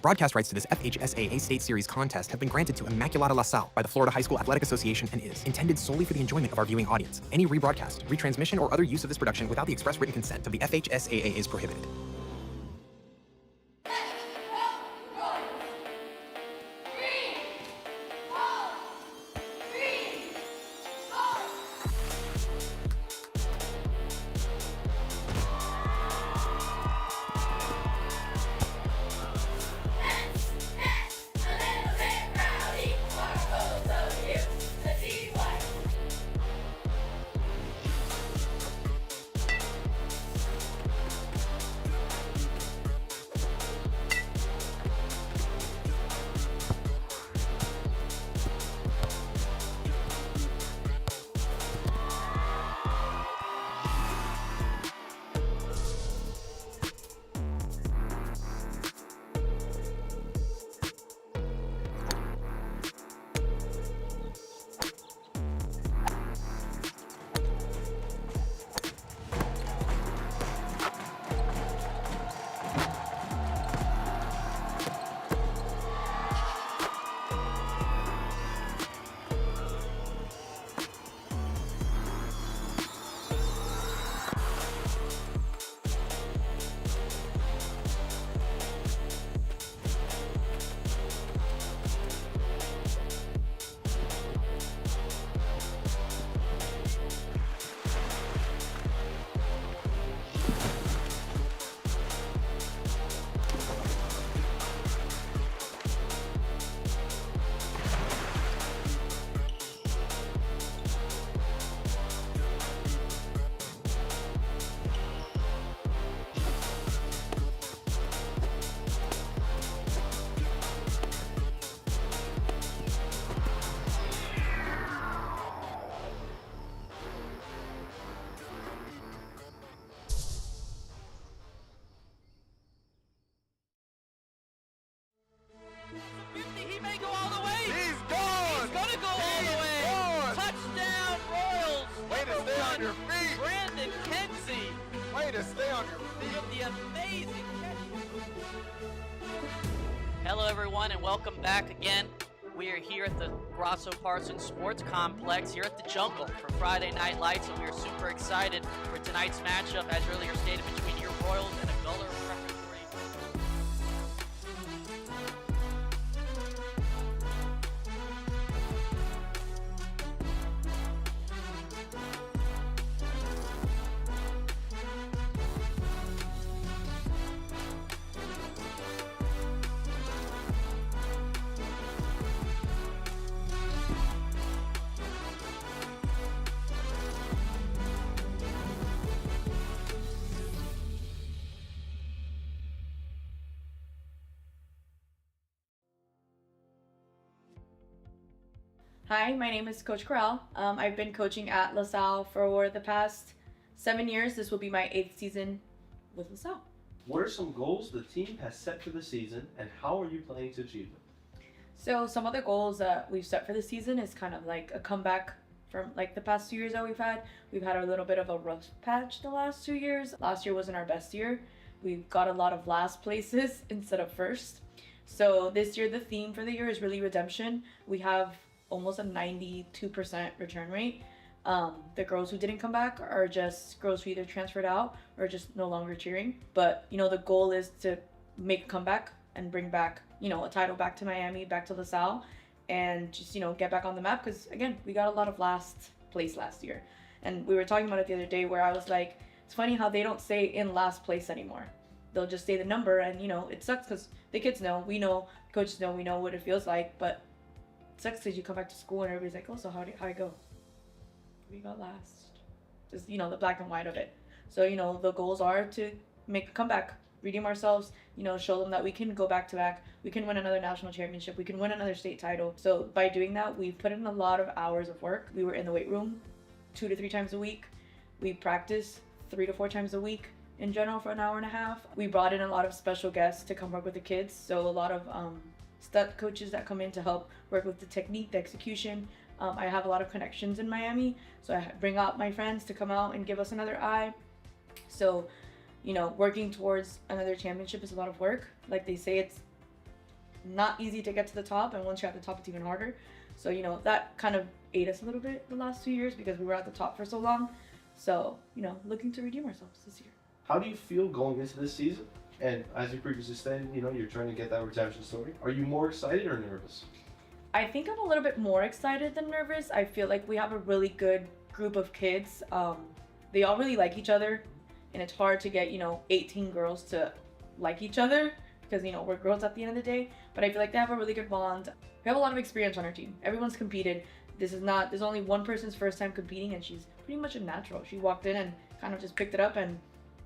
Broadcast rights to this FHSAA State Series contest have been granted to Immaculata-La Salle by the Florida High School Athletic Association and is intended solely for the enjoyment of our viewing audience. Any rebroadcast, retransmission, or other use of this production without the express written consent of the FHSAA is prohibited. He may go all the way. He's gone. He's gonna go all the way. Gone. Touchdown Royals. Way to stay on your feet. Brandon Kenzie. Way to stay on your feet. With the amazing catch. Hello everyone and welcome back again. We are here at the Grosso-Parsons Sports Complex here at the Jungle for Friday Night Lights, and we are super excited for tonight's matchup, as earlier stated, between your Royals and a Guller Refrigerator. Hi, my name is Coach Corral. I've been coaching at LaSalle for the past 7 years. This will be my 8th season with LaSalle. What are some goals the team has set for the season, and how are you planning to achieve them? So some of the goals that we've set for the season is kind of like a comeback from like the past 2 years that we've had. We've had a little bit of a rough patch the last 2 years. Last year wasn't our best year. We've got a lot of last places instead of first. So this year the theme for the year is really redemption. We have almost a 92% return rate. The girls who didn't come back are just girls who either transferred out or just no longer cheering. But, you know, the goal is to make a comeback and bring back, you know, a title back to Miami, back to LaSalle, and just, you know, get back on the map. Because, again, we got a lot of last place last year. And we were talking about it the other day where I was like, it's funny how they don't say in last place anymore. They'll just say the number, and, you know, it sucks because the kids know, we know, coaches know, we know what it feels like, but it sucks because you come back to school and everybody's like, oh, so how I go? We got last. Just, you know, the black and white of it. So, you know, the goals are to make a comeback, redeem ourselves, you know, show them that we can go back to back, we can win another national championship, we can win another state title. So by doing that, we've put in a lot of hours of work. We were in the weight room 2 to 3 times a week. We practiced 3 to 4 times a week in general for an hour and a half. We brought in a lot of special guests to come work with the kids. So a lot of stud coaches that come in to help work with the technique, the execution. I have a lot of connections in Miami, so I bring out my friends to come out and give us another eye. So, you know, working towards another championship is a lot of work. Like they say, it's not easy to get to the top, and once you're at the top, it's even harder. So, you know, that kind of ate us a little bit the last 2 years because we were at the top for so long. So, you know, looking to redeem ourselves this year. How do you feel going into this season? And as you previously said, you know, you're trying to get that redemption story. Are you more excited or nervous? I think I'm a little bit more excited than nervous. I feel like we have a really good group of kids. They all really like each other, and it's hard to get, you know, 18 girls to like each other because, you know, we're girls at the end of the day. But I feel like they have a really good bond. We have a lot of experience on our team. Everyone's competed. There's only one person's first time competing, and she's pretty much a natural. She walked in and kind of just picked it up, and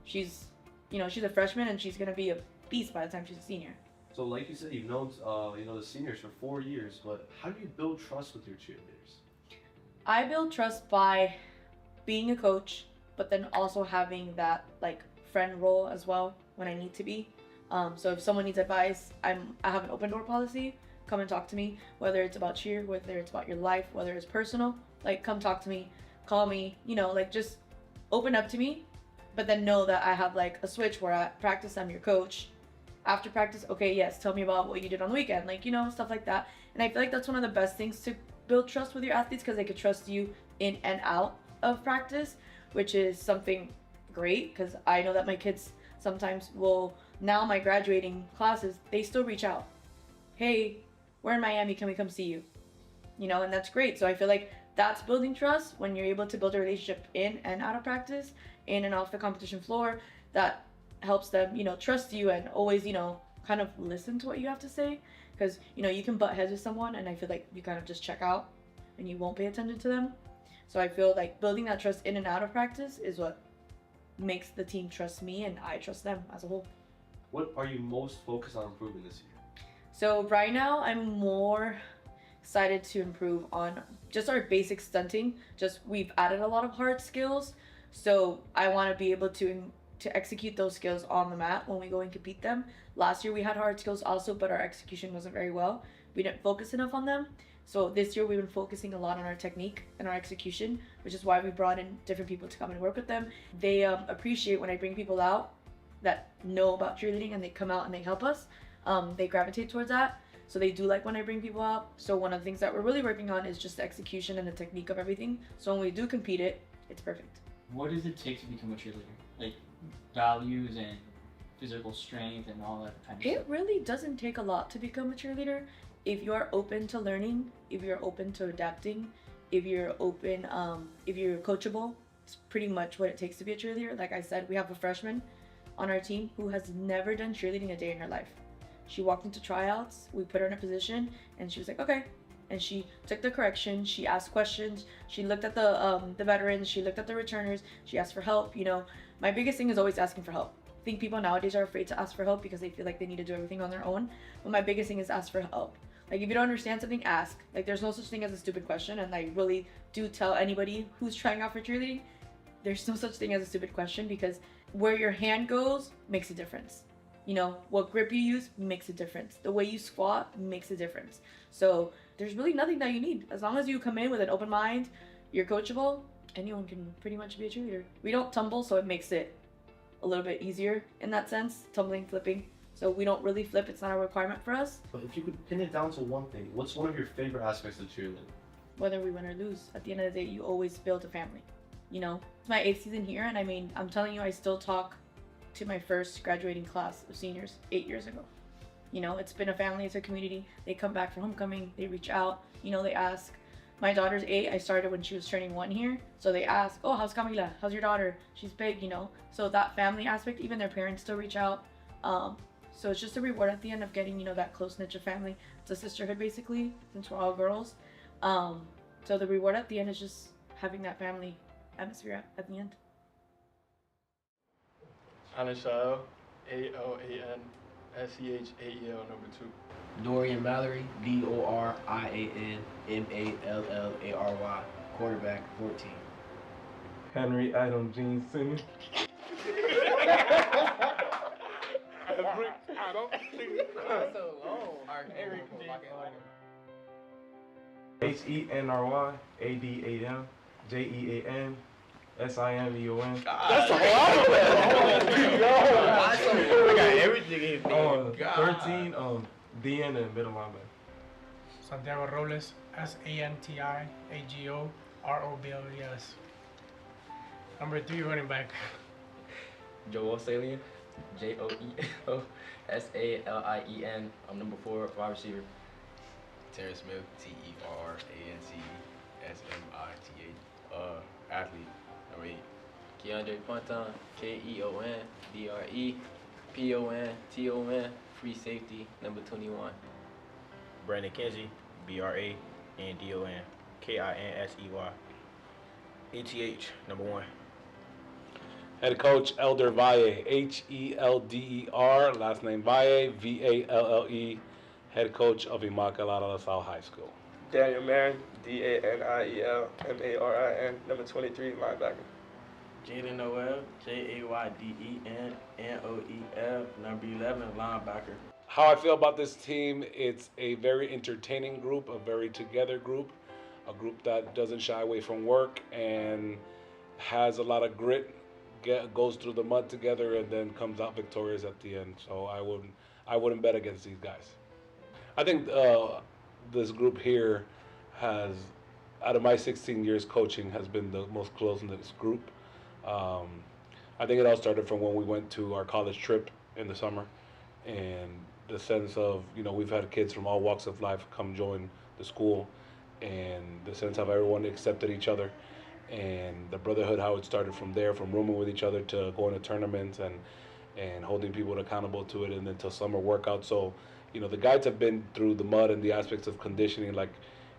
she's, you know, she's a freshman, and she's gonna be a beast by the time she's a senior. So like you said, you've known, you know, the seniors for 4 years, but how do you build trust with your cheerleaders? I build trust by being a coach, but then also having that like friend role as well when I need to be. So if someone needs advice, I have an open door policy. Come and talk to me, whether it's about cheer, whether it's about your life, whether it's personal. Like, come talk to me, call me, you know, like just open up to me. But then know that I have like a switch where at practice I'm your coach. After practice, okay, yes, tell me about what you did on the weekend, like, you know, stuff like that. And I feel like that's one of the best things to build trust with your athletes, because they could trust you in and out of practice, which is something great, because I know that my kids sometimes will, now my graduating classes, they still reach out. Hey, we're in Miami, can we come see you? You know, and that's great. So I feel like that's building trust when you're able to build a relationship in and out of practice, in and off the competition floor. That helps them, you know, trust you and always, you know, kind of listen to what you have to say. Because, you know, you can butt heads with someone and I feel like you kind of just check out and you won't pay attention to them. So I feel like building that trust in and out of practice is what makes the team trust me and I trust them as a whole. What are you most focused on improving this year? So right now I'm more excited to improve on just our basic stunting. Just we've added a lot of hard skills. So I want to be able to execute those skills on the mat when we go and compete them. Last year we had hard skills also, but our execution wasn't very well. We didn't focus enough on them. So this year we've been focusing a lot on our technique and our execution, which is why we brought in different people to come and work with them. They appreciate when I bring people out that know about cheerleading and they come out and they help us. They gravitate towards that. So they do like when I bring people out. So one of the things that we're really working on is just the execution and the technique of everything. So when we do compete it's perfect. What does it take to become a cheerleader? Like values and physical strength and all that kind of stuff? It really doesn't take a lot to become a cheerleader. If you're open to learning, if you're open to adapting, if you're open, if you're coachable, it's pretty much what it takes to be a cheerleader. Like I said, we have a freshman on our team who has never done cheerleading a day in her life. She walked into tryouts, we put her in a position, and she was like, okay. And she took the correction, she asked questions, she looked at the veterans, she looked at the returners, she asked for help. You know, my biggest thing is always asking for help. I think people nowadays are afraid to ask for help because they feel like they need to do everything on their own. But my biggest thing is ask for help. Like, if you don't understand something, ask. Like, there's no such thing as a stupid question, and I really do tell anybody who's trying out for cheerleading, there's no such thing as a stupid question, because where your hand goes makes a difference. You know, what grip you use makes a difference. The way you squat makes a difference. So there's really nothing that you need. As long as you come in with an open mind, you're coachable, anyone can pretty much be a cheerleader. We don't tumble, so it makes it a little bit easier in that sense, tumbling, flipping. So we don't really flip, it's not a requirement for us. But if you could pin it down to one thing, what's one of your favorite aspects of cheerleading? Whether we win or lose, at the end of the day, you always build a family. You know, it's my 8th season here, and I mean, I'm telling you, I still talk to my first graduating class of seniors 8 years ago. You know, it's been a family, it's a community. They come back for homecoming, they reach out, you know, they ask. My daughter's 8, I started when she was turning 1 here. So they ask, oh, how's Camila? How's your daughter? She's big, you know? So that family aspect, even their parents still reach out. So it's just a reward at the end of getting, you know, that close knit of family. It's a sisterhood basically, since we're all girls. So the reward at the end is just having that family atmosphere at the end. Anishael, ALANSEHAEL number 2. Dorian Mallory, DORIANMALLARY, quarterback, 14. Henry Adam Jean Sr. HENRY ADAM JEAN SIMEON. That's the whole alphabet. I got everything in there. 13, DN and middle linebacker. Santiago Robles, SantiagoRobles. Number 3 running back. Joel Salien, Joeosalien. I'm number 4 wide receiver. Terrence Smith, Terrancesmith, athlete, number 8. Keandre Ponton, KeondrePonton, free safety, number 21. Brandon Kinsey, BRANDON, KINSEY, number 1. Head coach Elder Valle, HELDER, last name Valle, VALLE, head coach of Immaculata-La High School. Daniel Marin, DANIEL number 23 linebacker. Jaden Noel, JAYDEN number 11 linebacker. How I feel about this team, it's a very entertaining group, a very together group, a group that doesn't shy away from work and has a lot of grit, goes through the mud together and then comes out victorious at the end. So I wouldn't bet against these guys. I think this group here has, out of my 16 years coaching, has been the most close-knit group. I think it all started from when we went to our college trip in the summer, and the sense of, we've had kids from all walks of life come join the school, and the sense of everyone accepted each other, and the brotherhood, how it started from there, from rooming with each other to going to tournaments and holding people accountable to it, and then to summer workouts. So, the guys have been through the mud and the aspects of conditioning. Like,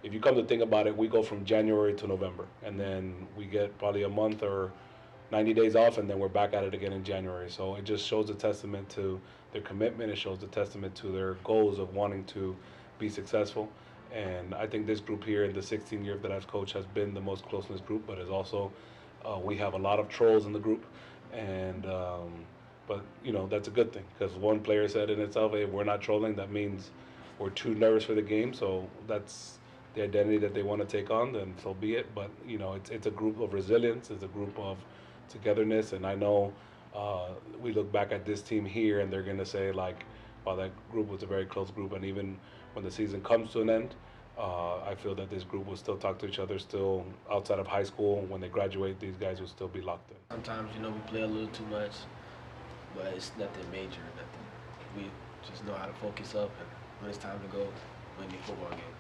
if you come to think about it, we go from January to November, and then we get probably a month or 90 days off, and then we're back at it again in January. So it just shows a testament to their commitment. It shows a testament to their goals of wanting to be successful. And I think this group here in the 16 years that I've coached has been the most close-knit group, but is also, we have a lot of trolls in the group. And, but, that's a good thing, because one player said in itself, hey, we're not trolling. That means we're too nervous for the game. So that's the identity that they want to take on, then so be it. But, it's a group of resilience. It's a group of togetherness. And I know we look back at this team here and they're going to say, like, wow, that group was a very close group. And even when the season comes to an end, I feel that this group will still talk to each other, still outside of high school. When they graduate, these guys will still be locked in. Sometimes, we play a little too much, but it's nothing major, nothing. We just know how to focus up, and when it's time to go, win the football game.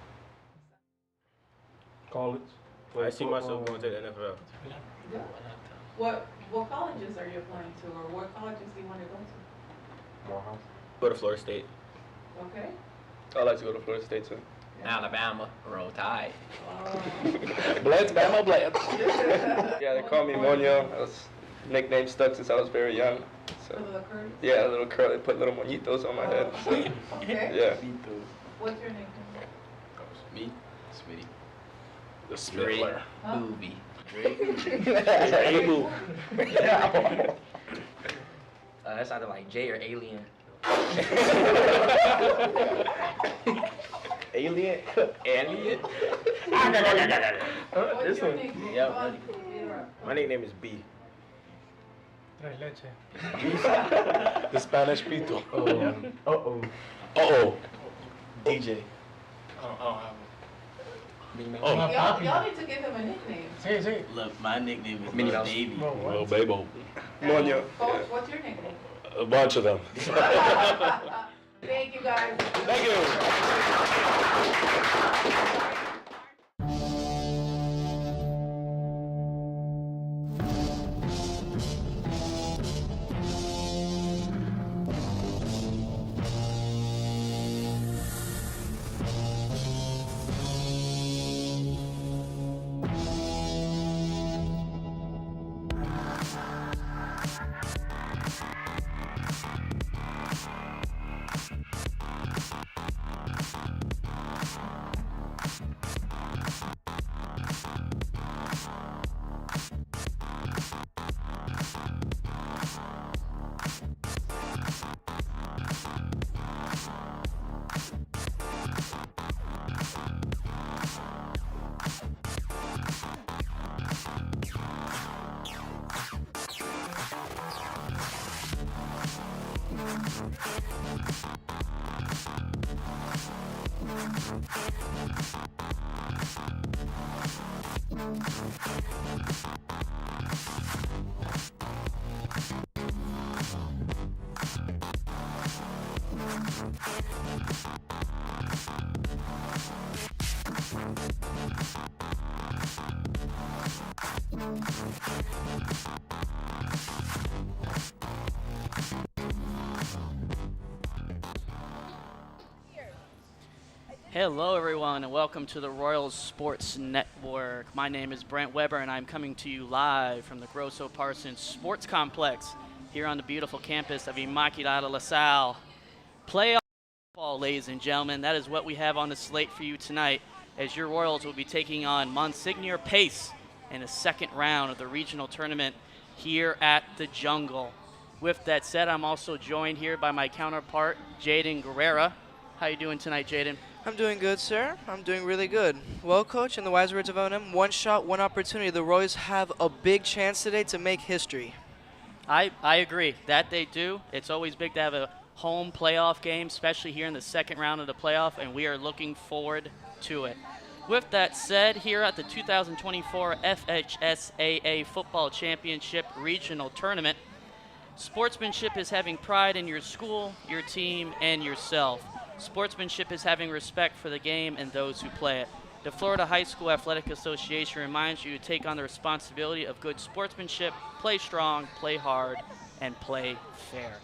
College. I see myself going to the NFL. What colleges are you applying to, or what colleges do you want to go to? Morehouse. Go to Florida State. Okay. I'd like to go to Florida State too. Alabama, roll tide. Blitz, Bama, Blitz. Yeah, they call me Monsignor. That was nickname stuck since I was very young. So, A little curly? yeah, a little curl. They put little moñitos on my head. So, Okay. yeah. What's your nickname? Me, Smitty. The Smittler. Huh? Movie. That sounded like Jay or Alien. Alien? Alien? What's This your one. nickname? Yeah, Come on, buddy. interrupt. My nickname is B. Tres leche. The Spanish Pito. Uh-oh. Uh-oh. DJ. I don't have Oh, Y'all need to give him a nickname. Say it. Look, my nickname is Minnie Little Mouse. Baby. little Babo. Monsignor. Coach, what's your nickname? A bunch of them. Thank you, guys. Thank you. Hello, everyone, and welcome to the Royals Sports Network. My name is Brent Weber, and I'm coming to you live from the Grosso-Parsons Sports Complex here on the beautiful campus of Immaculata-La Salle. Playoff football, ladies and gentlemen. That is what we have on the slate for you tonight, as your Royals will be taking on Monsignor Pace in the second round of the regional tournament here at the Jungle. With that said, I'm also joined here by my counterpart, Jaden Guerrera. How you doing tonight, Jaden? I'm doing good, sir. I'm doing really good. Well, Coach, in the wise words of O&M, one shot, one opportunity. The Royals have a big chance today to make history. I agree. That they do. It's always big to have a home playoff game, especially here in the second round of the playoff, and we are looking forward to it. With that said, here at the 2024 FHSAA Football Championship Regional Tournament, sportsmanship is having pride in your school, your team, and yourself. Sportsmanship is having respect for the game and those who play it. The Florida High School Athletic Association reminds you to take on the responsibility of good sportsmanship, play strong, play hard, and play fair.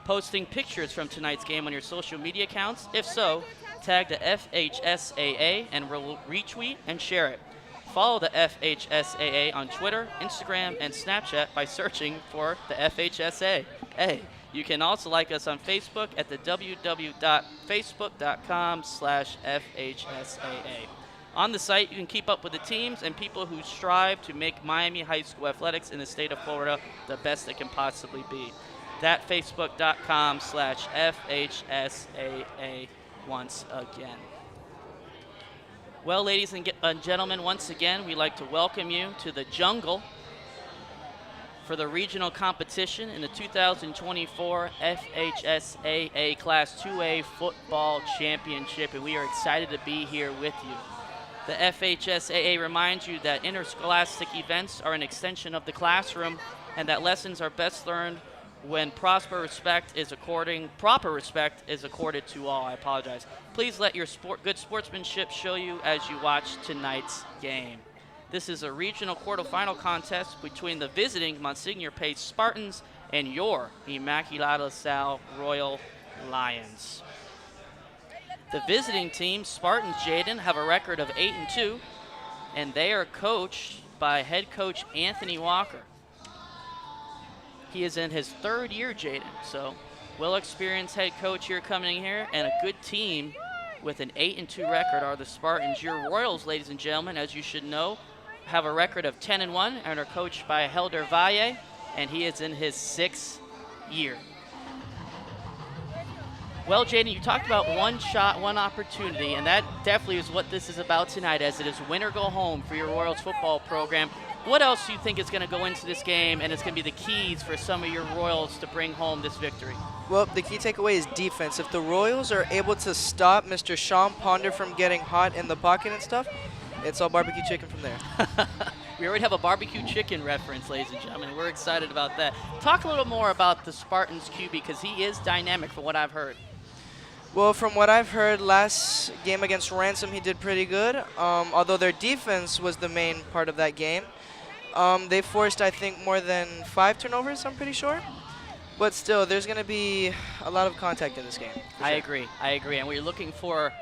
Posting pictures from tonight's game on your social media accounts? If so, tag the FHSAA and retweet and share it. Follow the FHSAA on Twitter, Instagram, and Snapchat by searching for the FHSAA. You can also like us on Facebook at the www.facebook.com/FHSAA. On the site, you can keep up with the teams and people who strive to make Miami high school athletics in the state of Florida the best it can possibly be. That facebook.com/FHSAA once again. Well, ladies and gentlemen, once again, we'd like to welcome you to the Jungle for the regional competition in the 2024 FHSAA Class 2A Football Championship, and we are excited to be here with you. The FHSAA reminds you that interscholastic events are an extension of the classroom and that lessons are best learned when proper respect is accorded to all. I apologize. Please let your good sportsmanship show you as you watch tonight's game. This is a regional quarterfinal contest between the visiting Monsignor Pace Spartans and your Immaculata-La Royal Lions. The visiting team, Spartans, Jaden, have a record of 8-2, and they are coached by head coach Anthony Walker. He is in his third year, Jaden, so well-experienced head coach here coming in here, and a good team with an 8-2 record are the Spartans. Your Royals, ladies and gentlemen, as you should know, have a record of 10-1 and are coached by Helder Valle, and he is in his 6th year. Well, Jaden, you talked about one shot, one opportunity, and that definitely is what this is about tonight, as it is win or go home for your Royals football program. What else do you think is going to go into this game, and it's going to be the keys for some of your Royals to bring home this victory? Well, the key takeaway is defense. If the Royals are able to stop Mr. Sean Ponder from getting hot in the pocket and stuff, it's all barbecue chicken from there. We already have a barbecue chicken reference, ladies and gentlemen. We're excited about that. Talk a little more about the Spartans QB, because he is dynamic from what I've heard. Well, from what I've heard, last game against Ransom, he did pretty good, although their defense was the main part of that game. They forced, I think, more than 5 turnovers, I'm pretty sure. But still, there's going to be a lot of contact in this game. I agree, and we're looking for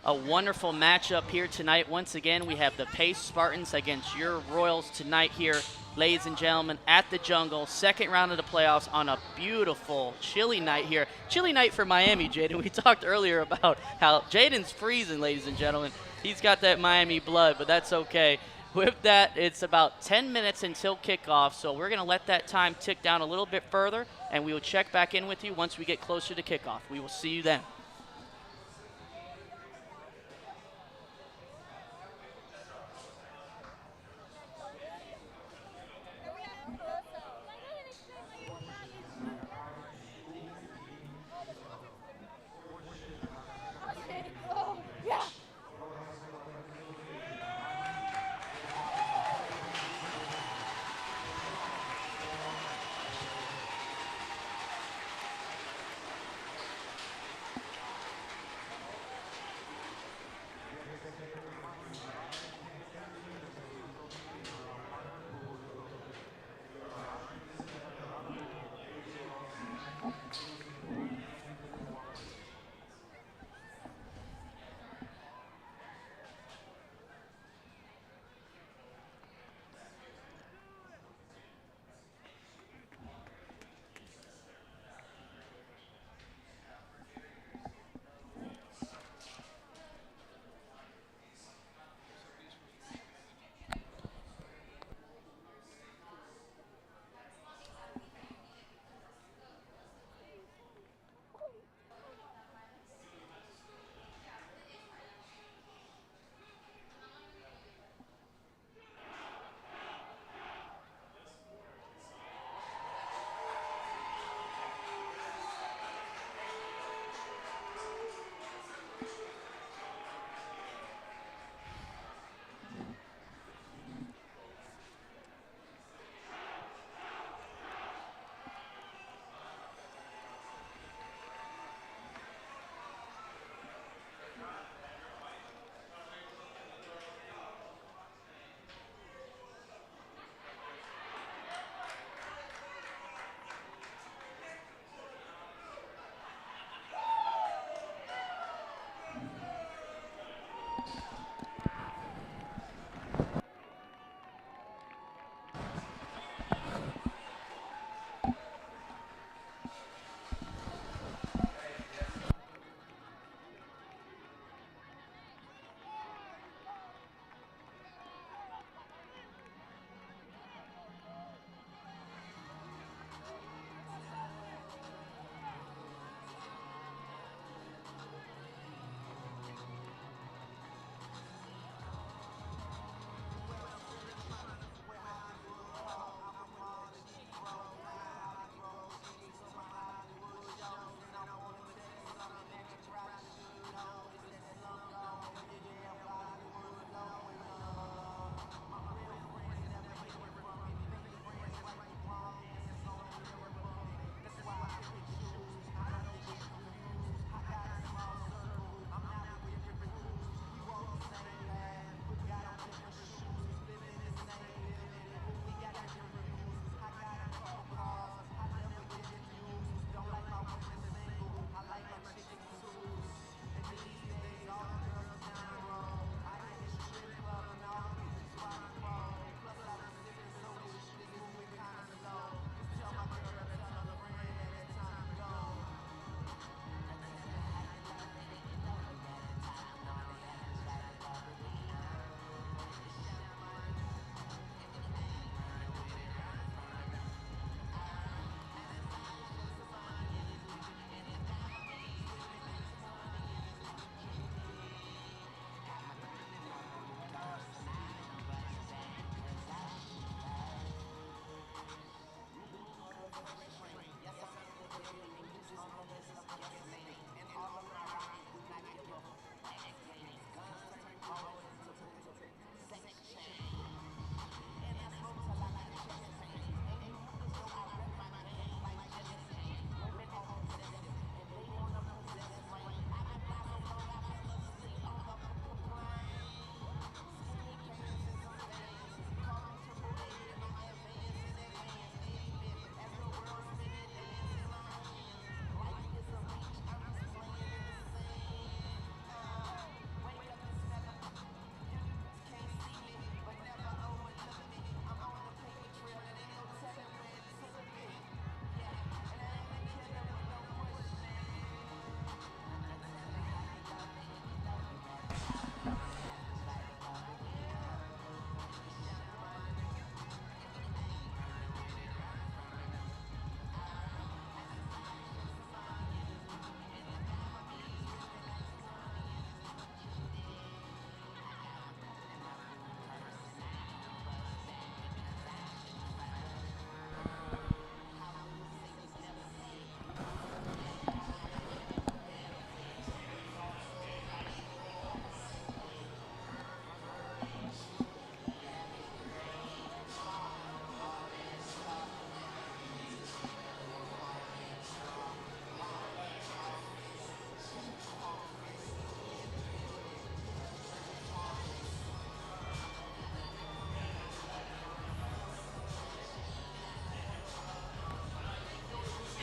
a wonderful matchup here tonight. Once again, we have the Pace Spartans against your Royals tonight here, ladies and gentlemen, at the Jungle. Second round of the playoffs on a beautiful, chilly night here. Chilly night for Miami, Jaden. We talked earlier about how Jaden's freezing, ladies and gentlemen. He's got that Miami blood, but that's okay. With that, it's about 10 minutes until kickoff, so we're going to let that time tick down a little bit further, and we will check back in with you once we get closer to kickoff. We will see you then.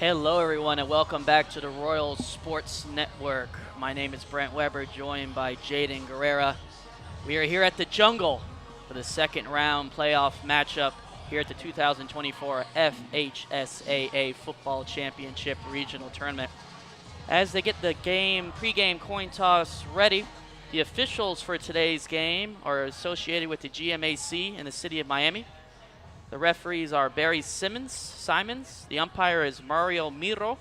Hello, everyone, and welcome back to the Royal Sports Network. My name is Brent Weber, joined by Jaden Guerrera. We are here at the Jungle for the second round playoff matchup here at the 2024 FHSAA Football Championship Regional Tournament. As they get the pregame coin toss ready, the officials for today's game are associated with the GMAC in the city of Miami. The referees are Barry Simons. The umpire is Mario Miro.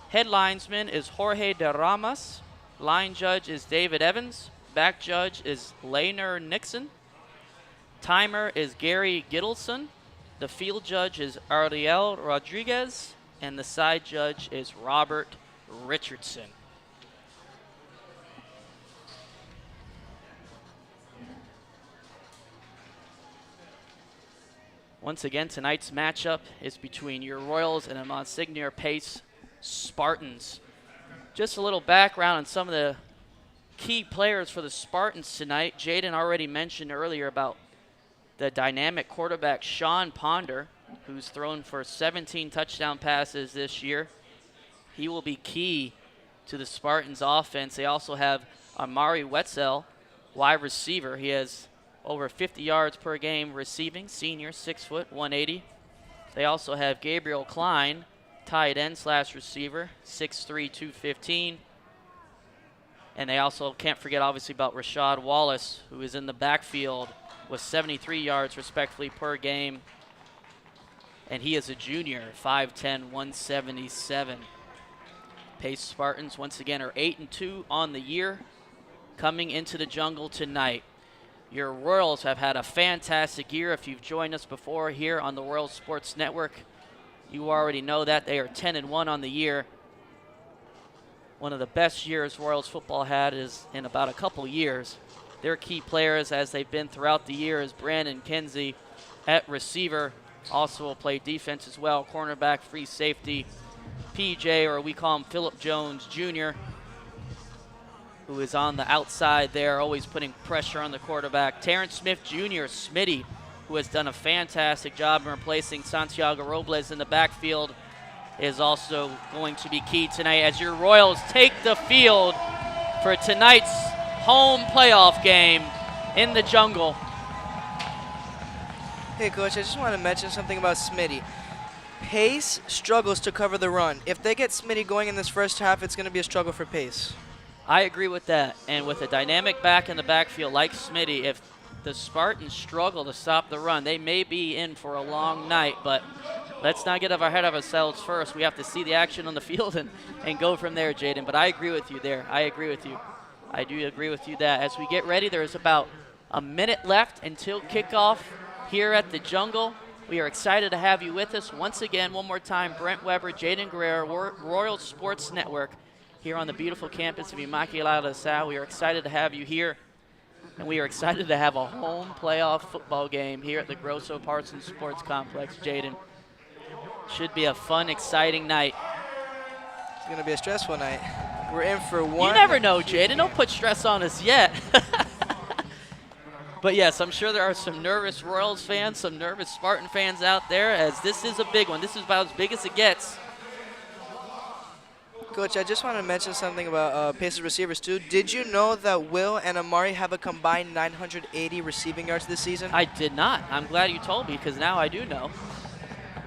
Head linesman is Jorge de Ramas. Line judge is David Evans. Back judge is Laner Nixon. Timer is Gary Gittleson. The field judge is Ariel Rodriguez. And the side judge is Robert Richardson. Once again, tonight's matchup is between your Royals and the Monsignor Pace Spartans. Just a little background on some of the key players for the Spartans tonight. Jaden already mentioned earlier about the dynamic quarterback Sean Ponder, who's thrown for 17 touchdown passes this year. He will be key to the Spartans' offense. They also have Amari Wetzel, wide receiver. He has over 50 yards per game receiving, senior, 6 foot, 180. They also have Gabriel Klein, tight end / receiver, 6'3", 215. And they also can't forget, obviously, about Rashad Wallace, who is in the backfield with 73 yards, respectively, per game. And he is a junior, 5'10", 177. Pace Spartans, once again, are 8-2 on the year, coming into the Jungle tonight. Your Royals have had a fantastic year. If you've joined us before here on the Royal Sports Network, you already know that. They are 10-1 on the year. One of the best years Royals football had is in about a couple years. Their key players, as they've been throughout the year, is Brandon Kinsey at receiver. Also will play defense as well, cornerback, free safety. PJ, or we call him Philip Jones Jr., who is on the outside there, always putting pressure on the quarterback. Terrence Smith Jr., Smitty, who has done a fantastic job in replacing Santiago Robles in the backfield, is also going to be key tonight as your Royals take the field for tonight's home playoff game in the Jungle. Hey, Coach, I just want to mention something about Smitty. Pace struggles to cover the run. If they get Smitty going in this first half, it's going to be a struggle for Pace. I agree with that. And with a dynamic back in the backfield like Smitty, if the Spartans struggle to stop the run, they may be in for a long night. But let's not get ahead of ourselves first. We have to see the action on the field and go from there, Jaden. But I agree with you there. I agree with you. I do agree with you that as we get ready, there's about a minute left until kickoff here at the Jungle. We are excited to have you with us. Once again, one more time, Brent Weber, Jaden Guerrero, Royal Sports Network, here on the beautiful campus of Immaculata-La Salle. We are excited to have you here, and we are excited to have a home playoff football game here at the Grosso-Parsons Sports Complex. Jaden, should be a fun, exciting night. It's going to be a stressful night. We're in for one. You never know, Jaden. Don't put stress on us yet. But yes, I'm sure there are some nervous Royals fans, some nervous Spartan fans out there, as this is a big one. This is about as big as it gets. Coach, I just want to mention something about Pace's receivers, too. Did you know that Will and Amari have a combined 980 receiving yards this season? I did not. I'm glad you told me, because now I do know.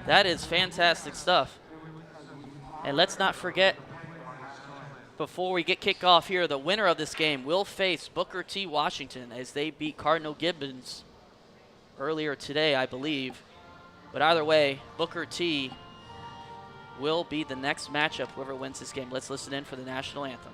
That is fantastic stuff. And let's not forget, before we get kicked off here, the winner of this game will face Booker T. Washington as they beat Cardinal Gibbons earlier today, I believe. But either way, Booker T. will be the next matchup, whoever wins this game. Let's listen in for the national anthem.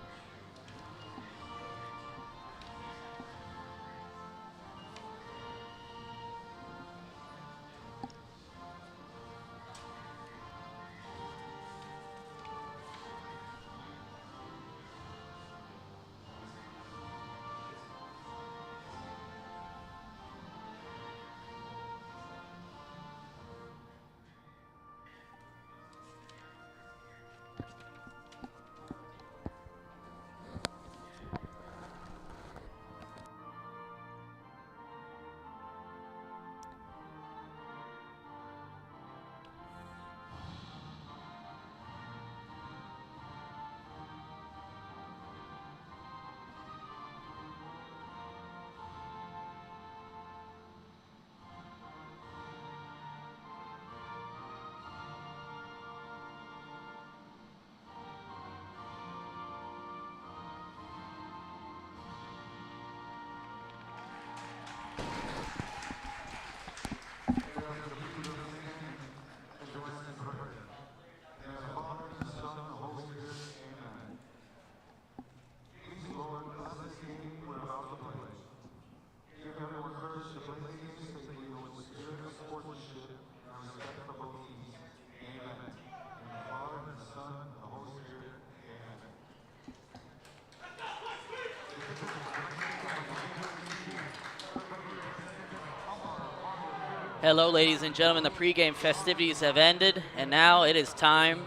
Hello, ladies and gentlemen. The pregame festivities have ended, and now it is time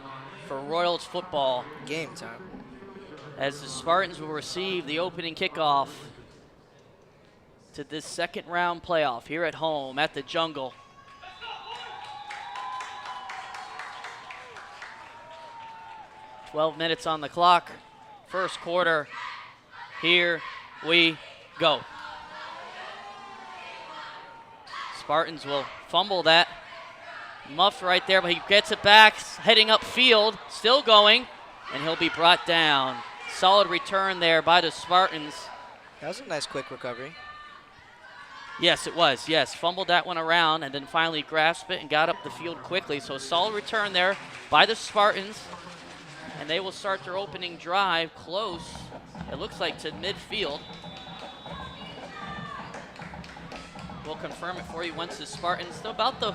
for Royals football. Game time. As the Spartans will receive the opening kickoff to this second round playoff here at home at the Jungle. .12 on the clock. First quarter. Here we go. Spartans will fumble that. Muffed right there, but he gets it back, heading upfield, still going, and he'll be brought down. Solid return there by the Spartans. That was a nice quick recovery. Yes, it was, yes. Fumbled that one around and then finally grasped it and got up the field quickly. So a solid return there by the Spartans. And they will start their opening drive close, it looks like, to midfield. We'll confirm it for you once the Spartans, about the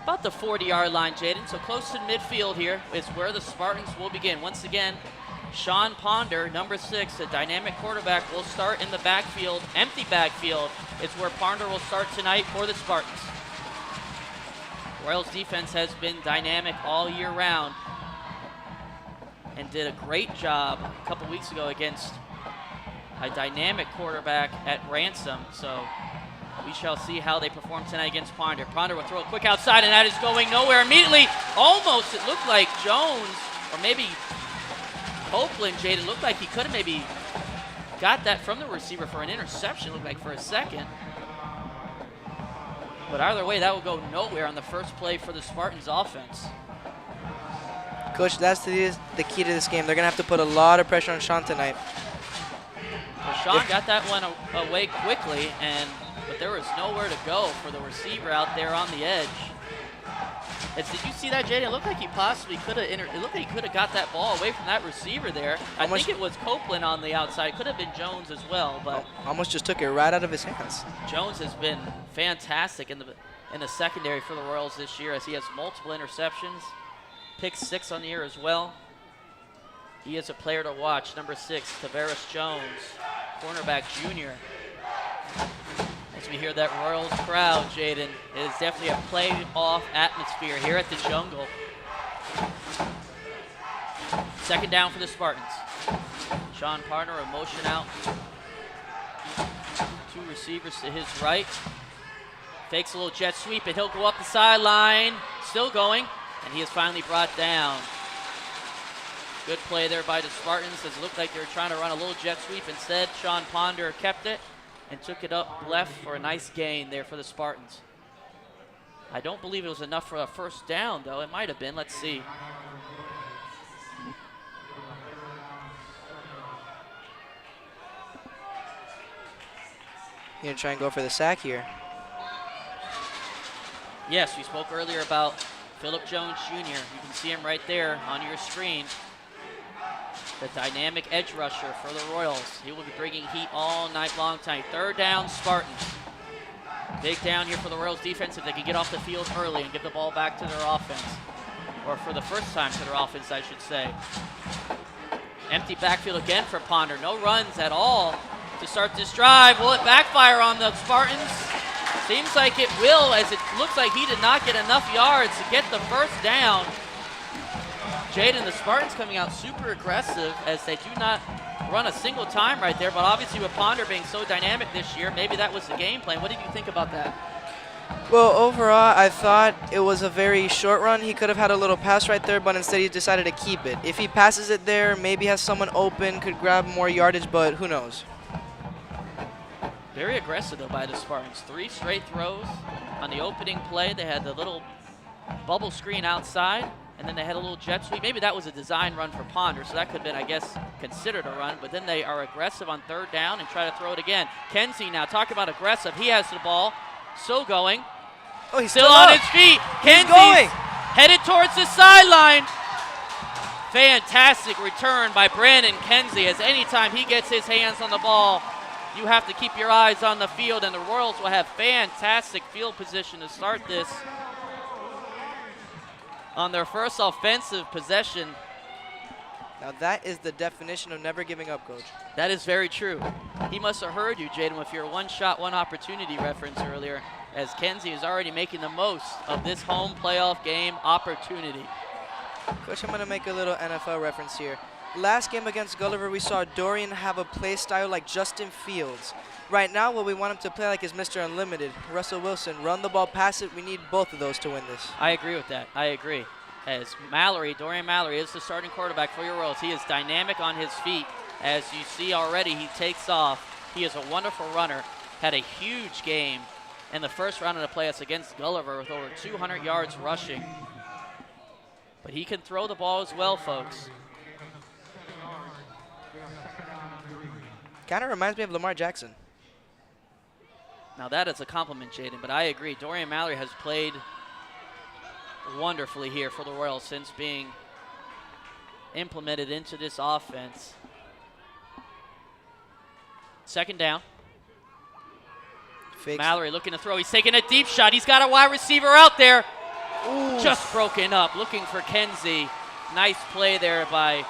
40-yard line, Jaden. So close to midfield here is where the Spartans will begin. Once again, Sean Ponder, number 6, a dynamic quarterback, will start in the backfield. Empty backfield is where Ponder will start tonight for the Spartans. Royals defense has been dynamic all year round and did a great job a couple weeks ago against a dynamic quarterback at Ransom. So we shall see how they perform tonight against Ponder. Ponder will throw it quick outside, and that is going nowhere immediately. Almost, it looked like Jones, or maybe Copeland, Jaden, looked like he could have maybe got that from the receiver for an interception, looked like for a second. But either way, that will go nowhere on the first play for the Spartans offense. Coach, that's the key to this game. They're going to have to put a lot of pressure on Sean tonight. Well, Sean got that one away quickly, but there was nowhere to go for the receiver out there on the edge. Did you see that, Jaden? It looked like he possibly could have. It looked like he could have got that ball away from that receiver there. I think it was Copeland on the outside. It could have been Jones as well, but almost just took it right out of his hands. Jones has been fantastic in the secondary for the Royals this year, as he has multiple interceptions, pick 6 on the year as well. He is a player to watch. Number 6, Tavares Jones, cornerback junior. As we hear that Royals crowd, Jaden, it is definitely a playoff atmosphere here at the Jungle. Second down for the Spartans. Sean Ponder, a motion out. 2 receivers to his right. Fakes a little jet sweep, and he'll go up the sideline. Still going, and he is finally brought down. Good play there by the Spartans, as it looked like they were trying to run a little jet sweep. Instead, Sean Ponder kept it and took it up left for a nice gain there for the Spartans. I don't believe it was enough for a first down, though. It might have been. Let's see. You're going to try and go for the sack here. Yes, we spoke earlier about Phillip Jones Jr. You can see him right there on your screen. The dynamic edge rusher for the Royals. He will be bringing heat all night long tonight. Third down, Spartans. Big down here for the Royals defense if they can get off the field early and give the ball back to their offense. Or for the first time to their offense, I should say. Empty backfield again for Ponder. No runs at all to start this drive. Will it backfire on the Spartans? Seems like it will, as it looks like he did not get enough yards to get the first down. Jaden, the Spartans coming out super aggressive, as they do not run a single time right there, but obviously with Ponder being so dynamic this year, maybe that was the game plan. What did you think about that? Well, overall, I thought it was a very short run. He could have had a little pass right there, but instead he decided to keep it. If he passes it there, maybe has someone open, could grab more yardage, but who knows? Very aggressive, though, by the Spartans. 3 straight throws on the opening play. They had the little bubble screen outside, and then they had a little jet sweep. Maybe that was a design run for Ponder, so that could have been, I guess, considered a run. But then they are aggressive on third down and try to throw it again. Kenzie now, talk about aggressive. He has the ball, still going. Oh, he's still on his feet. Kenzie's headed towards the sideline. Fantastic return by Brandon Kenzie, as anytime he gets his hands on the ball, you have to keep your eyes on the field, and the Royals will have fantastic field position to start this on their first offensive possession. Now that is the definition of never giving up, Coach. That is very true. He must have heard you, Jaden, with your one shot, one opportunity reference earlier, as Kenzie is already making the most of this home playoff game opportunity. Coach, I'm going to make a little NFL reference here. Last game against Gulliver, we saw Dorian have a play style like Justin Fields. Right now, what we want him to play like is Mr. Unlimited. Russell Wilson, run the ball, pass it. We need both of those to win this. I agree with that. I agree. As Dorian Mallory is the starting quarterback for your Royals. He is dynamic on his feet. As you see already, he takes off. He is a wonderful runner. Had a huge game in the first round of the playoffs against Gulliver with over 200 yards rushing. But he can throw the ball as well, folks. Kind of reminds me of Lamar Jackson. Now that is a compliment, Jaden, but I agree. Dorian Mallory has played wonderfully here for the Royals since being implemented into this offense. Second down. Fakes. Mallory looking to throw. He's taking a deep shot. He's got a wide receiver out there. Ooh. Just broken up, looking for Kenzie. Nice play there by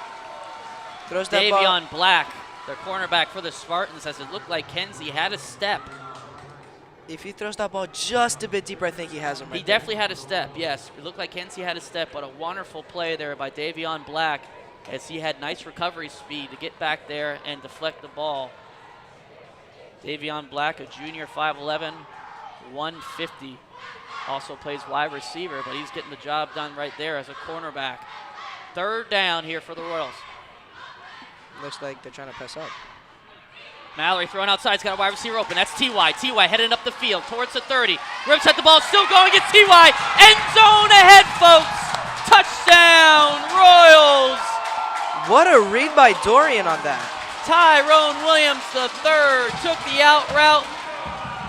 Davion Black, their cornerback for the Spartans, as it looked like Kenzie had a step. If he throws that ball just a bit deeper, I think he has him right He definitely had a step, yes. It looked like Kenzie had a step, but a wonderful play there by Davion Black, as he had nice recovery speed to get back there and deflect the ball. Davion Black, a junior, 5'11", 150. Also plays wide receiver, but he's getting the job done right there as a cornerback. Third down here for the Royals. Looks like they're trying to press up. Mallory throwing outside. He's got a wide receiver open. That's T.Y. T.Y. heading up the field towards the 30. Rips at the ball. Still going. It's T.Y. End zone ahead, folks. Touchdown, Royals. What a read by Dorian on that. Tyrone Williams III took the out route.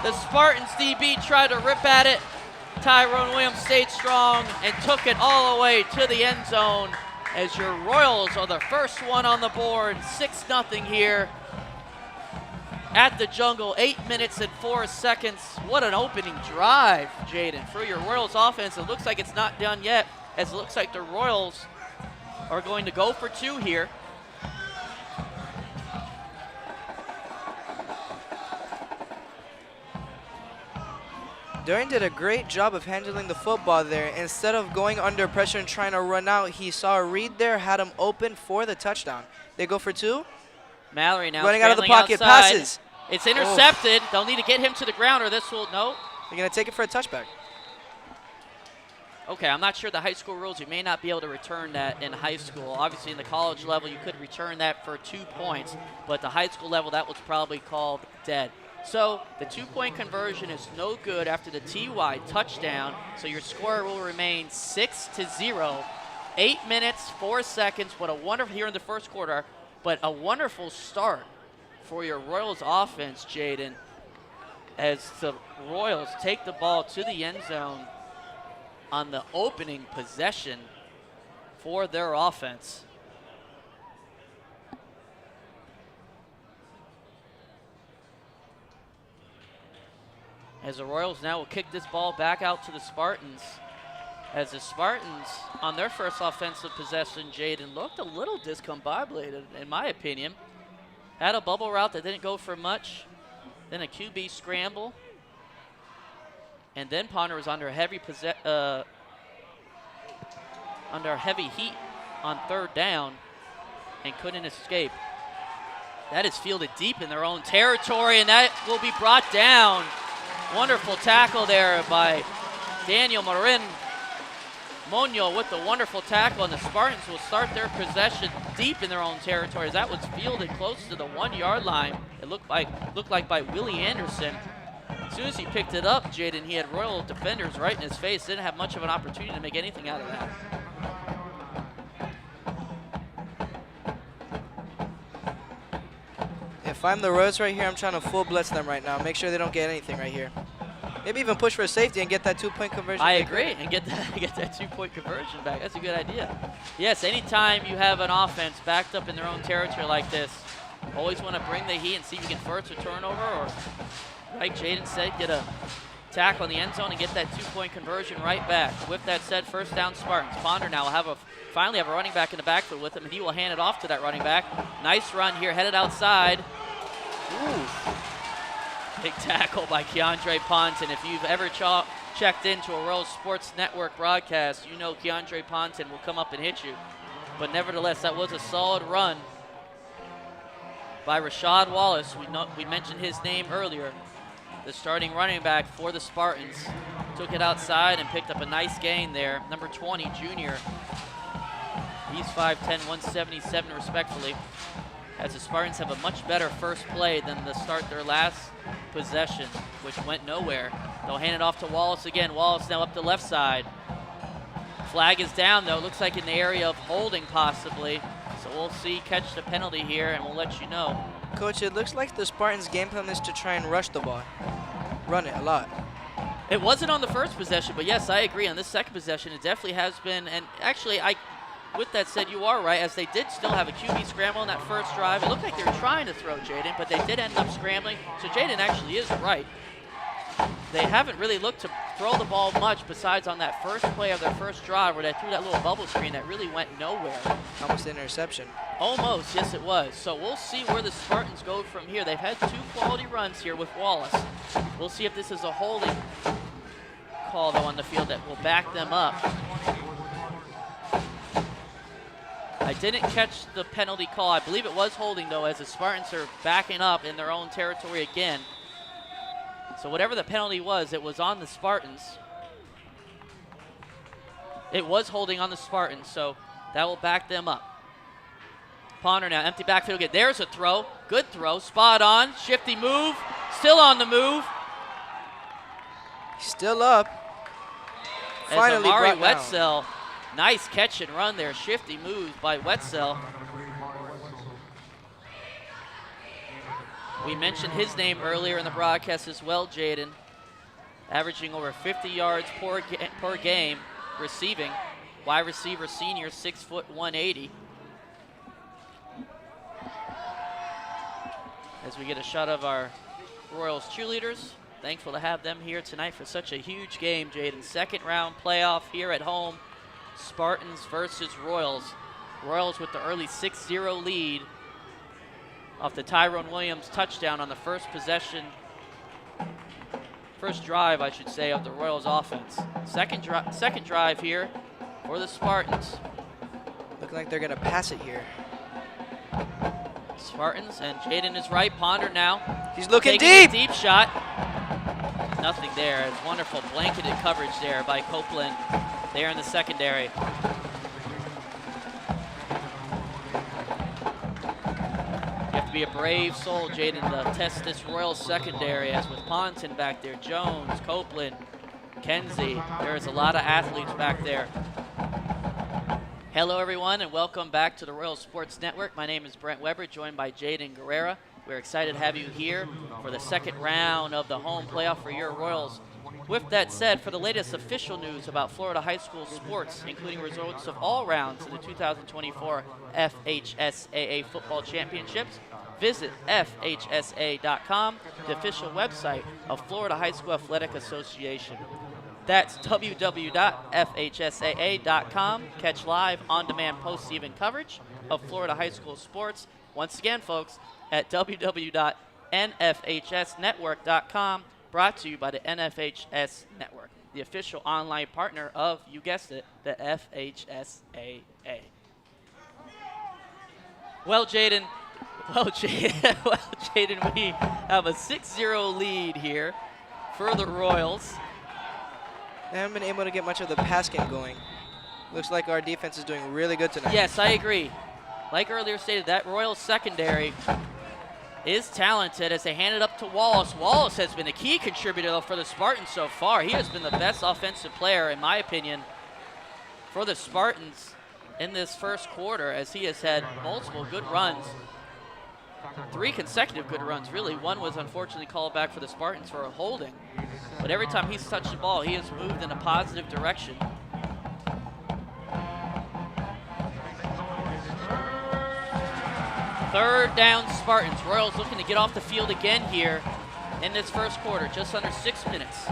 The Spartans DB tried to rip at it. Tyrone Williams stayed strong and took it all the way to the end zone, as your Royals are the first one on the board. 6-0 here at the Jungle. 8 minutes and 4 seconds. What an opening drive, Jaden, for your Royals offense. It looks like it's not done yet, as it looks like the Royals are going to go for 2 here. Dorian did a great job of handling the football there. Instead of going under pressure and trying to run out, he saw a read there, had him open for the touchdown. They go for 2. Mallory now running out of the pocket, outside. passes. It's intercepted. Oh. They'll need to get him to the ground, or this will, no. They're going to take it for a touchback. Okay, I'm not sure the high school rules. You may not be able to return that in high school. Obviously, in the college level, you could return that for 2 points, but the high school level, that was probably called dead. So the 2-point conversion is no good after the T.Y. touchdown, so your score will remain 6-0. 8 minutes, 4 seconds. What a wonderful, here in the first quarter, but a wonderful start for your Royals offense, Jaden, as the Royals take the ball to the end zone on the opening possession for their offense. As the Royals now will kick this ball back out to the Spartans. As the Spartans, on their first offensive possession, Jaden, looked a little discombobulated, in my opinion. Had a bubble route that didn't go for much. Then a QB scramble. And then Ponder was under heavy heat on third down and couldn't escape. That is fielded deep in their own territory, and that will be brought down. Wonderful tackle there by Daniel Marin. Monio with the wonderful tackle, and the Spartans will start their possession deep in their own territory. That was fielded close to the 1-yard line. It looked like by Willie Anderson. As soon as he picked it up, Jaden, he had Royal defenders right in his face. Didn't have much of an opportunity to make anything out of that. If I'm the Royals right here, I'm trying to full blitz them right now. Make sure they don't get anything right here. Maybe even push for a safety and get that 2-point conversion. I agree, and get that 2-point conversion back. That's a good idea. Yes, anytime you have an offense backed up in their own territory like this, always want to bring the heat and see if you can force a turnover, or, like Jaden said, get a tackle in the end zone and get that 2-point conversion right back. With that said, first down Spartans. Ponder now will finally have a running back in the backfield with him, and he will hand it off to that running back. Nice run here, headed outside. Ooh. Big tackle by Keandre Ponton. If you've ever checked into a Royals Sports Network broadcast, you know Keandre Ponton will come up and hit you. But nevertheless, that was a solid run by Rashad Wallace. We mentioned his name earlier. The starting running back for the Spartans. Took it outside and picked up a nice gain there. Number 20, junior. He's 5'10", 177 respectfully. As the Spartans have a much better first play than to start their last possession, which went nowhere. They'll hand it off to Wallace again. Wallace now up the left side. Flag is down though. Looks like in the area of holding possibly. So we'll see, catch the penalty here, and we'll let you know. Coach, it looks like the Spartans' game plan is to try and rush the ball. Run it a lot. It wasn't on the first possession, but yes, I agree. On this second possession, it definitely has been. And actually, with that said, you are right, as they did still have a QB scramble in that first drive. It looked like they were trying to throw Jaden, but they did end up scrambling. So Jaden actually is right. They haven't really looked to throw the ball much besides on that first play of their first drive where they threw that little bubble screen that really went nowhere. Almost an interception. Almost, yes it was. So we'll see where the Spartans go from here. They've had 2 quality runs here with Wallace. We'll see if this is a holding call though on the field that will back them up. I didn't catch the penalty call. I believe it was holding though, as the Spartans are backing up in their own territory again. So whatever the penalty was, it was on the Spartans. It was holding on the Spartans, so that will back them up. Ponder now, empty backfield again. There's a throw, good throw, spot on, shifty move, still on the move. Still up. As Finally Amari brought down. Wetzel, nice catch and run there, shifty move by Wetzel. We mentioned his name earlier in the broadcast as well, Jaden. Averaging over 50 yards per game receiving. Wide receiver senior, 6', 180. As we get a shot of our Royals cheerleaders. Thankful to have them here tonight for such a huge game, Jaden. Second round playoff here at home. Spartans versus Royals. Royals with the early 6-0 lead off the Tyrone Williams touchdown on the first possession, first drive, I should say, of the Royals offense. Second drive here for the Spartans. Looking like they're gonna pass it here. Spartans, and Jaden is right. Ponder now. He's looking taking deep. A deep shot. Nothing there. It's wonderful blanketed coverage there by Copeland there in the secondary. You have to be a brave soul, Jaden, to test this Royals secondary, as with Ponton back there, Jones, Copeland, Kenzie. There's a lot of athletes back there. Hello, everyone, and welcome back to the Royals Sports Network. My name is Brent Weber, joined by Jaden Guerrera. We're excited to have you here for the second round of the home playoff for your Royals. With that said, for the latest official news about Florida high school sports, including results of all rounds of the 2024 FHSAA Football Championships, visit FHSAA.com, the official website of Florida High School Athletic Association. That's www.fhsaa.com. Catch live, on-demand, post-season coverage of Florida high school sports. Once again, folks, at www.nfhsnetwork.com. Brought to you by the NFHS Network, the official online partner of, you guessed it, the FHSAA. Well, Jaden, we have a 6-0 lead here for the Royals. They haven't been able to get much of the pass game going. Looks like our defense is doing really good tonight. Yes, I agree. Like earlier stated, that Royals secondary is talented as they hand it up to Wallace. Wallace has been a key contributor for the Spartans so far. He has been the best offensive player, in my opinion, for the Spartans in this first quarter, as he has had multiple good runs. 3 consecutive good runs, really. One was unfortunately called back for the Spartans for a holding. But every time he's touched the ball, he has moved in a positive direction. Third down Spartans. Royals looking to get off the field again here in this first quarter, just under 6 minutes.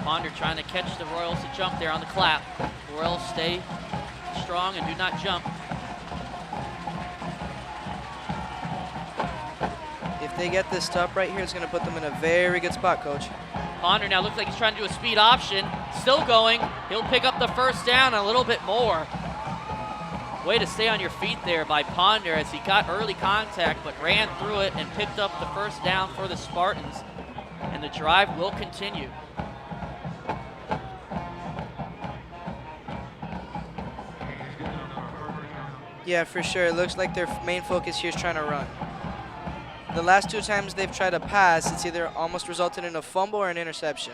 Ponder trying to catch the Royals to jump there on the clap. The Royals stay strong and do not jump. they get this stop right here, it's going to put them in a very good spot, Coach. Ponder now looks like he's trying to do a speed option. Still going. He'll pick up the first down and a little bit more. Way to stay on your feet there by Ponder as he got early contact but ran through it and picked up the first down for the Spartans. And the drive will continue. Yeah, for sure. It looks like their main focus here is trying to run. The last 2 times they've tried to pass, it's either almost resulted in a fumble or an interception.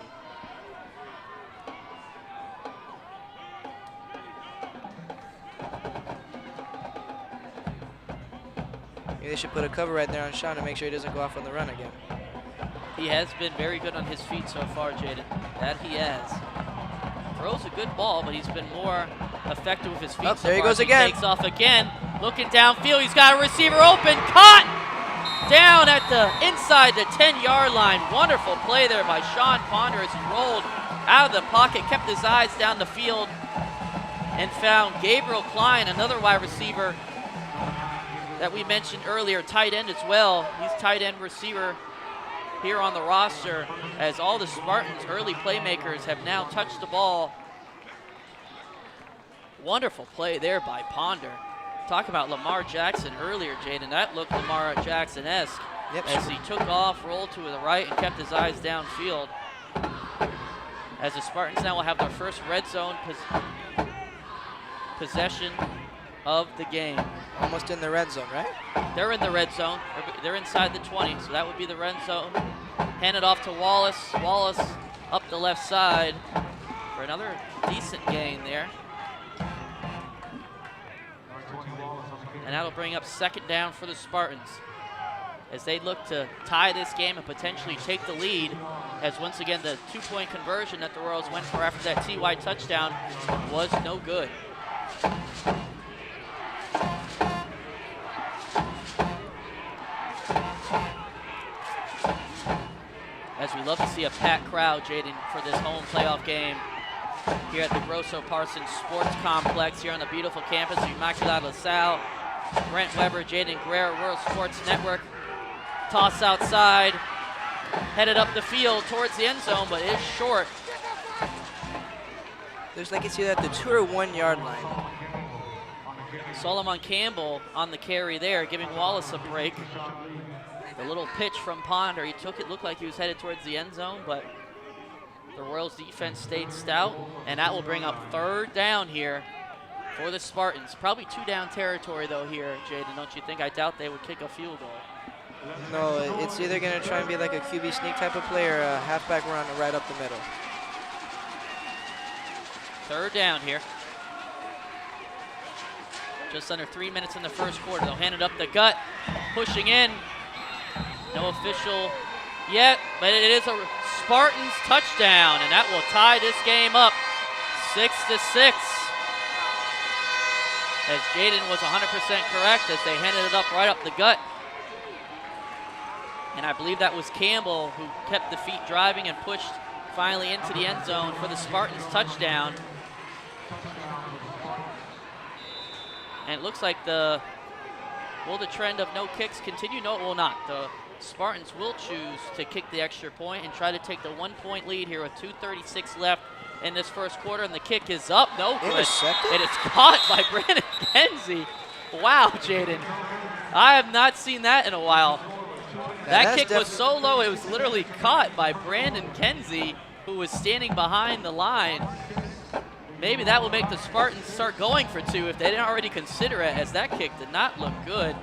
Maybe they should put a cover right there on Sean to make sure he doesn't go off on the run again. He has been very good on his feet so far, Jaden. That he has. Throws a good ball, but he's been more effective with his feet. Oh, so there he far goes as again. Takes off again. Looking downfield. He's got a receiver open. Caught! Down at the inside the 10-yard line. Wonderful play there by Sean Ponder as he rolled out of the pocket, kept his eyes down the field, and found Gabriel Klein, another wide receiver that we mentioned earlier, tight end as well. He's tight end receiver here on the roster as all the Spartans' early playmakers have now touched the ball. Wonderful play there by Ponder. Talk about Lamar Jackson earlier, Jaden. That looked Lamar Jackson-esque as he took off, rolled to the right, and kept his eyes downfield. As the Spartans now will have their first red zone possession of the game. Almost in the red zone, right? They're in the red zone. They're inside the 20, so that would be the red zone. Hand it off to Wallace. Wallace up the left side for another decent gain there. And that'll bring up second down for the Spartans as they look to tie this game and potentially take the lead, as once again the 2-point conversion that the Royals went for after that T.Y. touchdown was no good. As we love to see a packed crowd, Jaden, for this home playoff game here at the Grosso-Parsons Sports Complex here on the beautiful campus of Immaculata-La. Brent Weber, Jaden Guerrero, World Sports Network. Toss outside, headed up the field towards the end zone, but is short. There's like it's either at the 2 or 1 yard line. Solomon Campbell on the carry there, giving Wallace a break. The little pitch from Ponder, he took it, looked like he was headed towards the end zone, but the Royals defense stayed stout, and that will bring up third down here for the Spartans. Probably 2-down territory though here, Jaden, don't you think? I doubt they would kick a field goal. No, it's either going to try and be like a QB sneak type of play or a halfback run right up the middle. Third down here. Just under 3 minutes in the first quarter. They'll hand it up the gut, pushing in. No official yet, but it is a Spartans touchdown, and that will tie this game up 6-6. As Jaden was 100% correct as they handed it up right up the gut. And I believe that was Campbell who kept the feet driving and pushed finally into the end zone for the Spartans touchdown. And it looks like will the trend of no kicks continue? No, it will not. The Spartans will choose to kick the extra point and try to take the 1-point lead here with 2:36 left in this first quarter, and the kick is up. No good. It is caught by Brandon Kenzie. Wow, Jaden. I have not seen that in a while. That kick was so low, it was literally caught by Brandon Kenzie, who was standing behind the line. Maybe that will make the Spartans start going for 2 if they didn't already consider it, as that kick did not look good.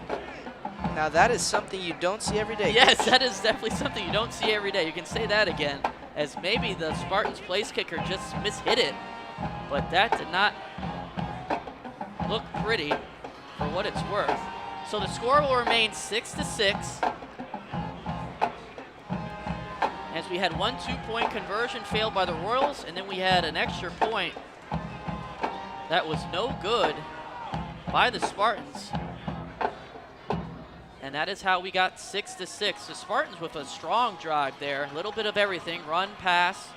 Now that is something you don't see every day. Yes, that is definitely something you don't see every day. You can say that again, as maybe the Spartans place kicker just mishit it, but that did not look pretty for what it's worth. So the score will remain 6-6. As we had 1 2-point conversion failed by the Royals, and then we had an extra point that was no good by the Spartans. And that is how we got 6-6. The Spartans with a strong drive there. A little bit of everything, run, pass.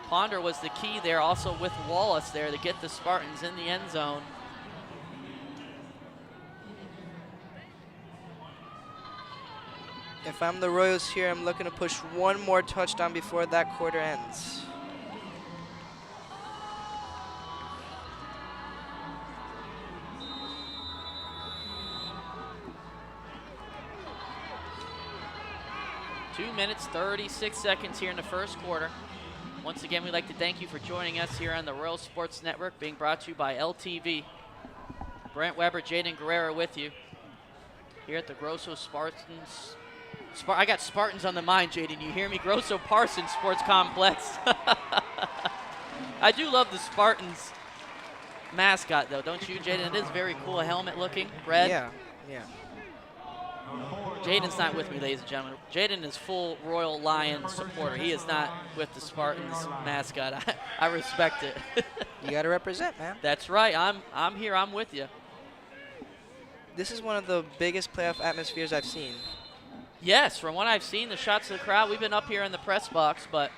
Ponder was the key there, also with Wallace there to get the Spartans in the end zone. If I'm the Royals here, I'm looking to push one more touchdown before that quarter ends. Two minutes, 36 seconds here in the first quarter. Once again, we'd like to thank you for joining us here on the Royal Sports Network, being brought to you by LTV. Brent Weber, Jaden Guerrero with you here at the Grosso-Parsons. I got Spartans on the mind, Jaden. You hear me? Grosso-Parsons Sports Complex. I do love the Spartans mascot, though, don't you, Jaden? It is very cool, helmet looking, red. Yeah, yeah. Jaden's not with me, ladies and gentlemen. Jaden is full Royal Lion supporter. He is not with the Spartans mascot. I respect it. You got to represent, man. That's right. I'm here. I'm with you. This is one of the biggest playoff atmospheres I've seen. Yes, from what I've seen, the shots of the crowd, we've been up here in the press box, but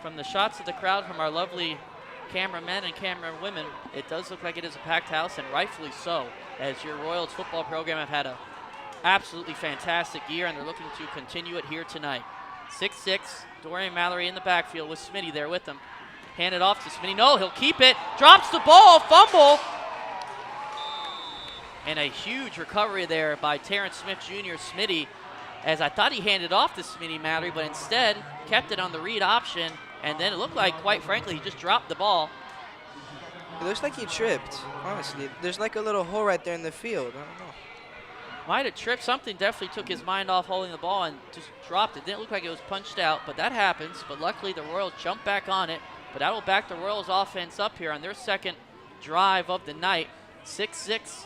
from the shots of the crowd from our lovely cameramen and camerawomen, it does look like it is a packed house, and rightfully so, as your Royals football program have had a absolutely fantastic year, and they're looking to continue it here tonight. 6'6", Dorian Mallory in the backfield with Smitty there with him. Hand it off to Smitty. No, he'll keep it. Drops the ball, fumble. And a huge recovery there by Terrence Smith Jr. Smitty, as I thought he handed off to Smitty Mallory, but instead kept it on the read option, and then it looked like, quite frankly, he just dropped the ball. It looks like he tripped, honestly. There's like a little hole right there in the field. I don't know. Might have tripped. Something definitely took his mind off holding the ball and just dropped it. Didn't look like it was punched out, but that happens. But luckily the Royals jumped back on it. But that will back the Royals offense up here on their second drive of the night. 6-6.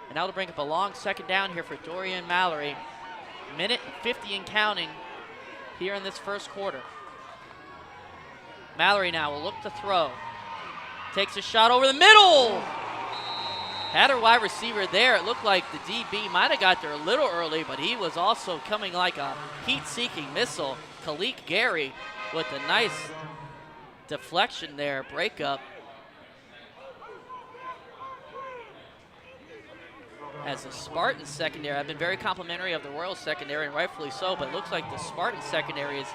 And that'll bring up a long second down here for Dorian Mallory. Minute 50 and counting here in this first quarter. Mallory now will look to throw. Takes a shot over the middle. Had her wide receiver there. It looked like the DB might have got there a little early, but he was also coming like a heat-seeking missile. Khalik Gary with a nice deflection there, breakup. As the Spartans secondary, I've been very complimentary of the Royals secondary, and rightfully so, but it looks like the Spartans secondary is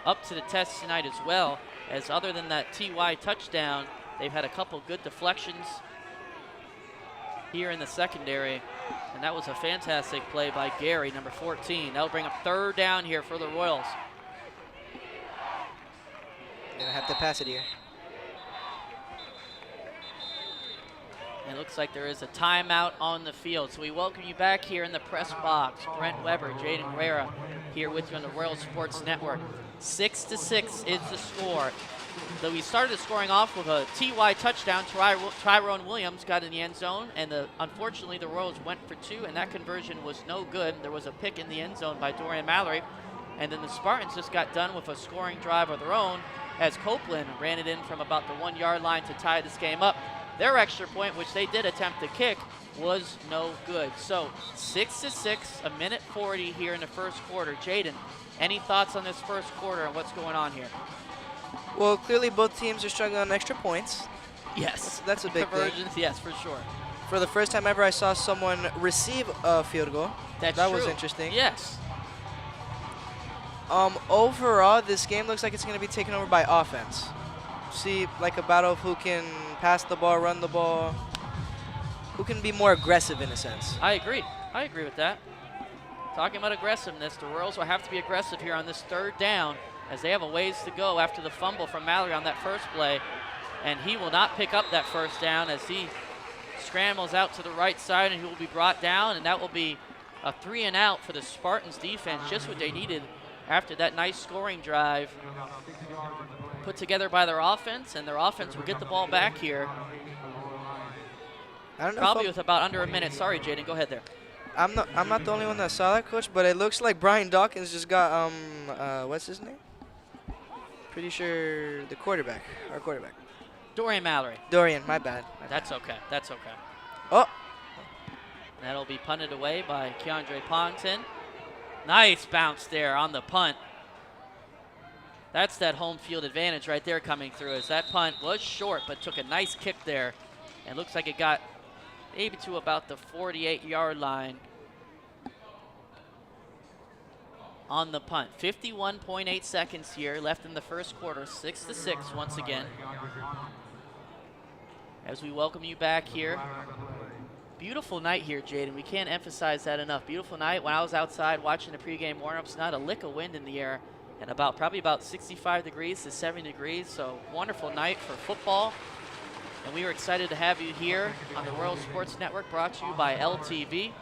up to the test tonight as well, as other than that TY touchdown, they've had a couple good deflections here in the secondary, and that was a fantastic play by Gary, number 14. That'll bring up third down here for the Royals. Gonna have to pass it here. And it looks like there is a timeout on the field. So we welcome you back here in the press box. Brent Weber, Jaden Guerrero here with you on the Royal Sports Network. 6-6 is the score. Though we started scoring off with a TY touchdown, Tyrone Williams got in the end zone, and unfortunately the Royals went for two, and that conversion was no good. There was a pick in the end zone by Dorian Mallory, and then the Spartans just got done with a scoring drive of their own as Copeland ran it in from about the 1 yard line to tie this game up. Their extra point, which they did attempt to kick, was no good. So 6-6, a minute 40 here in the first quarter. Jaden, any thoughts on this first quarter and what's going on here? Well, clearly both teams are struggling on extra points. Yes. That's a big Conversions, thing. yes, for sure. For the first time ever, I saw someone receive a field goal. That was interesting. Yes. Overall, this game looks like it's going to be taken over by offense. See, like a battle of who can pass the ball, run the ball, who can be more aggressive in a sense. I agree. I agree with that. Talking about aggressiveness, the Royals will have to be aggressive here on this third down, as they have a ways to go after the fumble from Mallory on that first play. And he will not pick up that first down as he scrambles out to the right side, and he will be brought down, and that will be a 3 and out for the Spartans defense, just what they needed after that nice scoring drive put together by their offense, and their offense will get the ball back here. I don't know. Probably with about under a minute. Sorry, Jaden, go ahead there. I'm not the only one that saw that, Coach, but it looks like Brian Dawkins just got what's his name? Pretty sure the quarterback, our quarterback. Dorian Mallory. Dorian, my bad. That's okay. That's okay. Oh. That'll be punted away by Keandre Pongton. Nice bounce there on the punt. That's that home field advantage right there coming through, as that punt was short but took a nice kick there, and looks like it got maybe to about the 48-yard line. on the punt. 51.8 seconds here left in the first quarter. 6-6 once again. As we welcome you back here. Beautiful night here, Jaden. We can't emphasize that enough. Beautiful night. When I was outside watching the pregame warm-ups, not a lick of wind in the air, and probably about 65 degrees to 70 degrees. So wonderful night for football. And we were excited to have you here on the Royal Sports Network, brought to you by LTV.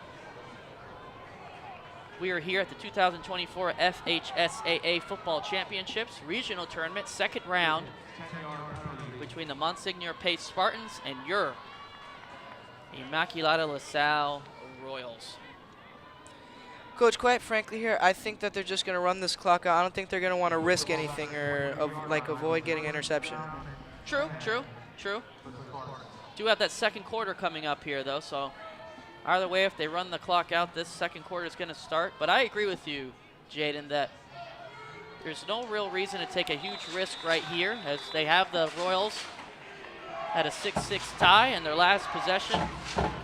We are here at the 2024 FHSAA Football Championships Regional Tournament, second round between the Monsignor Pace Spartans and your Immaculata-La Salle Royals. Coach, quite frankly here, I think that they're just going to run this clock out. I don't think they're going to want to risk anything or avoid getting an interception. True. Do have that second quarter coming up here, though, so either way, if they run the clock out, this second quarter is going to start. But I agree with you, Jaden, that there's no real reason to take a huge risk right here, as they have the Royals at a 6-6 tie, and their last possession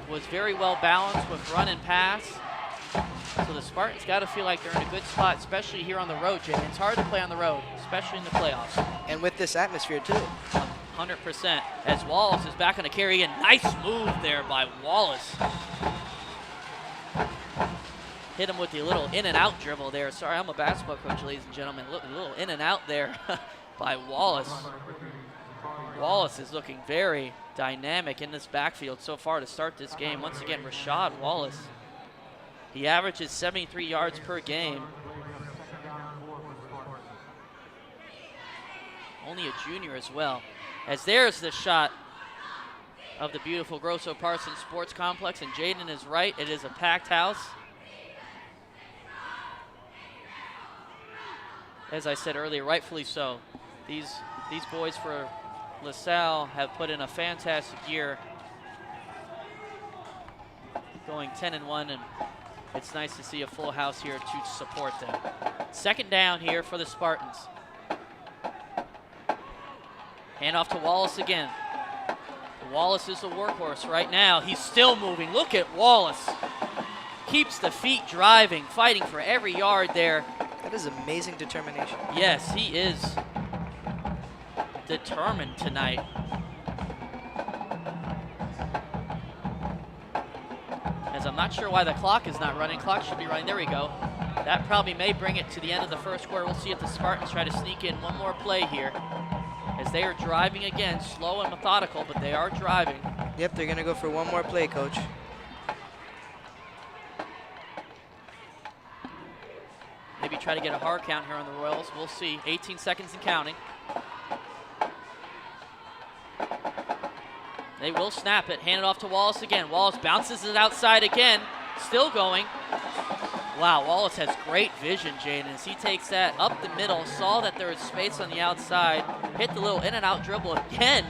was very well balanced with run and pass. So the Spartans got to feel like they're in a good spot, especially here on the road, Jaden. It's hard to play on the road, especially in the playoffs. And with this atmosphere, too. 100%. As Wallace is back on the carry, and nice move there by Wallace. Hit him with the little in and out dribble there. Sorry, I'm a basketball coach, ladies and gentlemen. Look, a little in and out there by Wallace. Wallace is looking very dynamic in this backfield so far to start this game. Once again, Rashad Wallace. He averages 73 yards per game. Only a junior as well. As there's the shot of the beautiful Grosso-Parsons Sports Complex, and Jaden is right. It is a packed house. As I said earlier, rightfully so. These boys for LaSalle have put in a fantastic year, going 10-1, and it's nice to see a full house here to support them. Second down here for the Spartans. Hand off to Wallace again. Wallace is the workhorse right now. He's still moving. Look at Wallace. Keeps the feet driving, fighting for every yard there. That is amazing determination. Yes, he is determined tonight. As I'm not sure why the clock is not running. Clock should be running. There we go. That probably may bring it to the end of the first quarter. We'll see if the Spartans try to sneak in one more play here, as they are driving again, slow and methodical, but they are driving. Yep, they're going to go for one more play, Coach. Maybe try to get a hard count here on the Royals. We'll see. 18 seconds and counting. They will snap it. Hand it off to Wallace again. Wallace bounces it outside again. Still going. Wow, Wallace has great vision, Jaden, as he takes that up the middle, saw that there was space on the outside, hit the little in and out dribble again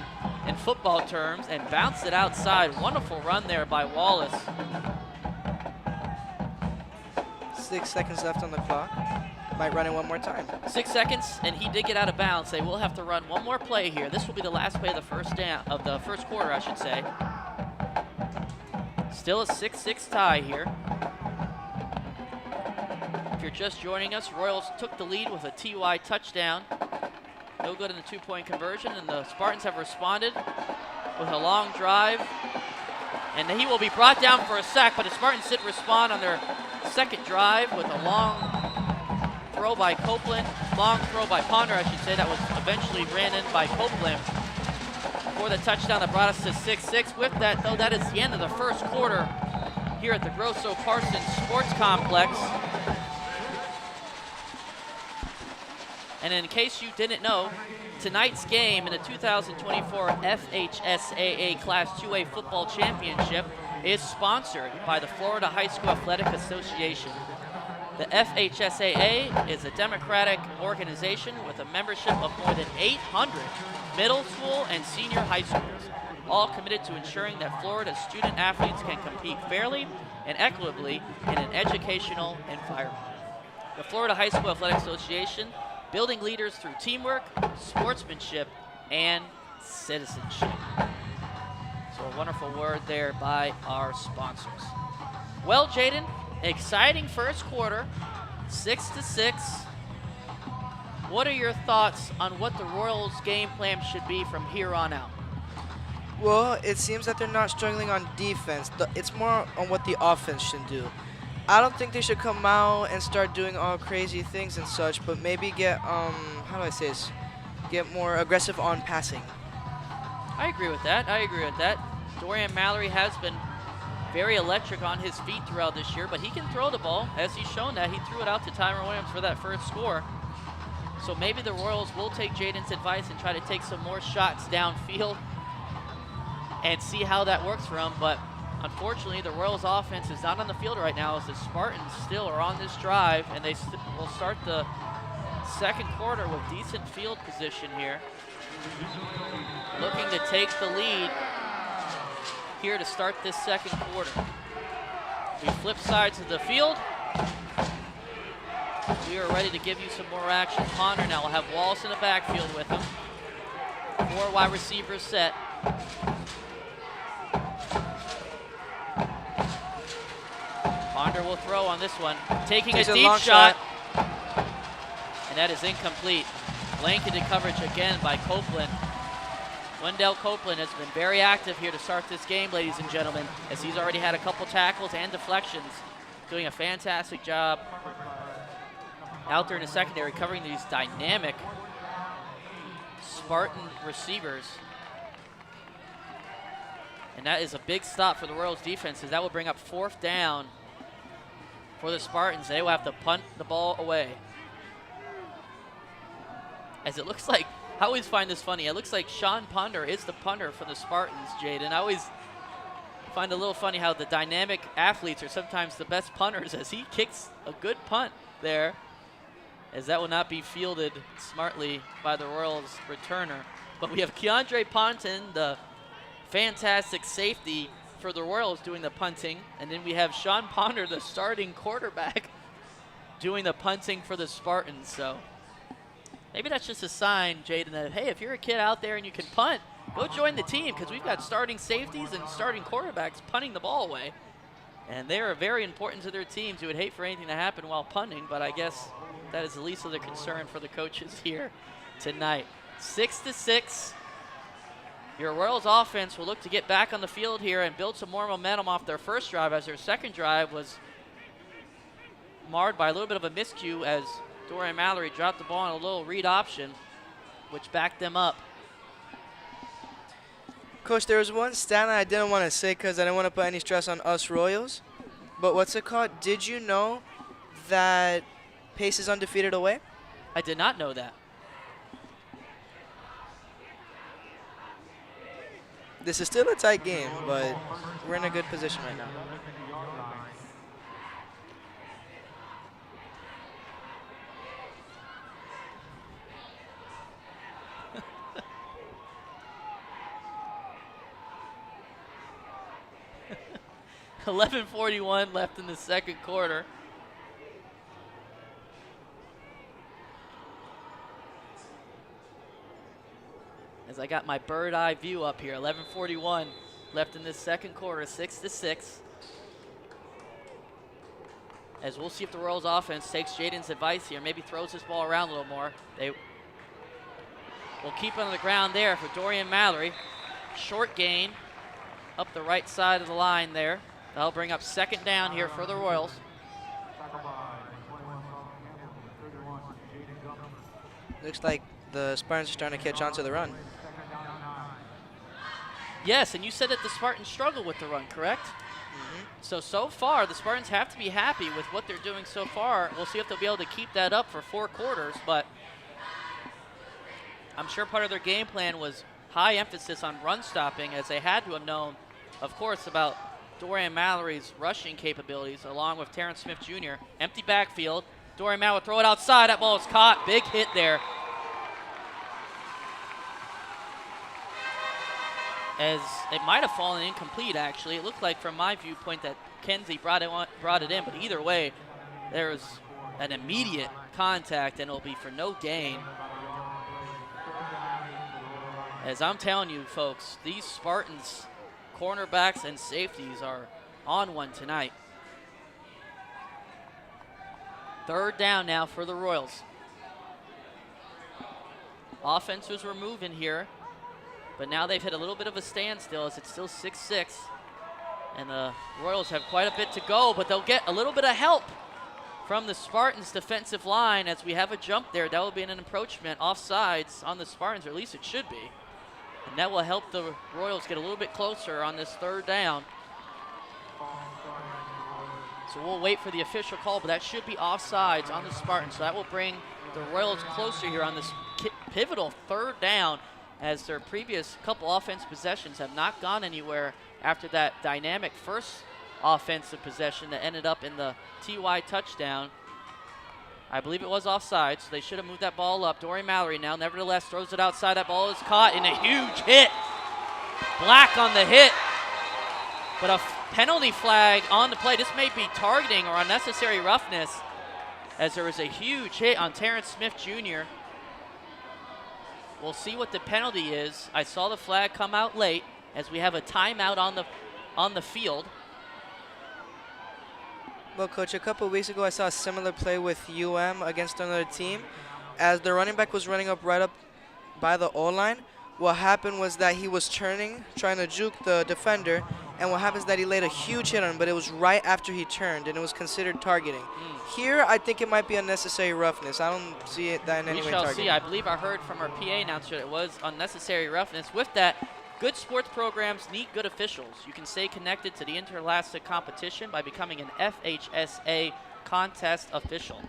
in football terms, and bounced it outside. Wonderful run there by Wallace. 6 seconds left on the clock. Might run it one more time. 6 seconds, and he did get out of bounds. They will have to run one more play here. This will be the last play of the first quarter, I should say. Still a 6-6 tie here. If you're just joining us, Royals took the lead with a TY touchdown. No good in the two-point conversion, and the Spartans have responded with a long drive. And he will be brought down for a sack, but the Spartans did respond on their second drive with a long throw by Copeland, long throw by Ponder, I should say, that was eventually ran in by Copeland for the touchdown that brought us to 6-6. With that, though, that is the end of the first quarter here at the Grosso-Parsons Sports Complex. And in case you didn't know, tonight's game in the 2024 FHSAA Class 2A Football Championship is sponsored by the Florida High School Athletic Association. The FHSAA is a democratic organization with a membership of more than 800 middle school and senior high schools, all committed to ensuring that Florida student athletes can compete fairly and equitably in an educational environment. The Florida High School Athletic Association, building leaders through teamwork, sportsmanship, and citizenship. So a wonderful word there by our sponsors. Well, Jaden, exciting first quarter. 6-6. What are your thoughts on what the Royals' game plan should be from here on out? Well, it seems that they're not struggling on defense. It's more on what the offense should do. I don't think they should come out and start doing all crazy things and such, but maybe get, how do I say this? Get more aggressive on passing. I agree with that. Dorian Mallory has been very electric on his feet throughout this year, but he can throw the ball, as he's shown that. He threw it out to Tyron Williams for that first score. So maybe the Royals will take Jaden's advice and try to take some more shots downfield and see how that works for him. But unfortunately, the Royals offense is not on the field right now as the Spartans still are on this drive, and they will start the second quarter with decent field position here. Looking to take the lead here to start this second quarter. We flip sides of the field. We are ready to give you some more action. Ponder now will have Wallace in the backfield with him. 4 wide receivers set. Ponder will throw on this one. Taking a deep shot. And that is incomplete. Blanketed coverage again by Copeland. Wendell Copeland has been very active here to start this game, ladies and gentlemen, as he's already had a couple tackles and deflections. Doing a fantastic job out there in the secondary, covering these dynamic Spartan receivers. And that is a big stop for the Royals defense, as that will bring up 4th down for the Spartans. They will have to punt the ball away. As it looks like, I always find this funny, it looks like Sean Ponder is the punter for the Spartans, Jaden. I always find it a little funny how the dynamic athletes are sometimes the best punters, as he kicks a good punt there, as that will not be fielded smartly by the Royals returner. But we have Keandre Ponton, the fantastic safety for the Royals, doing the punting. And then we have Sean Ponder, the starting quarterback, doing the punting for the Spartans. So maybe that's just a sign, Jaden, that, hey, if you're a kid out there and you can punt, go join the team, because we've got starting safeties and starting quarterbacks punting the ball away. And they are very important to their teams. You would hate for anything to happen while punting, but I guess that is the least of the concern for the coaches here tonight. 6-6. Your Royals offense will look to get back on the field here and build some more momentum off their first drive, as their second drive was marred by a little bit of a miscue as Dorian Mallory dropped the ball on a little read option, which backed them up. Coach, there was one stat I didn't want to say because I didn't want to put any stress on us Royals. But what's it called? Did you know that Pace is undefeated away? I did not know that. This is still a tight game, but we're in a good position right now. $11:41 left in the second quarter. As I got my bird eye view up here, 11:41 left in this second quarter, 6-6. As we'll see if the Royals offense takes Jaden's advice here, maybe throws this ball around a little more. They will keep it on the ground there for Dorian Mallory. Short gain up the right side of the line there. That'll bring up 2nd down here for the Royals. Looks like the Spartans are starting to catch on to the run. Yes, and you said that the Spartans struggle with the run, correct? So far, the Spartans have to be happy with what they're doing so far. We'll see if they'll be able to keep that up for 4 quarters, but I'm sure part of their game plan was high emphasis on run stopping, as they had to have known, of course, about Dorian Mallory's rushing capabilities, along with Terrence Smith Jr. Empty backfield. Dorian Mallory throw it outside. That ball is caught. Big hit there. As it might have fallen incomplete, actually. It looked like, from my viewpoint, that Kenzie brought it in, but either way, there was an immediate contact, and it'll be for no gain. As I'm telling you, folks, these Spartans cornerbacks and safeties are on one tonight. Third down now for the Royals. Offenses were moving here, but now they've hit a little bit of a standstill as it's still 6-6. And the Royals have quite a bit to go, but they'll get a little bit of help from the Spartans defensive line as we have a jump there. That will be an encroachment offsides on the Spartans, or at least it should be. And that will help the Royals get a little bit closer on this third down. So we'll wait for the official call, but that should be offsides on the Spartans. So that will bring the Royals closer here on this pivotal third down, as their previous couple offensive possessions have not gone anywhere after that dynamic first offensive possession that ended up in the TY touchdown. I believe it was offside, so they should have moved that ball up. Dorian Mallory now nevertheless throws it outside. That ball is caught in a huge hit. Black on the hit, but a penalty flag on the play. This may be targeting or unnecessary roughness, as there was a huge hit on Terrence Smith Jr. We'll see what the penalty is. I saw the flag come out late as we have a timeout on the field. Well, Coach, a couple of weeks ago I saw a similar play with UM against another team. As the running back was running up right up by the O-line, what happened was that he was turning, trying to juke the defender, and what happens is that he laid a huge hit on him, but it was right after he turned, and it was considered targeting. Here, I think it might be unnecessary roughness. I don't see it that in any way targeting. We shall see. I believe I heard from our PA announcer that it was unnecessary roughness. With that, good sports programs need good officials. You can stay connected to the interscholastic competition by becoming an FHSAA contest official.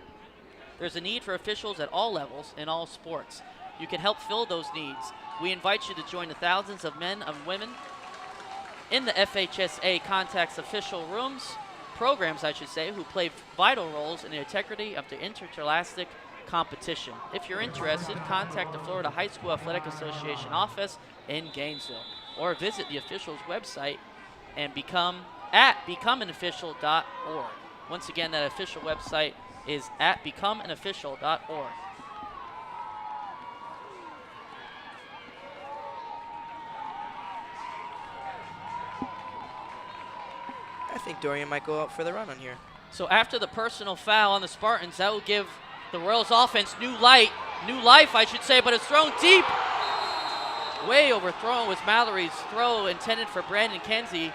There's a need for officials at all levels in all sports. You can help fill those needs. We invite you to join the thousands of men and women in the FHSAA contest official programs, who play vital roles in the integrity of the interscholastic competition. If you're interested, contact the Florida High School Athletic Association office in Gainesville, or visit the official's website and become at becomeanofficial.org. Once again, that official website is at becomeanofficial.org. I think Dorian might go out for the run on here. So after the personal foul on the Spartans, that will give the Royals offense new life, but it's thrown deep. Way overthrown was Mallory's throw intended for Brandon Kenzie.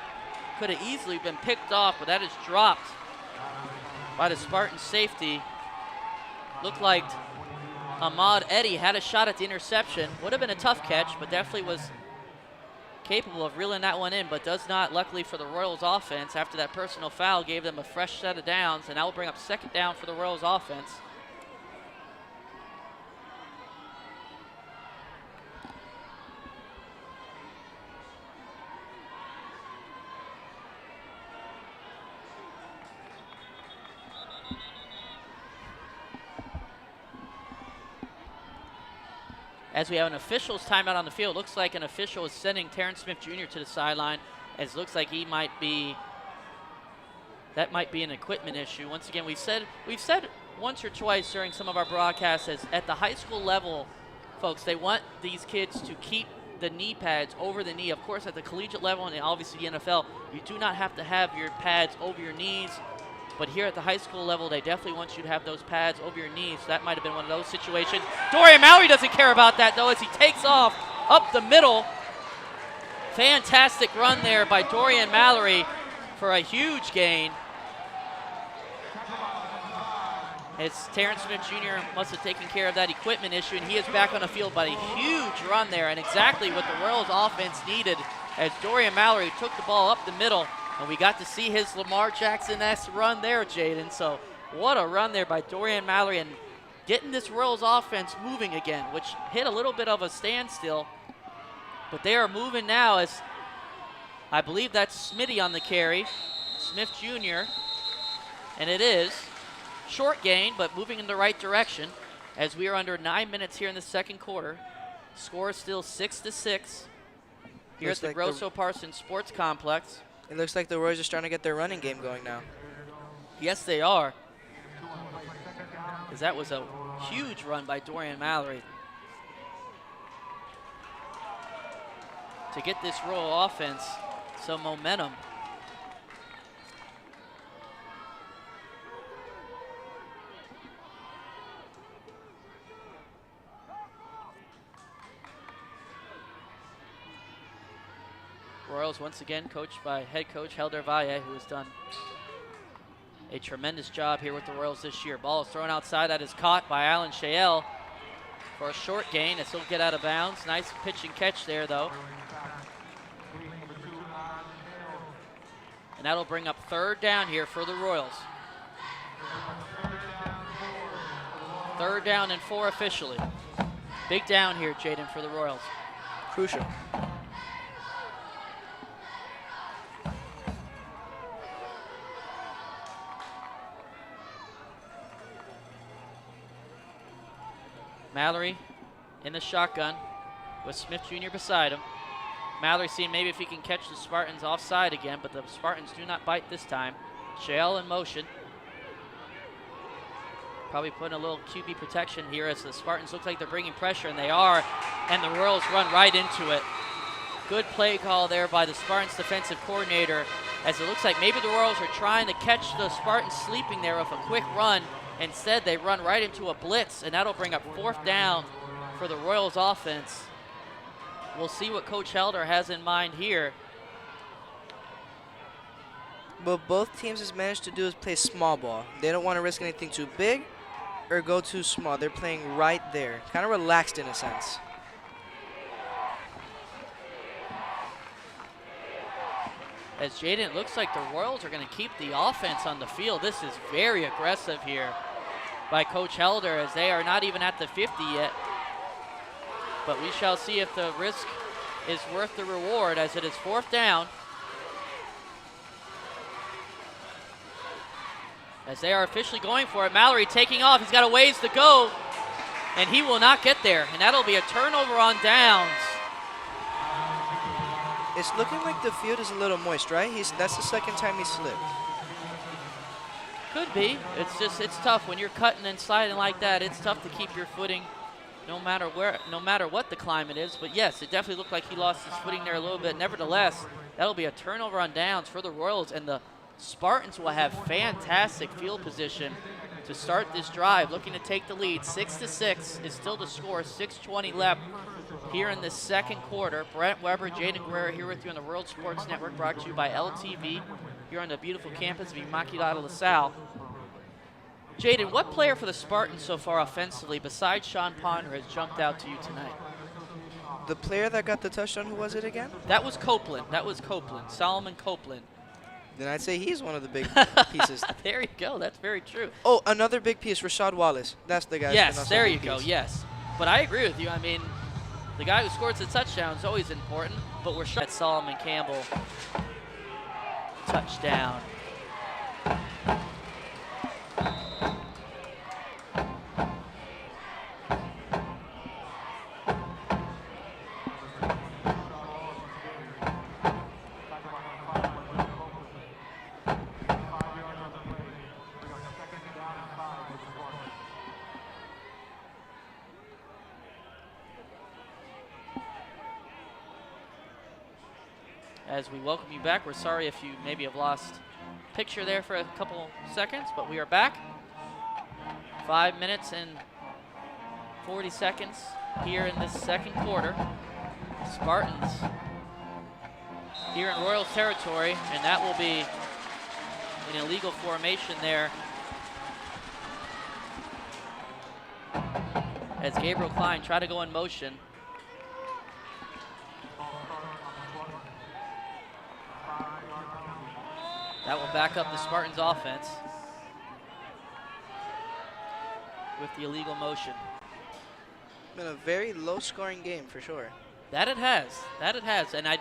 Could have easily been picked off, but that is dropped by the Spartan safety. Looked like Ahmad Eddy had a shot at the interception. Would have been a tough catch, but definitely was capable of reeling that one in, but does not, luckily for the Royals offense, after that personal foul gave them a fresh set of downs, and that will bring up second down for the Royals offense. As we have an official's timeout on the field, looks like an official is sending Terrence Smith Jr. to the sideline, as it looks like that might be an equipment issue. Once again, we've said once or twice during some of our broadcasts, as at the high school level, folks, they want these kids to keep the knee pads over the knee. Of course, at the collegiate level and obviously the NFL, you do not have to have your pads over your knees. But here at the high school level, they definitely want you to have those pads over your knees. So that might have been one of those situations. Dorian Mallory doesn't care about that, though, as he takes off up the middle. Fantastic run there by Dorian Mallory for a huge gain. As Terrence Smith Jr. must have taken care of that equipment issue, and he is back on the field. But a huge run there, and exactly what the Royals offense needed, as Dorian Mallory took the ball up the middle. And we got to see his Lamar Jackson-esque run there, Jaden. So what a run there by Dorian Mallory, and getting this Royals offense moving again, which hit a little bit of a standstill. But they are moving now, as I believe that's Smitty on the carry, Smith Jr. And it is short gain, but moving in the right direction, as we are under 9 minutes here in the second quarter. Score is still 6-6 here at the Grosso-Parsons Sports Complex. It looks like the Royals are starting to get their running game going now. Yes, they are. Because that was a huge run by Dorian Mallory to get this Royal offense some momentum. Royals once again coached by head coach Helder Valle, who has done a tremendous job here with the Royals this year. Ball is thrown outside. That is caught by Alan Shael for a short gain. It still get out of bounds. Nice pitch and catch there, though. And that'll bring up 3rd down here for the Royals. 3rd down and 4 officially. Big down here, Jaden, for the Royals. Crucial. Mallory in the shotgun with Smith Jr. beside him. Mallory seeing maybe if he can catch the Spartans offside again, but the Spartans do not bite this time. Shael in motion. Probably putting a little QB protection here as the Spartans look like they're bringing pressure, and they are, and the Royals run right into it. Good play call there by the Spartans defensive coordinator, as it looks like maybe the Royals are trying to catch the Spartans sleeping there with a quick run. Instead, they run right into a blitz, and that'll bring up 4th down for the Royals offense. We'll see what Coach Helder has in mind here. What both teams has managed to do is play small ball. They don't want to risk anything too big or go too small. They're playing right there, kind of relaxed in a sense. As Jaden, it looks like the Royals are going to keep the offense on the field. This is very aggressive here by Coach Helder, as they are not even at the 50 yet. But we shall see if the risk is worth the reward, as it is 4th down. As they are officially going for it. Mallory taking off. He's got a ways to go, and he will not get there. And that'll be a turnover on downs. It's looking like the field is a little moist, right? That's the 2nd time he slipped. Could be. It's tough when you're cutting and sliding like that. It's tough to keep your footing no matter what the climate is. But yes, it definitely looked like he lost his footing there a little bit. Nevertheless, that'll be a turnover on downs for the Royals, and the Spartans will have fantastic field position to start this drive, looking to take the lead. 6-6 is still the score. 6:20 left here in the 2nd quarter. Brent Weber, Jaden Guerrero here with you on the World Sports Network, brought to you by LTV here on the beautiful campus of Immaculata-La Salle. Jaden, what player for the Spartans so far offensively, besides Sean Ponder, has jumped out to you tonight? The player that got the touchdown, who was it again? That was Copeland. Solomon Copeland. Then I'd say he's one of the big pieces. There you go. That's very true. Oh, another big piece, Rashad Wallace. That's the guy. Yes, there you go. Yes. But I agree with you. I mean, the guy who scores the touchdown is always important, but we're sure that Solomon Campbell touchdown. As we welcome you back, we're sorry if you maybe have lost picture there for a couple seconds, but we are back. 5 minutes and 40 seconds here in this 2nd quarter. Spartans here in Royals territory, and that will be an illegal formation there, as Gabriel Klein tried to go in motion. That will back up the Spartans offense with the illegal motion. Been a very low-scoring game for sure. That it has. And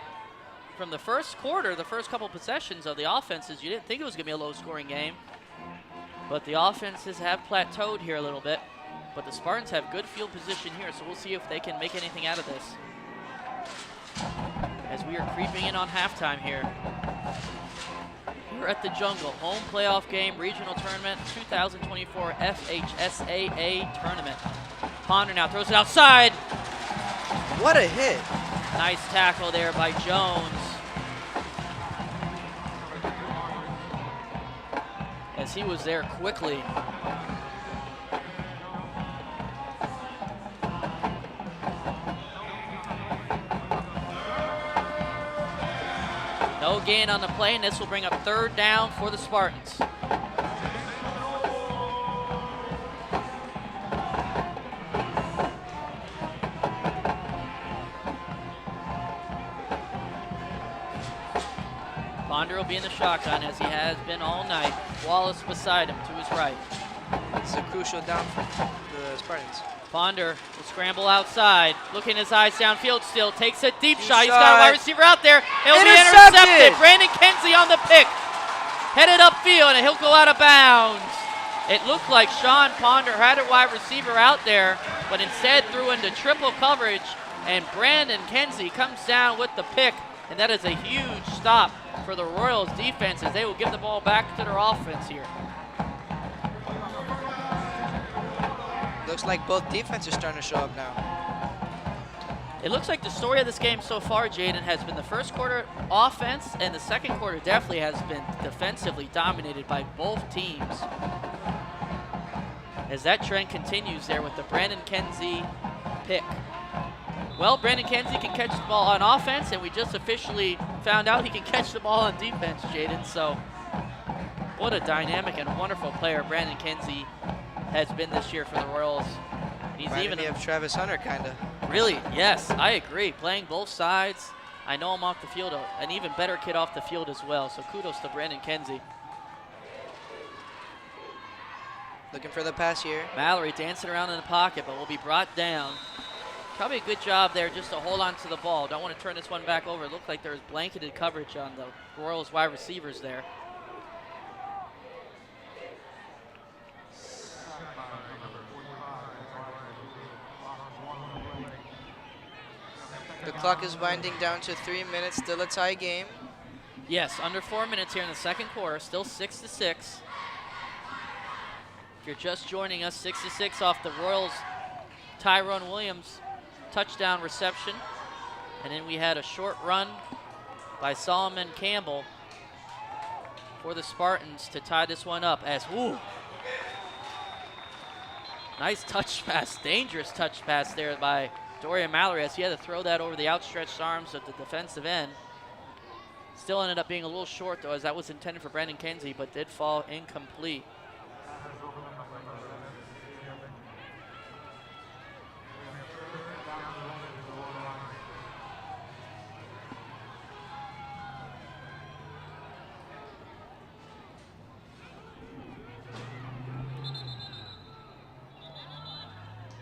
from the first quarter, the first couple possessions of the offenses, you didn't think it was going to be a low-scoring game. But the offenses have plateaued here a little bit. But the Spartans have good field position here, so we'll see if they can make anything out of this, as we are creeping in on halftime here. We're at the Jungle, home playoff game, regional tournament, 2024 FHSAA tournament. Ponder now throws it outside. What a hit. Nice tackle there by Jones, as he was there quickly. No gain on the play, and this will bring up 3rd down for the Spartans. Ponder will be in the shotgun as he has been all night. Wallace beside him to his right. It's a crucial down for the Spartans. Ponder will scramble outside, looking his eyes downfield still, takes a deep shot. He's got a wide receiver out there. It'll be intercepted. Brandon Kenzie on the pick. Headed upfield, and he'll go out of bounds. It looked like Sean Ponder had a wide receiver out there, but instead threw into triple coverage, and Brandon Kenzie comes down with the pick, and that is a huge stop for the Royals defense as they will give the ball back to their offense here. Looks like both defenses are starting to show up now. It looks like the story of this game so far, Jaden, has been the first quarter offense, and the second quarter definitely has been defensively dominated by both teams. As that trend continues there with the Brandon Kenzie pick. Well, Brandon Kenzie can catch the ball on offense, and we just officially found out he can catch the ball on defense, Jaden. So what a dynamic and wonderful player Brandon Kenzie has been this year for the Royals. He's Reminded me of Travis Hunter, kind of. Really, yes, I agree. Playing both sides. I know him off the field, an even better kid off the field as well. So kudos to Brandon Kenzie. Looking for the pass here. Mallory dancing around in the pocket, but will be brought down. Probably a good job there just to hold on to the ball. Don't want to turn this one back over. It looked like there was blanketed coverage on the Royals wide receivers there. The clock is winding down to 3 minutes, still a tie game. Yes, under 4 minutes here in the second quarter, still 6-6. If you're just joining us, 6-6 off the Royals' Tyrone Williams touchdown reception. And then we had a short run by Solomon Campbell for the Spartans to tie this one up as, ooh. Nice touch pass, dangerous touch pass there by Dorian Mallory as he had to throw that over the outstretched arms of the defensive end. Still ended up being a little short though, as that was intended for Brandon Kenzie, but did fall incomplete.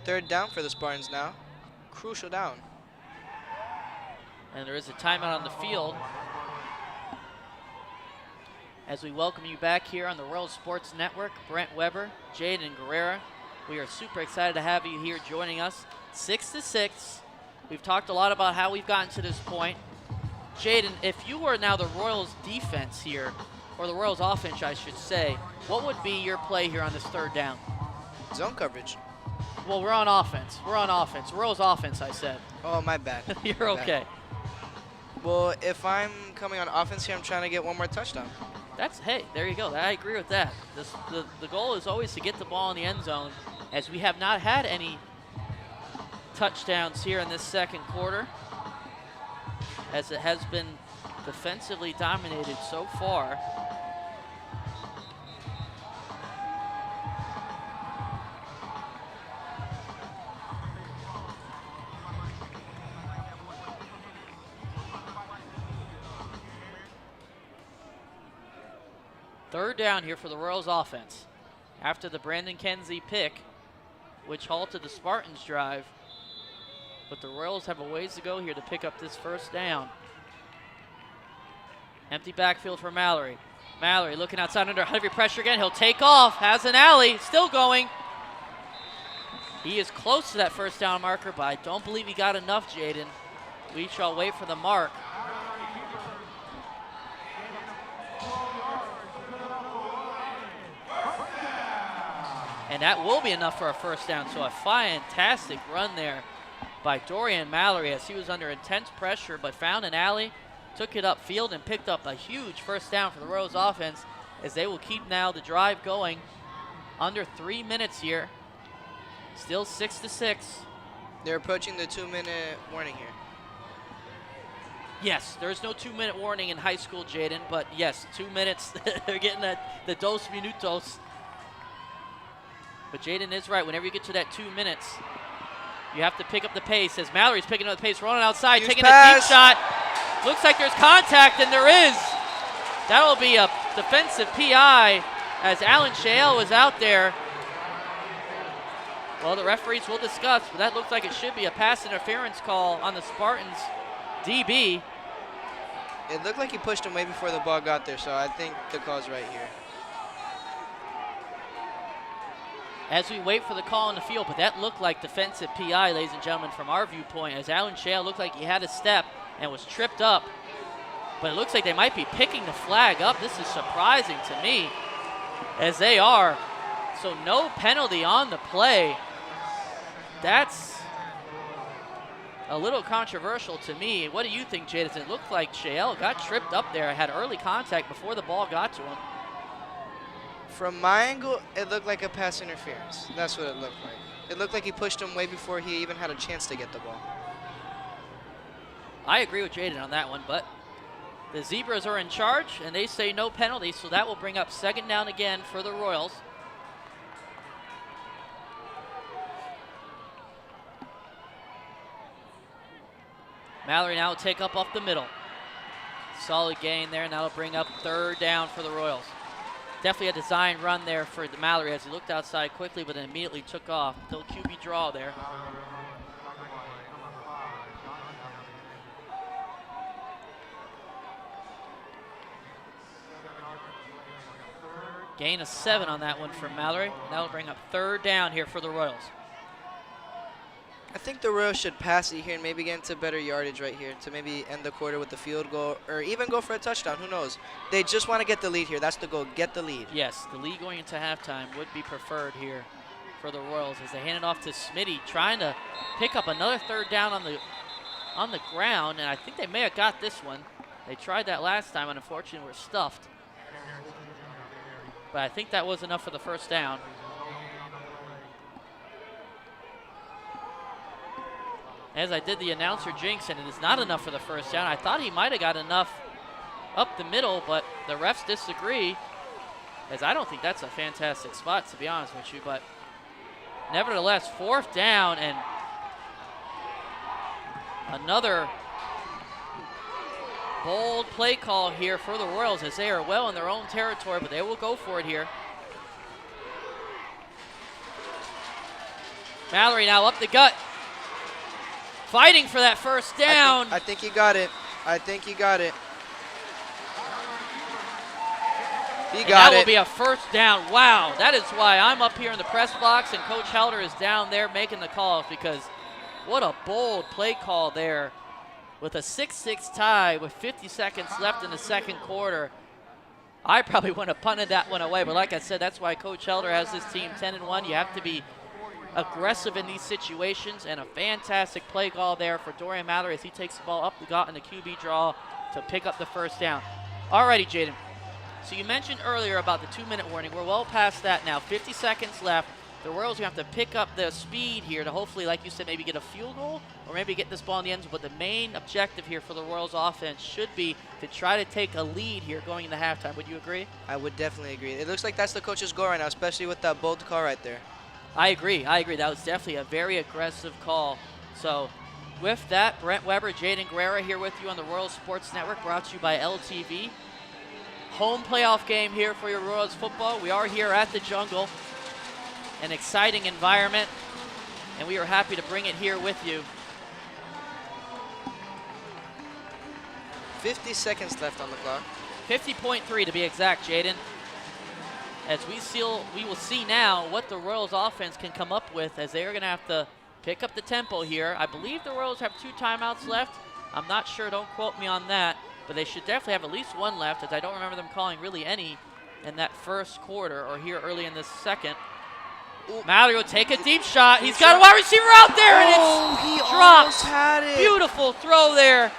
Third down for the Spartans now. Crucial down. And there is a timeout on the field as we welcome you back here on the World Sports Network. Brent Weber, Jaden Guerrera, we are super excited to have you here joining us. 6-6. We've talked a lot about how we've gotten to this point. Jaden, if you were now the Royals defense here, or the Royals offense, I should say, what would be your play here on this third down? Zone coverage. Well, we're on offense. We're on offense. Royals offense, I said. Oh, my bad. You're okay. Well, if I'm coming on offense here, I'm trying to get one more touchdown. Hey, there you go. I agree with that. The goal is always to get the ball in the end zone, as we have not had any touchdowns here in this second quarter, as it has been defensively dominated so far. Third down here for the Royals offense after the Brandon Kenzie pick, which halted the Spartans' drive. But the Royals have a ways to go here to pick up this first down. Empty backfield for Mallory. Mallory looking outside under heavy pressure again. He'll take off, has an alley, still going. He is close to that first down marker, but I don't believe he got enough, Jaden. We shall wait for the mark. And that will be enough for a first down. So a fantastic run there by Dorian Mallory as he was under intense pressure, but found an alley, took it upfield, and picked up a huge first down for the Royals offense, as they will keep now the drive going under 3 minutes here. Still 6-6. They're approaching the 2-minute warning here. Yes, there's no 2-minute warning in high school, Jaden, but yes, 2 minutes. They're getting the dos minutos. But Jaden is right. Whenever you get to that 2 minutes, you have to pick up the pace. As Mallory's picking up the pace, running outside, taking a deep shot. Looks like there's contact, and there is. That'll be a defensive PI as Alan Shael was out there. Well, the referees will discuss, but that looks like it should be a pass interference call on the Spartans DB. It looked like he pushed him way before the ball got there, so I think the call's right here. As we wait for the call on the field, but that looked like defensive PI, ladies and gentlemen, from our viewpoint, as Alan Shael looked like he had a step and was tripped up. But it looks like they might be picking the flag up. This is surprising to me, as they are. So no penalty on the play. That's a little controversial to me. What do you think, Jay? Does it look like Shael got tripped up there, had early contact before the ball got to him? From my angle, it looked like a pass interference. That's what it looked like. It looked like he pushed him way before he even had a chance to get the ball. I agree with Jaden on that one, but the Zebras are in charge, and they say no penalty, so that will bring up 2nd down again for the Royals. Mallory now will take up off the middle. Solid gain there, and that'll bring up 3rd down for the Royals. Definitely a design run there for the Mallory as he looked outside quickly, but then immediately took off. Little QB draw there. Gain of 7 on that one for Mallory. That'll bring up 3rd down here for the Royals. I think the Royals should pass it here and maybe get into better yardage right here to maybe end the quarter with the field goal or even go for a touchdown. Who knows? They just want to get the lead here. That's the goal. Get the lead. Yes, the lead going into halftime would be preferred here for the Royals as they hand it off to Smitty, trying to pick up another 3rd down on the ground, and I think they may have got this one. They tried that last time, and unfortunately were stuffed. But I think that was enough for the 1st down. As I did the announcer jinx, and it is not enough for the 1st down. I thought he might have got enough up the middle, but the refs disagree, as I don't think that's a fantastic spot, to be honest with you. But nevertheless, 4th down, and another bold play call here for the Royals as they are well in their own territory, but they will go for it here. Mallory now up the gut, fighting for that 1st down. I think he got it. I think he got it. He got it. That will be a 1st down. Wow, that is why I'm up here in the press box and Coach Helder is down there making the calls, because what a bold play call there with a 6-6 tie with 50 seconds left in the 2nd quarter. I probably wouldn't have punted that one away, but like I said, that's why Coach Helder has this team 10-1. You have to be aggressive in these situations, and a fantastic play call there for Dorian Mallory as he takes the ball up the gut in the QB draw to pick up the 1st down. Alrighty, Jaden. So you mentioned earlier about the 2-minute warning. We're well past that now. 50 seconds left. The Royals have to pick up the speed here to hopefully, like you said, maybe get a field goal or maybe get this ball in the end zone. But the main objective here for the Royals offense should be to try to take a lead here going into halftime. Would you agree? I would definitely agree. It looks like that's the coach's goal right now, especially with that bold call right there. I agree. I agree. That was definitely a very aggressive call. So with that, Brent Weber, Jaden Guerrera here with you on the Royals Sports Network, brought to you by LTV. Home playoff game here for your Royals football. We are here at the Jungle. An exciting environment, and we are happy to bring it here with you. 50 seconds left on the clock. 50.3 to be exact, Jaden. As we will see now what the Royals offense can come up with, as they are going to have to pick up the tempo here. I believe the Royals have 2 timeouts left. I'm not sure, don't quote me on that, but they should definitely have at least 1 left, as I don't remember them calling really any in that 1st quarter or here early in this 2nd. Mallory will take a deep shot. He's got a wide receiver out there, and it's dropped. Had it. Beautiful throw there.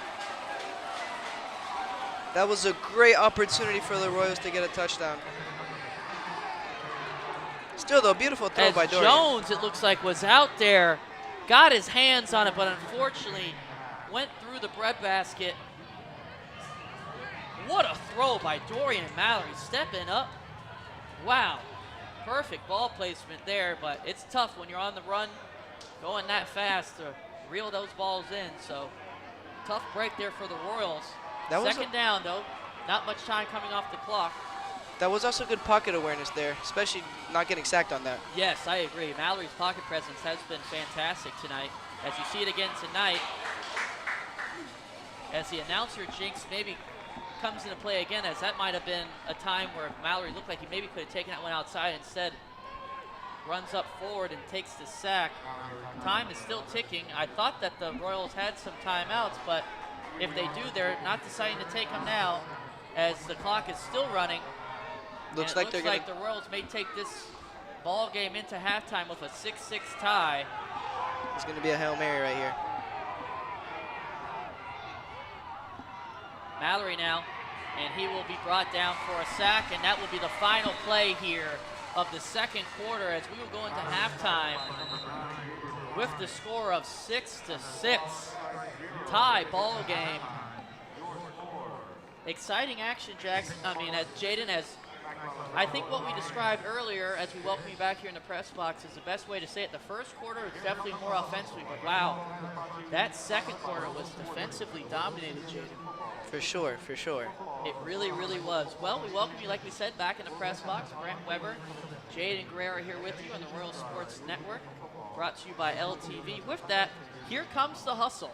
That was a great opportunity for the Royals to get a touchdown. Still, though, beautiful throw by Dorian. Jones, it looks like, was out there, got his hands on it, but unfortunately went through the breadbasket What a throw by Dorian Mallory, stepping up. Wow, perfect ball placement there, but it's tough when you're on the run, going that fast to reel those balls in. So tough break there for the Royals. Second down though, not much time coming off the clock. That was also good pocket awareness there, especially not getting sacked on that. Yes, I agree. Mallory's pocket presence has been fantastic tonight. As you see it again tonight, as the announcer jinx maybe comes into play again, as that might have been a time where Mallory looked like he maybe could have taken that one outside. Instead, runs up forward and takes the sack. Time is still ticking. I thought that the Royals had some timeouts, but if they do, they're not deciding to take them now, as the clock is still running. Looks like the Royals may take this ball game into halftime with a 6-6 tie. It's going to be a Hail Mary right here. Mallory now, and he will be brought down for a sack, and that will be the final play here of the second quarter as we will go into halftime with the score of 6-6. Tie ball game. Exciting action, Jackson. As Jaden, as I think what we described earlier as we welcome you back here in the press box is the best way to say it. The first quarter was definitely more offensively, but wow, that second quarter was defensively dominated, Jaden. For sure, for sure. It really, really was. Well, we welcome you, like we said, back in the press box. Brent Weber, Jaden Guerrero here with you on the Royal Sports Network, brought to you by LTV. With that, here comes the hustle.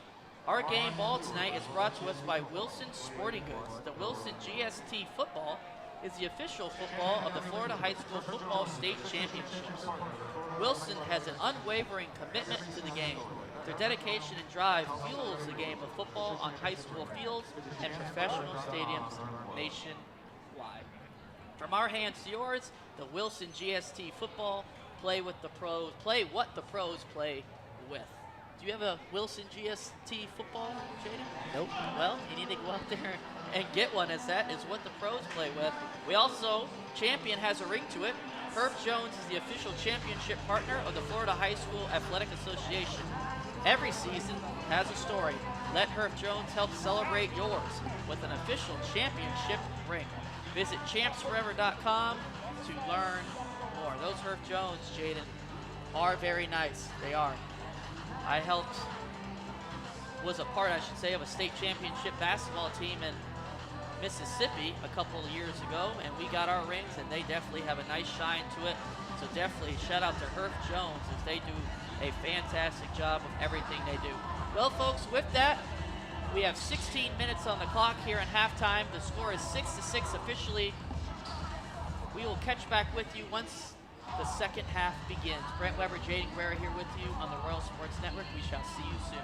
Our game ball tonight is brought to us by Wilson Sporting Goods. The Wilson GST football is the official football of the Florida High School Football State Championships. Wilson has an unwavering commitment to the game. Their dedication and drive fuels the game of football on high school fields and professional stadiums nationwide. From our hands to yours, the Wilson GST football, play what the pros play with. Do you have a Wilson GST football, Jaden? Nope. Well, you need to go out there and get one, as that is what the pros play with. We also, Champion has a ring to it. Herb Jones is the official championship partner of the Florida High School Athletic Association. Every season has a story. Let Herb Jones help celebrate yours with an official championship ring. Visit champsforever.com to learn more. Those Herb Jones, Jaden, are very nice. They are. I was a part, I should say, of a state championship basketball team in Mississippi a couple of years ago, and we got our rings, and they definitely have a nice shine to it. So definitely shout out to Herb Jones, as they do a fantastic job of everything they do. Well, folks, with that, we have 16 minutes on the clock here in halftime. The score is 6-6 officially. We will catch back with you once the second half begins. Brent Weber, Jaden Guerrero here with you on the Royal Sports Network. We shall see you soon.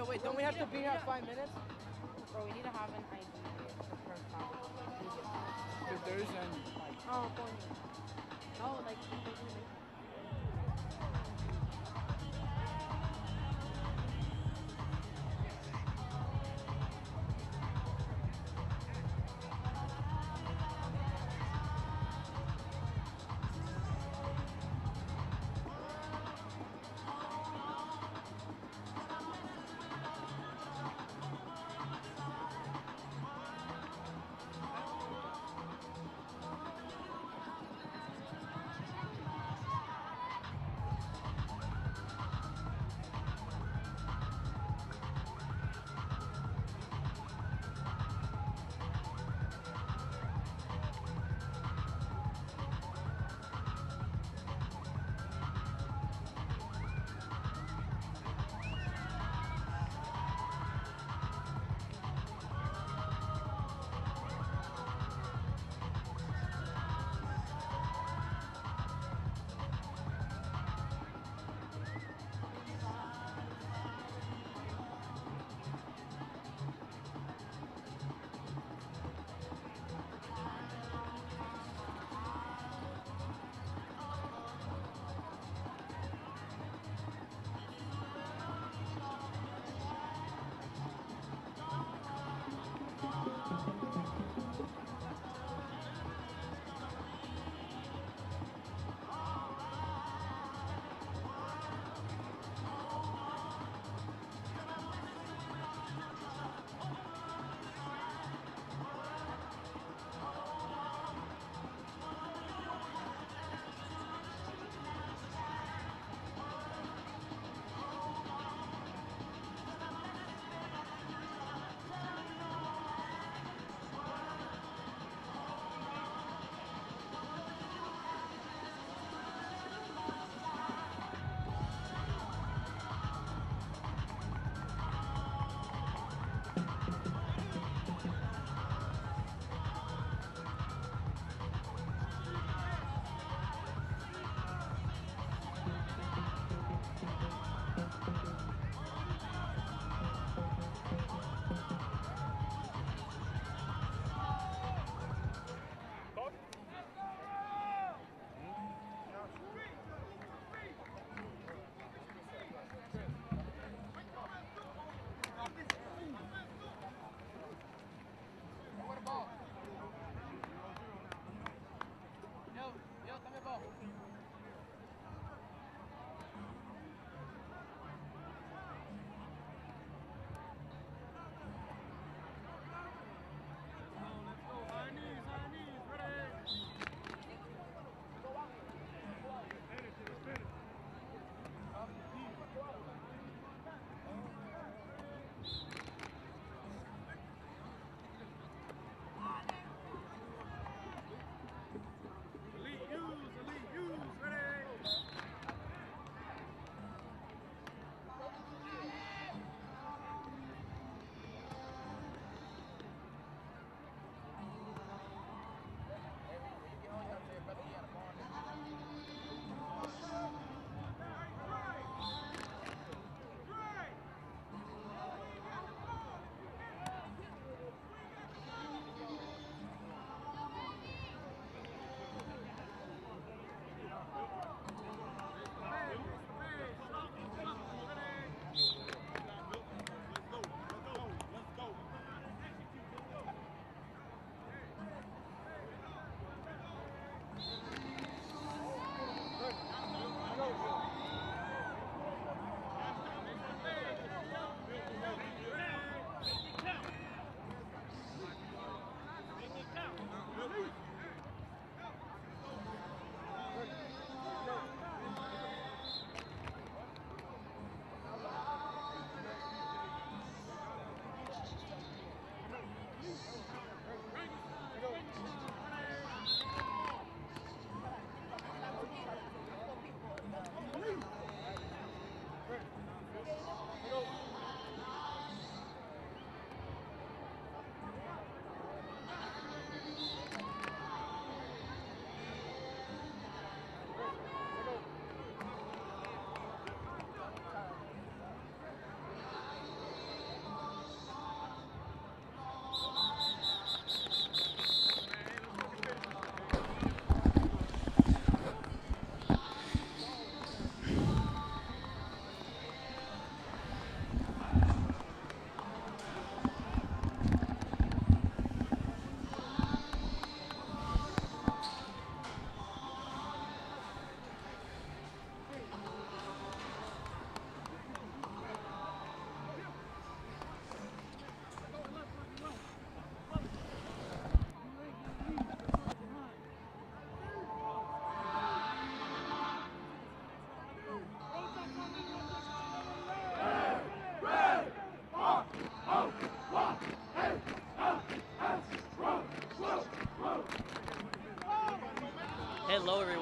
So wait, don't we have to be here at 5 minutes? Bro, we need to have an ID for If there is any. Oh, coño. No, like, we're gonna make it.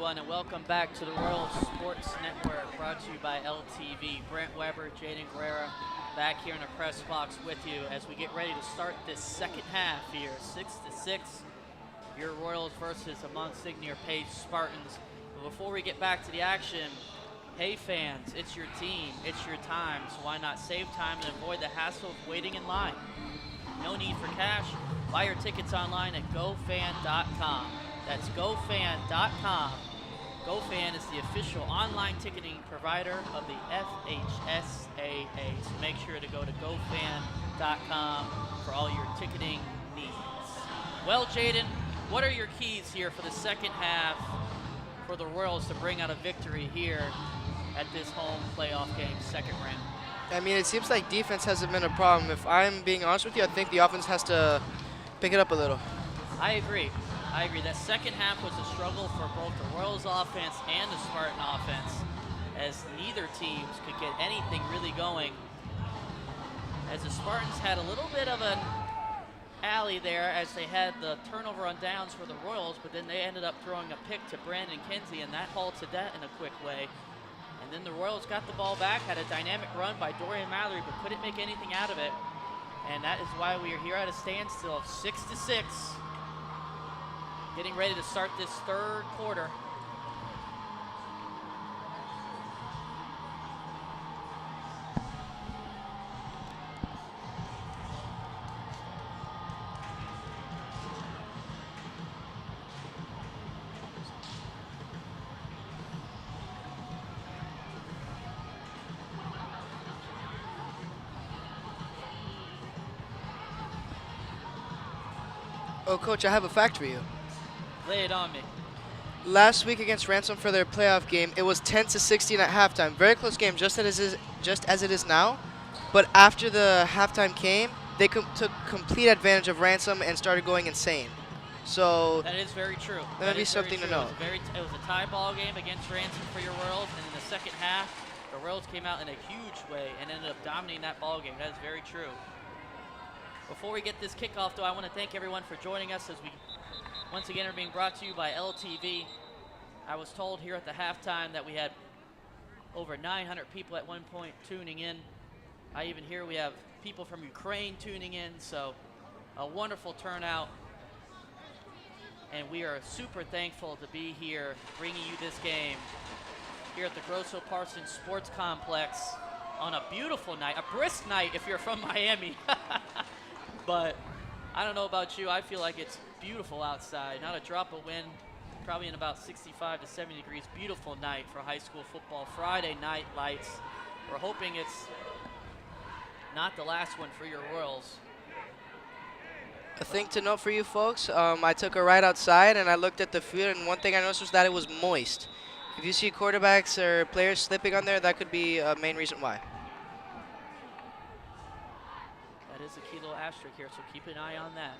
everyone, and welcome back to the Royal Sports Network, brought to you by LTV. Brent Weber, Jaden Guerrera, back here in the press box with you as we get ready to start this second half here. 6-6, your Royals versus the Monsignor Pace Spartans. But before we get back to the action, hey fans, it's your team, it's your time, so why not save time and avoid the hassle of waiting in line? No need for cash. Buy your tickets online at gofan.com. That's gofan.com. GoFan is the official online ticketing provider of the FHSAA, so make sure to go to gofan.com for all your ticketing needs. Well, Jaden, what are your keys here for the second half for the Royals to bring out a victory here at this home playoff game, second round? I mean, it seems like defense hasn't been a problem. If I'm being honest with you, I think the offense has to pick it up a little. I agree. That second half was a struggle for both the Royals offense and the Spartan offense, as neither teams could get anything really going. As the Spartans had a little bit of an alley there as they had the turnover on downs for the Royals, but then they ended up throwing a pick to Brandon Kinsey, and that halted that in a quick way. And then the Royals got the ball back, had a dynamic run by Dorian Mallory, but couldn't make anything out of it. And that is why we are here at a standstill, 6-6. Getting ready to start this third quarter. Oh, Coach, I have a fact for you. Lay it on me. Last week against Ransom for their playoff game, it was 10-16 at halftime. Very close game, just as it is now. But after the halftime came, they took complete advantage of Ransom and started going insane. So that is very true. That would be something to know. It was a tie ball game against Ransom for your Royals, and in the second half, the Royals came out in a huge way and ended up dominating that ball game. That is very true. Before we get this kickoff, though, I want to thank everyone for joining us as we once again are being brought to you by LTV. I was told here at the halftime that we had over 900 people at one point tuning in. I even hear we have people from Ukraine tuning in, so a wonderful turnout. And we are super thankful to be here bringing you this game here at the Grosso-Parsons Sports Complex on a beautiful night, a brisk night if you're from Miami. But I don't know about you, I feel like it's beautiful outside. Not a drop of wind, probably in about 65 to 70 degrees. Beautiful night for high school football. Friday night lights. We're hoping it's not the last one for your Royals. A thing to note for you folks, I took a ride outside and I looked at the field, and one thing I noticed was that it was moist. If you see quarterbacks or players slipping on there, that could be a main reason why. That is a key little asterisk here, so keep an eye on that.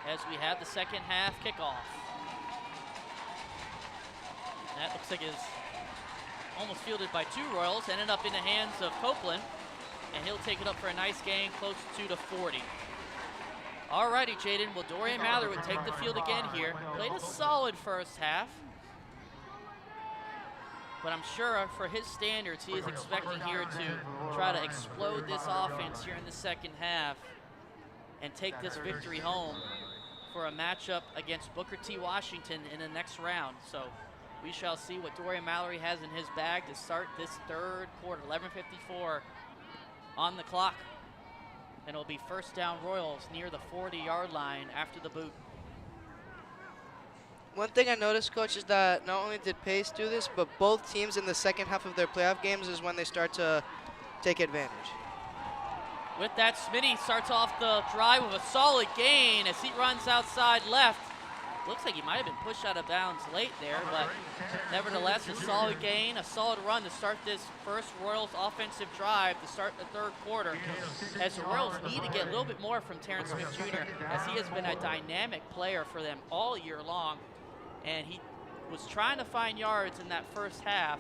As we have the second half kickoff. And that looks like it's almost fielded by two Royals, ended up in the hands of Copeland, and he'll take it up for a nice gain, close to 40. Alrighty, Jaden, well, Dorian Mather would take the field again here. Played a solid first half. But I'm sure for his standards, he is expecting here to try to explode this offense here in the second half and take this victory home for a matchup against Booker T. Washington in the next round. So we shall see what Dorian Mallory has in his bag to start this third quarter. 11:54 on the clock. And it'll be first down Royals near the 40-yard line after the boot. One thing I noticed, Coach, is that not only did Pace do this, but both teams in the second half of their playoff games is when they start to take advantage. With that, Smitty starts off the drive with a solid gain as he runs outside left. Looks like he might have been pushed out of bounds late there, but nevertheless, a solid gain, a solid run to start this first Royals offensive drive to start the third quarter. As the Royals need to get a little bit more from Terrence Smith Jr., as he has been a dynamic player for them all year long. And he was trying to find yards in that first half,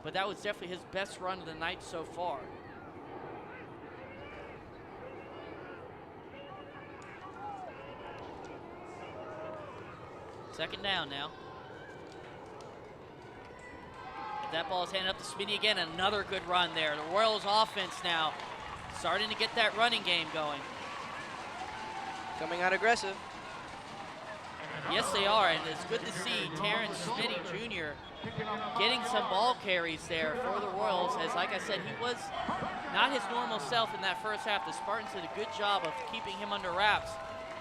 but that was definitely his best run of the night so far. Second down now. That ball is handed up to Smitty again. Another good run there. The Royals offense now starting to get that running game going. Coming out aggressive. Yes, they are, and it's good to see Terrence Smitty Jr. getting some ball carries there for the Royals, as like I said, he was not his normal self in that first half. The Spartans did a good job of keeping him under wraps,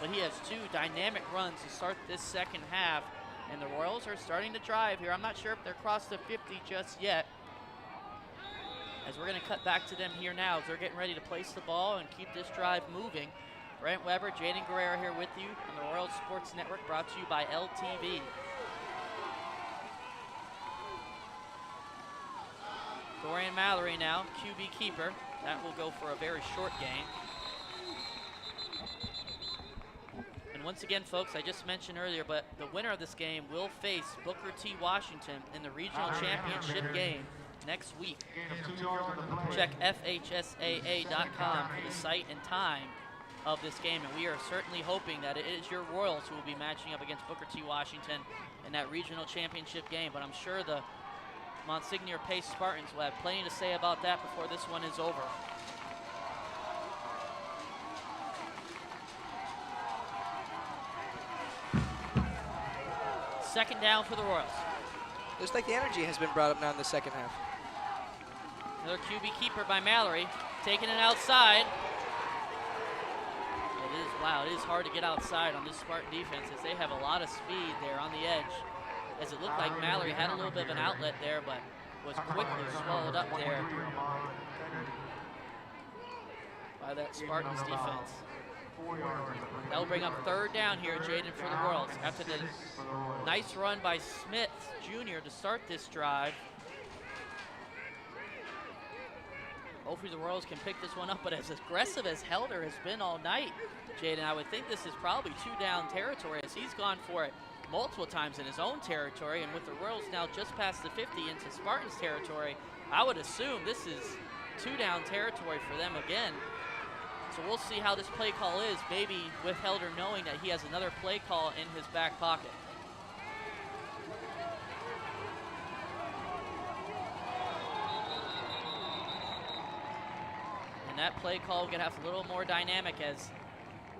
but he has 2 dynamic runs to start this second half, and the Royals are starting to drive here. I'm not sure if they're across the 50 just yet, as we're going to cut back to them here now as they're getting ready to place the ball and keep this drive moving. Brent Weber, Jaden Guerrero here with you on the Royal Sports Network, brought to you by LTV. Dorian Mallory now, QB keeper. That will go for a very short gain. And once again, folks, I just mentioned earlier, but the winner of this game will face Booker T. Washington in the regional championship game next week. Check FHSAA.com for the site and time of this game, and we are certainly hoping that it is your Royals who will be matching up against Booker T. Washington in that regional championship game, but I'm sure the Monsignor Pace Spartans will have plenty to say about that before this one is over. Second down for the Royals. Looks like the energy has been brought up now in the second half. Another QB keeper by Mallory, taking it outside. Wow, it is hard to get outside on this Spartan defense as they have a lot of speed there on the edge. As it looked like Mallory had a little bit of an outlet there, but was quickly swallowed up there by that Spartans defense. That will bring up third down here, Jaden, for the Royals. After the nice run by Smith Jr. to start this drive. Hopefully the Royals can pick this one up, but as aggressive as Helder has been all night, Jaden, I would think this is probably 2-down territory as he's gone for it multiple times in his own territory, and with the Royals now just past the 50 into Spartans territory, I would assume this is 2-down territory for them again. So we'll see how this play call is, maybe with Helder knowing that he has another play call in his back pocket. And that play call will get a little more dynamic as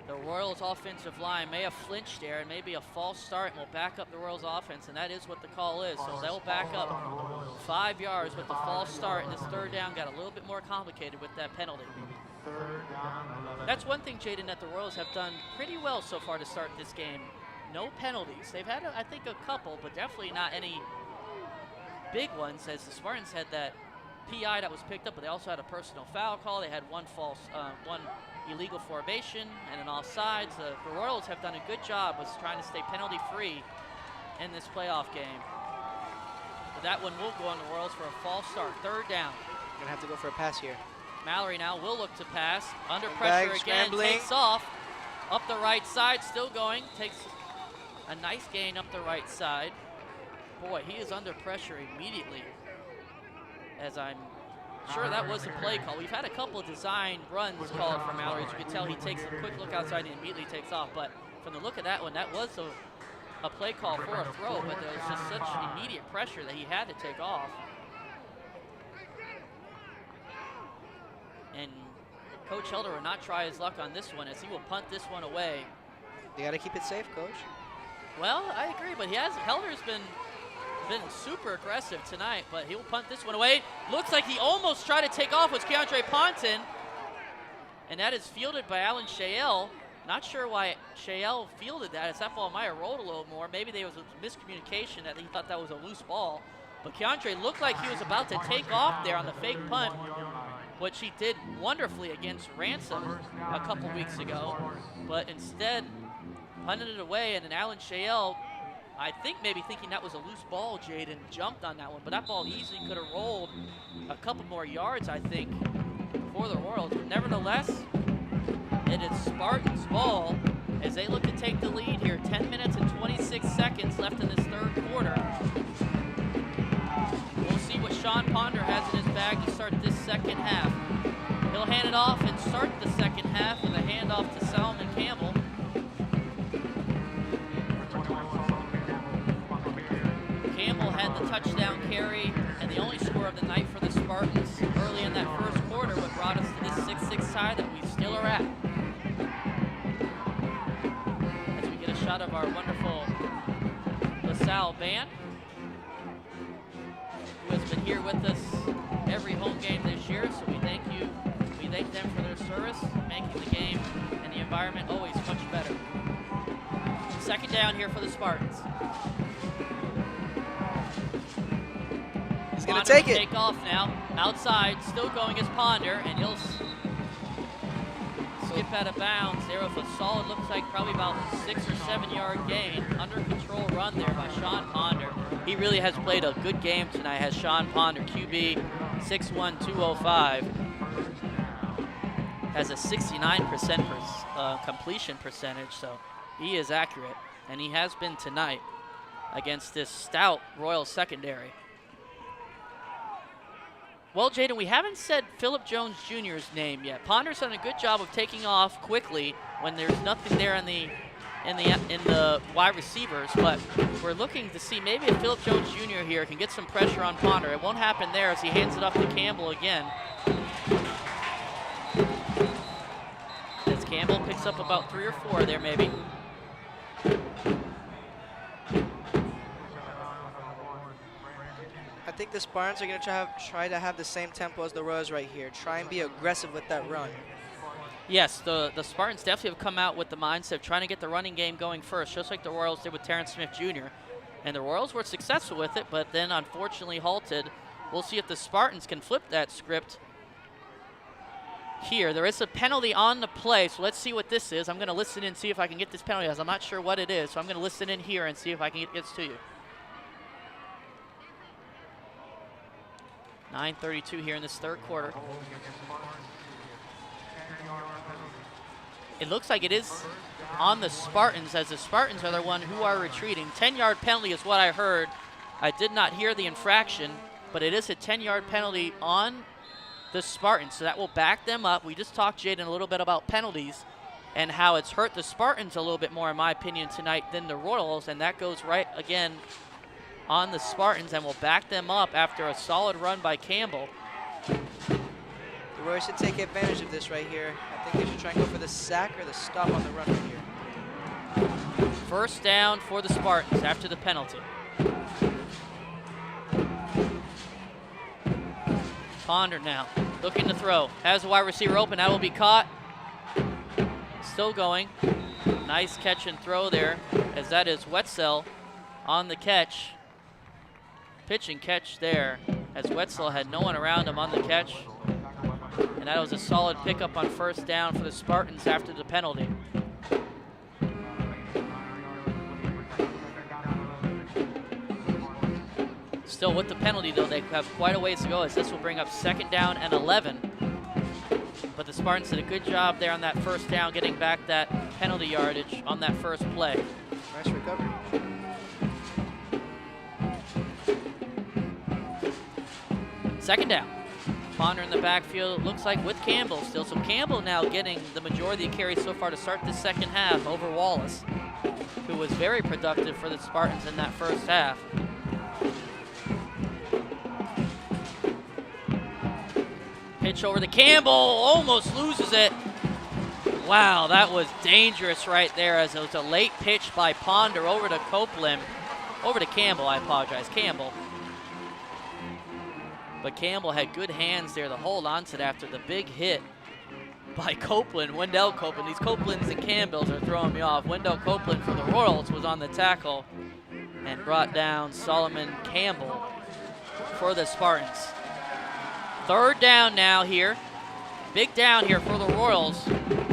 the Royals offensive line may have flinched there and maybe a false start and will back up the Royals offense, and that is what the call is. So they'll back up 5 yards with the false start, and this third down got a little bit more complicated with that penalty. That's one thing, Jaden, that the Royals have done pretty well so far to start this game. No penalties. They've had, I think, a couple, but definitely not any big ones, as the Spartans had that PI that was picked up, but they also had a personal foul call. They had one illegal formation and an offsides. The Royals have done a good job with trying to stay penalty-free in this playoff game. But that one will go on the Royals for a false start. Third down. Gonna have to go for a pass here. Mallory now will look to pass. Under pressure again, takes off. Up the right side, still going. Takes a nice gain up the right side. Boy, he is under pressure immediately, as I'm sure that was a play call. We've had a couple of design runs called for Mallory. As you can tell, he takes a quick look outside and immediately takes off. But from the look of that one, that was a play call for a throw, but there was just such immediate pressure that he had to take off. And Coach Helder will not try his luck on this one, as he will punt this one away. You got to keep it safe, Coach. Well, I agree, but Helder's been super aggressive tonight, but he'll punt this one away. Looks like he almost tried to take off with Keandre Ponton, and that is fielded by Alan Shael. Not sure why Shael fielded that, as that ball might have rolled a little more. Maybe there was a miscommunication that he thought that was a loose ball. But Keandre looked like he was about to take off there on the fake punt, which he did wonderfully against Ransom a couple weeks ago, but instead punted it away, and then Alan Shael, I think maybe thinking that was a loose ball, Jaden, jumped on that one, but that ball easily could have rolled a couple more yards, I think, for the Royals. But nevertheless, it is Spartans' ball as they look to take the lead here. 10 minutes and 26 seconds left in this third quarter. We'll see what Sean Ponder has in his bag to start this second half. He'll hand it off and start the second half with a handoff to Salmon Campbell. touchdown carry and the only score of the night for the Spartans early in that first quarter, what brought us to this 6-6 tie that we still are at. As we get a shot of our wonderful Salle band, who has been here with us every home game this year, so we thank you. We thank them for their service, making the game and the environment always much better. Second down here for the Spartans. He's going to take it. Take off now. Outside, still going is Ponder, and he'll skip out of bounds there with a solid, looks like probably about 6 or 7 yard gain. Under control run there by Sean Ponder. He really has played a good game tonight, has Sean Ponder, QB 6'1", 205. Has a 69% completion percentage, so he is accurate, and he has been tonight against this stout Royal secondary. Well, Jaden, we haven't said Philip Jones Jr.'s name yet. Ponder's done a good job of taking off quickly when there's nothing there in the wide receivers, but we're looking to see maybe if Philip Jones Jr. here can get some pressure on Ponder. It won't happen there as he hands it off to Campbell again. As Campbell picks up about 3 or 4 there maybe. I think the Spartans are going to try to have the same tempo as the Royals right here. Try and be aggressive with that run. Yes, the Spartans definitely have come out with the mindset of trying to get the running game going first, just like the Royals did with Terrence Smith Jr. And the Royals were successful with it, but then unfortunately halted. We'll see if the Spartans can flip that script here. There is a penalty on the play, so let's see what this is. I'm going to listen in and see if I can get this penalty, as I'm not sure what it is, so I'm going to listen in here and see if I can get this to you. 9:32 here in this third quarter. It looks like it is on the Spartans, as the Spartans are the one who are retreating. 10-yard penalty is what I heard. I did not hear the infraction, but it is a 10-yard penalty on the Spartans, so that will back them up. We just talked, Jaden, a little bit about penalties and how it's hurt the Spartans a little bit more, in my opinion, tonight than the Royals, and that goes right again on the Spartans and will back them up after a solid run by Campbell. The Royals should take advantage of this right here. I think they should try and go for the sack or the stop on the run right here. First down for the Spartans after the penalty. Ponder now, looking to throw. Has a wide receiver open, that will be caught. Still going. Nice catch and throw there, as that is Wetzel on the catch. Pitch and catch there, as Wetzel had no one around him on the catch. And that was a solid pickup on first down for the Spartans after the penalty. Still with the penalty though, they have quite a ways to go, as this will bring up second down and 11. But the Spartans did a good job there on that first down, getting back that penalty yardage on that first play. Nice recovery. Second down. Ponder in the backfield, looks like with Campbell still. So Campbell now getting the majority of carries so far to start the second half over Wallace, who was very productive for the Spartans in that first half. Pitch over to Campbell, almost loses it. Wow, that was dangerous right there, as it was a late pitch by Ponder over to Campbell, I apologize, Campbell. But Campbell had good hands there to hold on to it after the big hit by Copeland, Wendell Copeland. These Copelands and Campbells are throwing me off. Wendell Copeland for the Royals was on the tackle and brought down Solomon Campbell for the Spartans. Third down now here. Big down here for the Royals,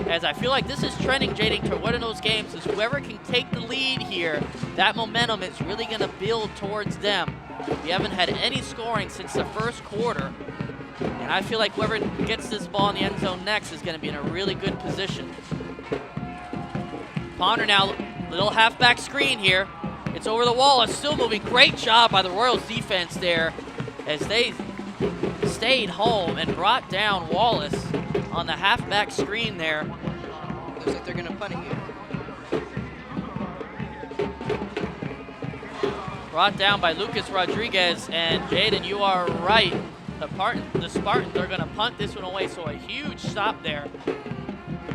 as I feel like this is trending, Jaden, to one of those games is whoever can take the lead here, that momentum is really going to build towards them. We haven't had any scoring since the first quarter, and I feel like whoever gets this ball in the end zone next is going to be in a really good position. Ponder now, little halfback screen here. It's over the wall, it's still moving. Great job by the Royals defense there, as they stayed home and brought down Wallace on the halfback screen there. Looks like they're going to punt it here. Brought down by Lucas Rodriguez, and Jaden, you are right. The Spartans are gonna punt this one away, so a huge stop there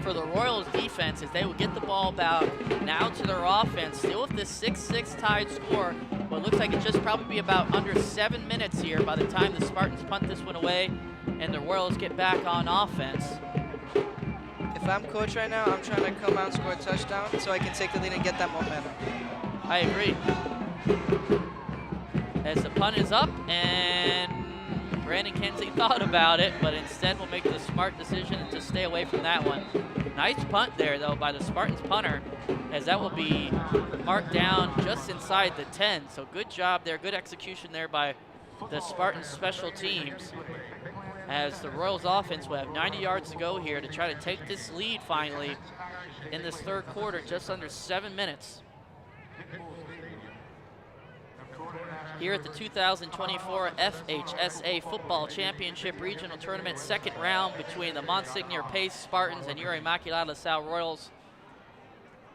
for the Royals defense as they will get the ball back now to their offense. Still with this 6-6 tied score, but it looks like it just probably be about under 7 minutes here by the time the Spartans punt this one away and the Royals get back on offense. If I'm coach right now, I'm trying to come out and score a touchdown so I can take the lead and get that momentum. I agree. As the punt is up, and Brandon Kenzie thought about it, but instead will make the smart decision to stay away from that one. Nice punt there, though, by the Spartans punter, as that will be marked down just inside the 10. So good job there, good execution there by the Spartans special teams, as the Royals offense will have 90 yards to go here to try to take this lead finally in this third quarter, just under 7 minutes. Here at the 2024 FHSAA Football Championship Regional Tournament, second round between the Monsignor Pace Spartans and your Immaculata-La Royals.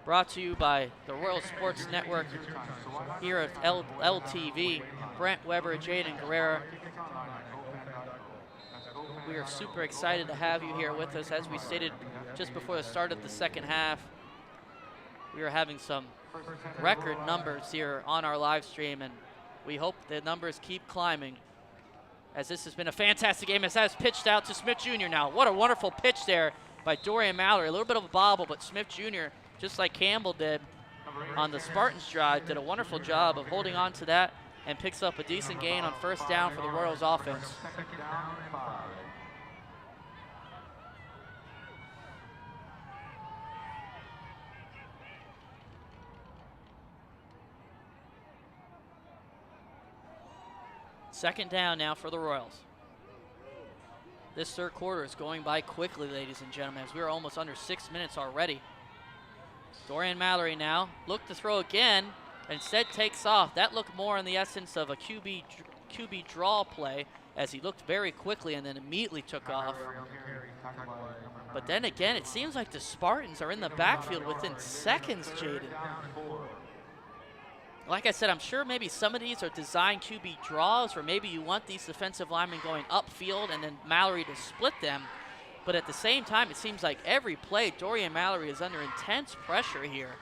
Brought to you by the Royal Sports Network here at LTV. Brent Weber, Jaden Guerrera. We are super excited to have you here with us. As we stated just before the start of the second half, we are having some record numbers here on our live stream, and we hope the numbers keep climbing, as this has been a fantastic game. As that is pitched out to Smith Jr. now. What a wonderful pitch there by Dorian Mallory. A little bit of a bobble, but Smith Jr., just like Campbell did on the Spartans drive, did a wonderful job of holding on to that and picks up a decent gain on first down for the Royals offense. Second down now for the Royals. This third quarter is going by quickly, ladies and gentlemen, as we're almost under 6 minutes already. Dorian Mallory now, look to throw again, instead takes off. That looked more in the essence of a QB draw play, as he looked very quickly and then immediately took off. But then again, it seems like the Spartans are in the backfield within seconds, Jaden. Like I said, I'm sure maybe some of these are designed QB draws, or maybe you want these defensive linemen going upfield and then Mallory to split them. But at the same time, it seems like every play, Dorian Mallory is under intense pressure here,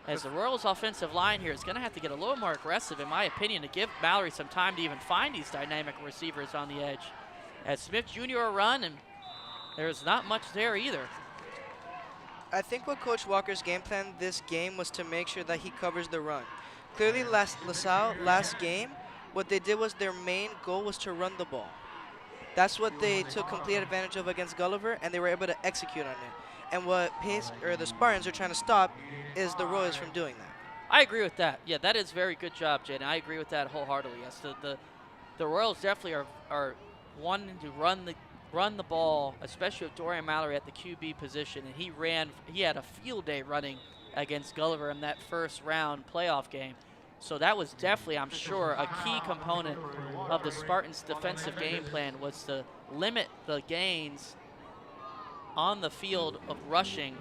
as the Royals offensive line here is going to have to get a little more aggressive, in my opinion, to give Mallory some time to even find these dynamic receivers on the edge. As Smith Jr. a run, and there's not much there either. I think what Coach Walker's game plan this game was to make sure that he covers the run. Clearly, LaSalle last game, what they did was their main goal was to run the ball. That's what they took complete advantage of against Gulliver, and they were able to execute on it. And what the Spartans are trying to stop is the Royals from doing that. I agree with that. Yeah, that is very good job, Jaden. I agree with that wholeheartedly. Yes, the Royals definitely are wanting to run the ball, especially with Dorian Mallory at the QB position, and he had a field day running against Gulliver in that first round playoff game. So that was definitely, I'm sure, a key component of the Spartans' defensive game plan, was to limit the gains on the field of rushing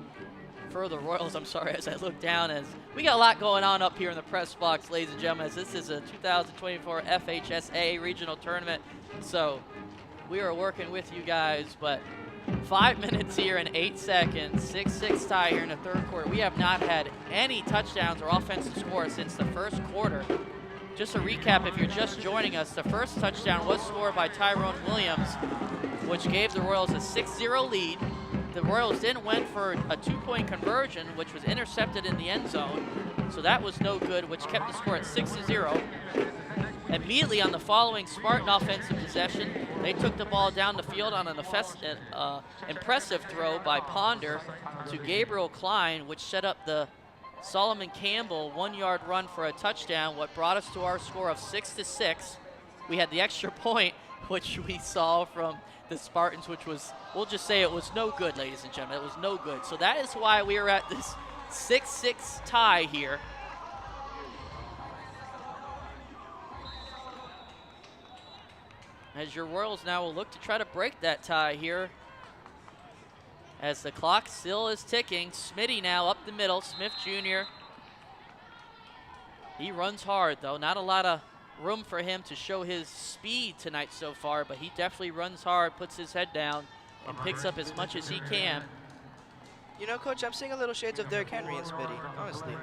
for the Royals. I'm sorry, as I look down, as we got a lot going on up here in the press box, ladies and gentlemen, as this is a 2024 FHSAA regional tournament. So we are working with you guys, but 5 minutes here and 8 seconds, 6-6 tie here in the third quarter. We have not had any touchdowns or offensive scores since the first quarter. Just a recap, if you're just joining us, the first touchdown was scored by Tyrone Williams, which gave the Royals a 6-0 lead. The Royals then went for a 2-point conversion, which was intercepted in the end zone. So that was no good, which kept the score at 6-0. Immediately on the following Spartan offensive possession, they took the ball down the field on an impressive throw by Ponder to Gabriel Klein, which set up the Solomon Campbell 1-yard run for a touchdown, what brought us to our score of 6-6. We had the extra point, which we saw from the Spartans, which was, we'll just say it was no good, ladies and gentlemen. It was no good. So that is why we are at this 6-6 tie here. As your Royals now will look to try to break that tie here, as the clock still is ticking. Smitty now up the middle, Smith Jr. He runs hard, though. Not a lot of room for him to show his speed tonight so far, but he definitely runs hard, puts his head down, and picks up as much as he can. You know, Coach, I'm seeing a little shades of Derrick Henry in Smitty, honestly.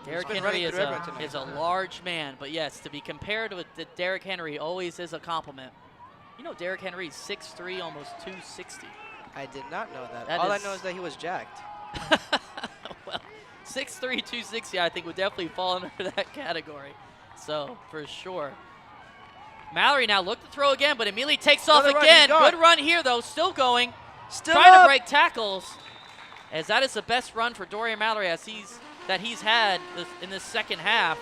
Derrick Henry is a large man, but yes, to be compared with Derrick Henry always is a compliment. You know Derrick Henry is 6'3", almost 260. I did not know that. All I know is that he was jacked. Well, 6'3", 260, I think would definitely fall under that category. So, for sure. Mallory now look to throw again, but immediately takes off again. Good run here, though. Still going. Trying to break tackles. As that is the best run for Dorian Mallory that he's had in this second half.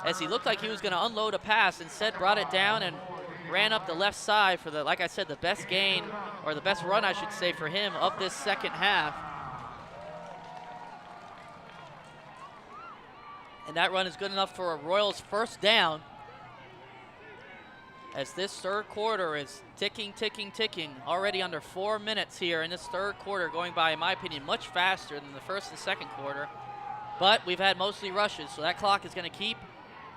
As he looked like he was going to unload a pass, instead brought it down and ran up the left side for like I said, the best gain, or the best run, I should say, for him of this second half. And that run is good enough for a Royals first down. As this third quarter is ticking, ticking, ticking. Already under 4 minutes here in this third quarter, going by, in my opinion, much faster than the first and second quarter. But we've had mostly rushes, so that clock is going to keep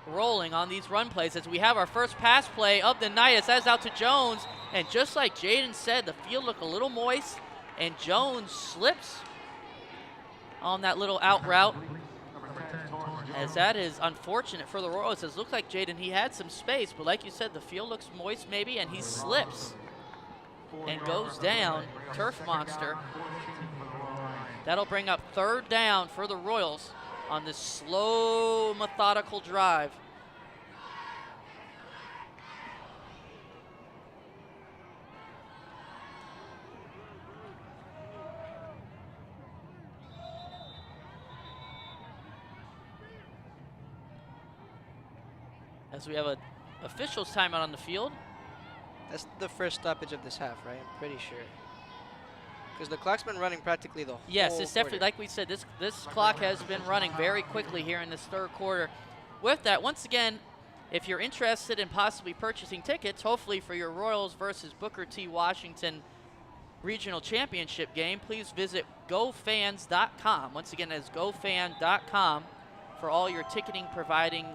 rolling on these run plays as we have our first pass play of the night. As that's out to Jones, and just like Jaden said, the field looked a little moist, and Jones slips on that little out route. As that is unfortunate for the Royals. It looked like Jaden, he had some space, but like you said, the field looks moist maybe, and he slips and goes down. Turf monster. That'll bring up third down for the Royals on this slow, methodical drive. As we have an official's timeout on the field. That's the first stoppage of this half, right? I'm pretty sure. Because the clock's been running practically the whole Yes, it's definitely, quarter. like we said, this clock has been running very quickly here in this third quarter. With that, once again, if you're interested in possibly purchasing tickets, hopefully for your Royals versus Booker T. Washington Regional Championship game, please visit gofans.com. Once again, that's gofan.com for all your ticketing providing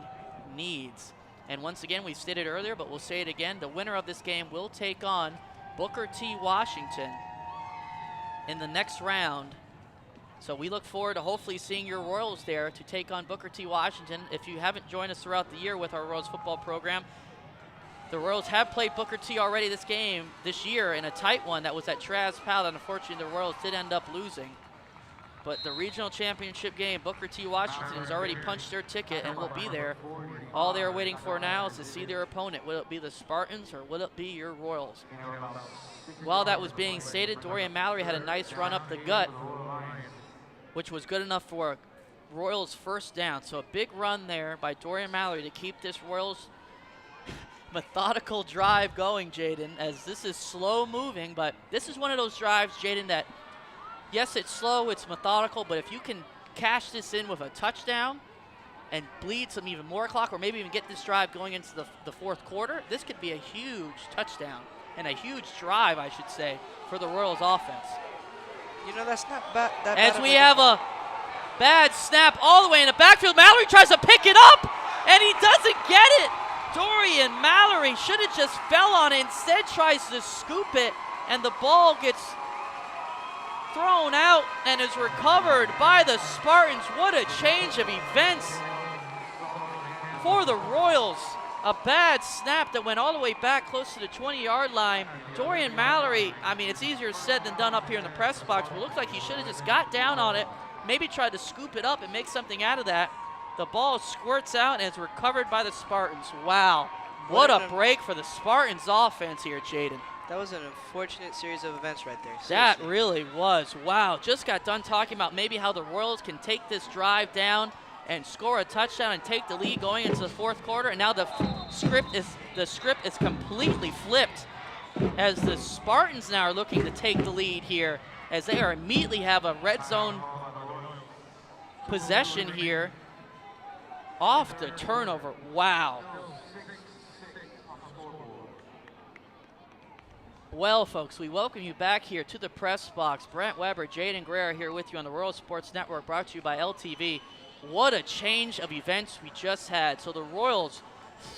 needs. And once again, we've stated earlier, but we'll say it again, the winner of this game will take on Booker T. Washington in the next round. So we look forward to hopefully seeing your Royals there to take on Booker T. Washington. If you haven't joined us throughout the year with our Royals football program, the Royals have played Booker T. already this year in a tight one that was at Traz Pal, and unfortunately the Royals did end up losing. But the regional championship game, Booker T. Washington has already punched their ticket and will be there. All they're waiting for now is to see their opponent. Will it be the Spartans or will it be your Royals? While that was being stated, Dorian Mallory had a nice run up the gut, which was good enough for Royals first down. So a big run there by Dorian Mallory to keep this Royals methodical drive going, Jaden, as this is slow moving, but this is one of those drives, Jaden, that yes, it's slow, it's methodical, but if you can cash this in with a touchdown and bleed some even more clock, or maybe even get this drive going into the fourth quarter, this could be a huge touchdown and a huge drive, I should say, for the Royals offense. You know, that's not bad. As we have a bad snap all the way in the backfield, Mallory tries to pick it up, and he doesn't get it. Dorian Mallory should have just fell on it, instead tries to scoop it, and the ball gets thrown out and is recovered by the Spartans. What a change of events for the Royals. A bad snap that went all the way back close to the 20-yard line. Dorian Mallory, I mean, it's easier said than done up here in the press box, but it looks like he should have just got down on it, maybe tried to scoop it up and make something out of that. The ball squirts out and is recovered by the Spartans. Wow, what a break for the Spartans offense here, Jaden. That was an unfortunate series of events right there. Seriously. That really was. Wow, just got done talking about maybe how the Royals can take this drive down and score a touchdown and take the lead going into the fourth quarter, and now the script is completely flipped as the Spartans now are looking to take the lead here, as they are immediately have a red zone possession here off the turnover. Wow. Well, folks, we welcome you back here to the press box. Brent Weber, Jaden Greer here with you on the Royal Sports Network, brought to you by LTV. What a change of events we just had. So the Royals,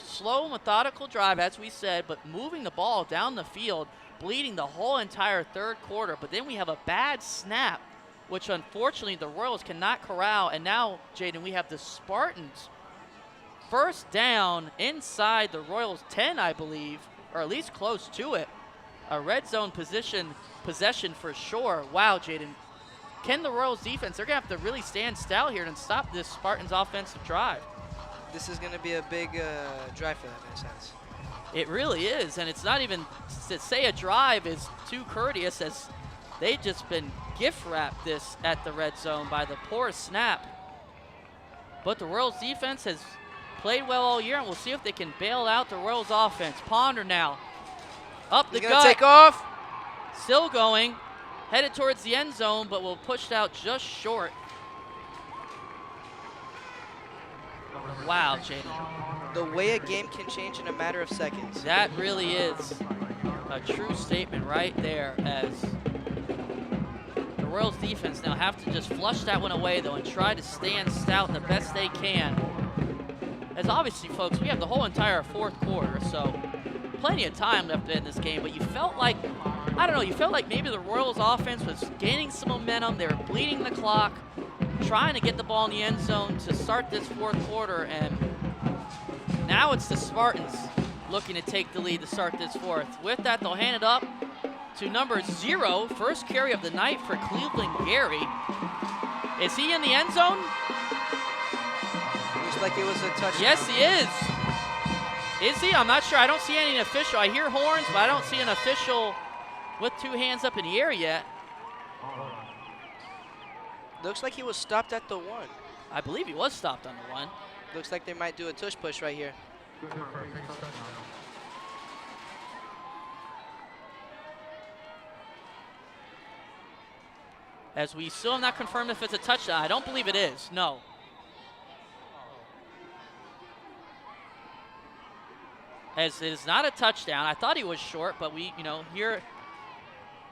slow, methodical drive, as we said, but moving the ball down the field, bleeding the whole entire third quarter. But then we have a bad snap, which unfortunately the Royals cannot corral. And now, Jaden, we have the Spartans first down inside the Royals 10, I believe, or at least close to it. A red zone possession for sure. Wow, Jaden. Can the Royals defense, they're going to have to really stand stout here and stop this Spartans offensive drive. This is going to be a big drive for them in a sense. It really is, and it's not even, to say a drive is too courteous, as they've just been gift wrapped this at the red zone by the poor snap. But the Royals defense has played well all year, and we'll see if they can bail out the Royals offense. Ponder now. Up the gut. Take off. Still going. Headed towards the end zone, but will pushed out just short. Wow, Jaden. The way a game can change in a matter of seconds. That really is a true statement right there, as the Royals defense now have to just flush that one away, though, and try to stand stout the best they can. As obviously, folks, we have the whole entire fourth quarter, so plenty of time left in this game, but you felt like, I don't know, you felt like maybe the Royals offense was gaining some momentum. They were bleeding the clock, trying to get the ball in the end zone to start this fourth quarter, and now it's the Spartans looking to take the lead to start this fourth. With that, they'll hand it up to number 0, first carry of the night for Cleveland Gary. Is he in the end zone? Looks like it was a touchdown. Yes, he is. Is he? I'm not sure. I don't see any official. I hear horns, but I don't see an official with 2 hands up in the air yet. Looks like he was stopped at the 1. I believe he was stopped on the 1. Looks like they might do a tush push right here. As we still have not confirmed if it's a touchdown. I don't believe it is. No. As it is not a touchdown. I thought he was short, but we,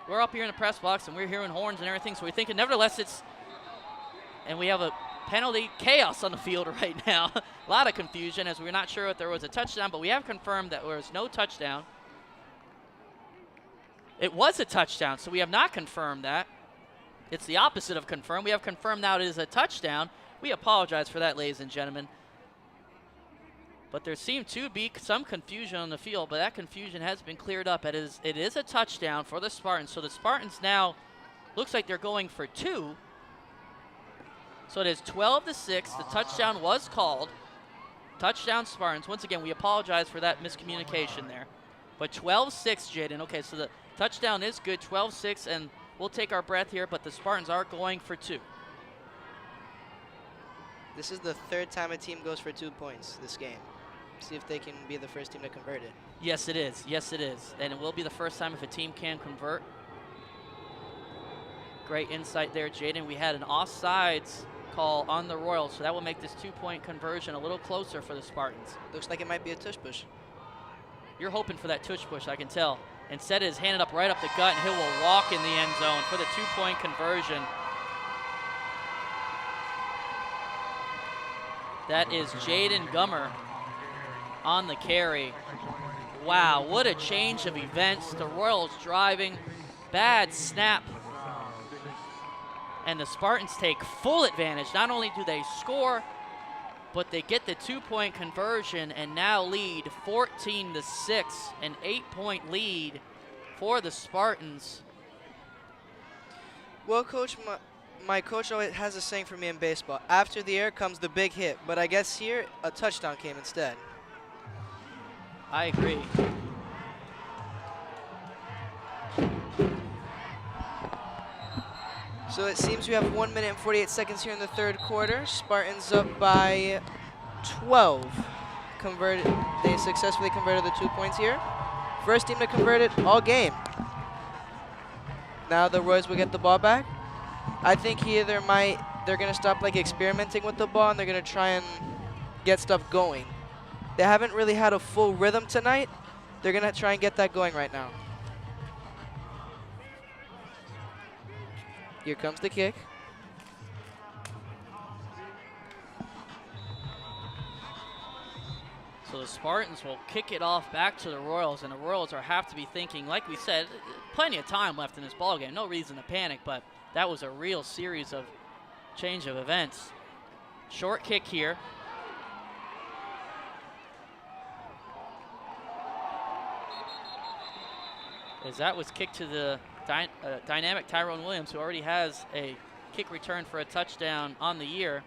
we're up here in the press box and we're hearing horns and everything, so we're thinking nevertheless it's, and we have a penalty chaos on the field right now. A lot of confusion as we're not sure if there was a touchdown, but we have confirmed that there was no touchdown. It was a touchdown, so we have not confirmed that. It's the opposite of confirmed. We have confirmed now it is a touchdown. We apologize for that, ladies and gentlemen. But there seemed to be some confusion on the field, but that confusion has been cleared up. It is a touchdown for the Spartans. So the Spartans now looks like they're going for 2. So it is 12-6. The touchdown was called. Touchdown Spartans. Once again, we apologize for that miscommunication there. But 12-6, Jaden. Okay, so the touchdown is good, 12-6, and we'll take our breath here, but the Spartans are going for 2. This is the 3rd time a team goes for 2 points this game. See if they can be the first team to convert it. Yes, it is. Yes, it is. And it will be the first time if a team can convert. Great insight there, Jaden. We had an offsides call on the Royals, so that will make this 2-point conversion a little closer for the Spartans. Looks like it might be a tush push. You're hoping for that tush push, I can tell. Instead, it is handed up right up the gut, and Hill will walk in the end zone for the 2-point conversion. That is Jaden Gummer on the carry. Wow, what a change of events. The Royals driving, bad snap. And the Spartans take full advantage. Not only do they score, but they get the 2-point conversion and now lead 14-6, an 8-point lead for the Spartans. Well, Coach, my coach always has a saying for me in baseball. After the air comes the big hit, but I guess here a touchdown came instead. I agree. So it seems we have 1 minute and 48 seconds here in the third quarter. Spartans up by 12. They successfully converted the 2 points here. First team to convert it all game. Now the Royals will get the ball back. I think they're going to stop experimenting with the ball, and they're going to try and get stuff going. They haven't really had a full rhythm tonight. They're going to try and get that going right now. Here comes the kick. So the Spartans will kick it off back to the Royals, and the Royals have to be thinking, like we said, plenty of time left in this ballgame. No reason to panic, but that was a real series of change of events. Short kick here. As that was kicked to the dynamic Tyrone Williams, who already has a kick return for a touchdown on the year.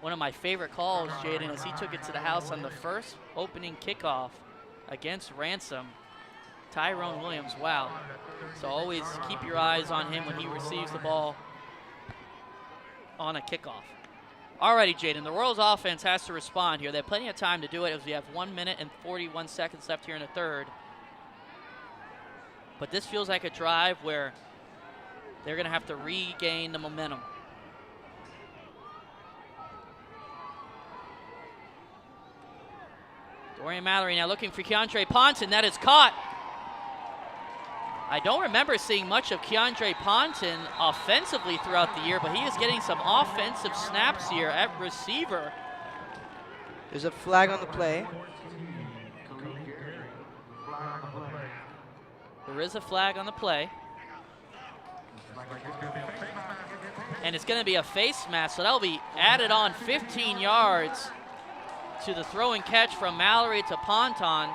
One of my favorite calls, Jaden, as he took it to the house on the first opening kickoff against Ransom. Tyrone Williams, wow. So always keep your eyes on him when he receives the ball on a kickoff. Alrighty, Jaden, the Royals offense has to respond here. They have plenty of time to do it as we have 1 minute and 41 seconds left here in the third. But this feels like a drive where they're going to have to regain the momentum. Dorian Mallory now looking for Keandre Ponton. That is caught. I don't remember seeing much of Keandre Ponton offensively throughout the year, but he is getting some offensive snaps here at receiver. There's a flag on the play. There is a flag on the play. And it's going to be a face mask, so that'll be added on 15 yards to the throw and catch from Mallory to Ponton.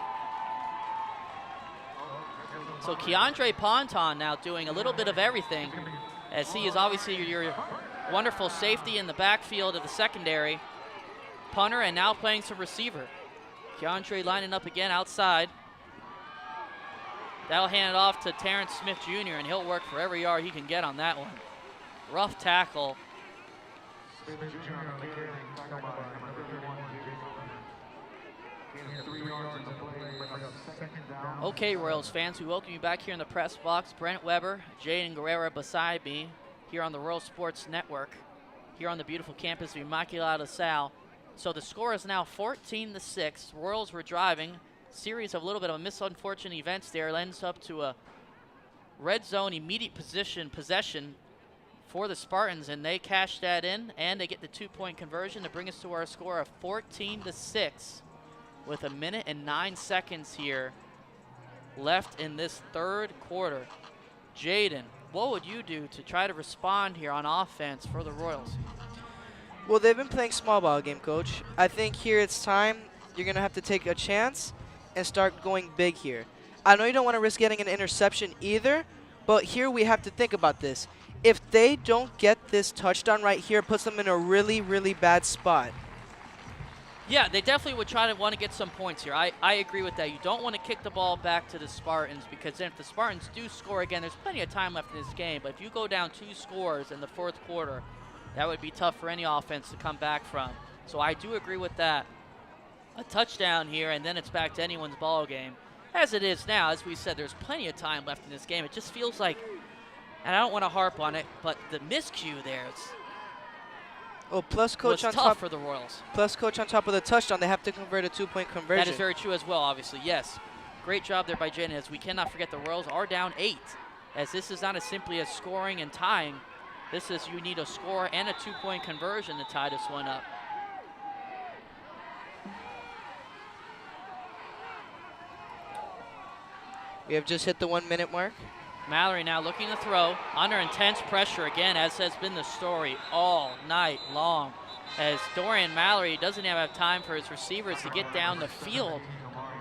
So Keandre Ponton now doing a little bit of everything, as he is obviously your wonderful safety in the backfield of the secondary. Punter and now playing some receiver. Keandre lining up again outside. That'll hand it off to Terrence Smith Jr., and he'll work for every yard he can get on that one. Rough tackle. Okay, Royals fans, we welcome you back here in the press box. Brent Weber, Jaden Guerrera beside me here on the Royal Sports Network, here on the beautiful campus of Immaculata-La. So the score is now 14-6. Royals were driving. Series of a little bit of a misunfortunate events there. It ends up to a red zone immediate possession for the Spartans, and they cash that in, and they get the 2-point conversion to bring us to our score of 14-6 with 1 minute and 9 seconds here left in this third quarter. Jaden, what would you do to try to respond here on offense for the Royals? Well, they've been playing small ball game, Coach. I think here it's time you're going to have to take a chance and start going big here. I know you don't want to risk getting an interception either, but here we have to think about this. If they don't get this touchdown right here, it puts them in a really, really bad spot. Yeah, they definitely would try to want to get some points here. I agree with that. You don't want to kick the ball back to the Spartans, because then if the Spartans do score again, there's plenty of time left in this game. But if you go down 2 scores in the fourth quarter, that would be tough for any offense to come back from. So I do agree with that. A touchdown here, and then it's back to anyone's ball game. As it is now, as we said, there's plenty of time left in this game. It just feels like, and I don't want to harp on it, but the miscue there plus, Coach, was tough for the Royals. Plus, Coach, on top of the touchdown, they have to convert a 2-point conversion. That is very true as well, obviously, yes. Great job there by Jaden, as we cannot forget the Royals are down 8, as this is not as simply as scoring and tying. This is, you need a score and a 2-point conversion to tie this one up. We have just hit the 1 minute mark. Mallory now looking to throw, under intense pressure again, as has been the story all night long, as Dorian Mallory doesn't have time for his receivers to get down the field.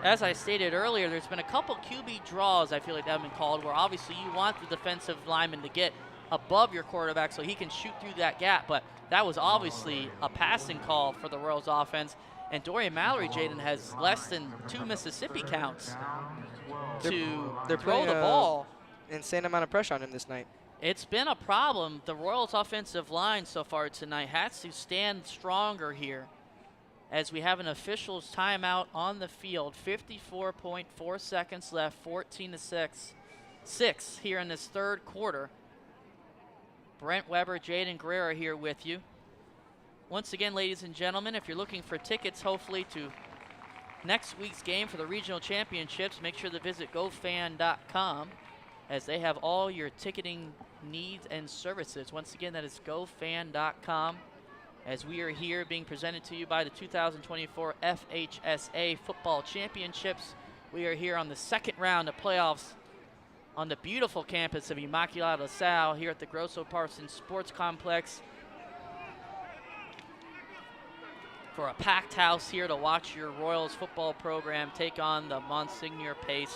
As I stated earlier, there's been a couple QB draws, I feel like, that have been called, where obviously you want the defensive lineman to get above your quarterback so he can shoot through that gap, but that was obviously a passing call for the Royals offense. And Dorian Mallory, Jaden, has less than 2 Mississippi counts They're throw the ball. Insane amount of pressure on him this night. It's been a problem. The Royals offensive line so far tonight has to stand stronger here, as we have an official's timeout on the field. 54.4 seconds left, 14-6 here in this third quarter. Brent Weber, Jaden Guerrera here with you. Once again, ladies and gentlemen, if you're looking for tickets, hopefully, to next week's game for the regional championships, make sure to visit gofan.com, as they have all your ticketing needs and services. Once again, that is gofan.com. As we are here being presented to you by the 2024 FHSAA Football Championships. We are here on the second round of playoffs on the beautiful campus of Immaculata-La here at the Grosso-Parsons Sports Complex. For a packed house here to watch your Royals football program take on the Monsignor Pace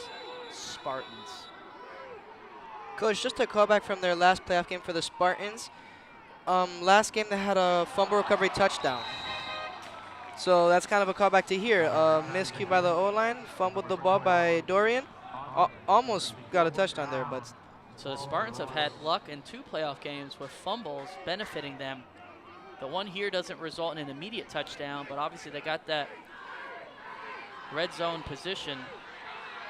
Spartans. Coach, just a callback from their last playoff game for the Spartans. Last game they had a fumble recovery touchdown. So that's kind of a callback to here. Miscue by the O-line, fumbled the ball by Dorian. Almost got a touchdown there, but. So the Spartans have had luck in 2 playoff games with fumbles benefiting them. The one here doesn't result in an immediate touchdown, but obviously they got that red zone position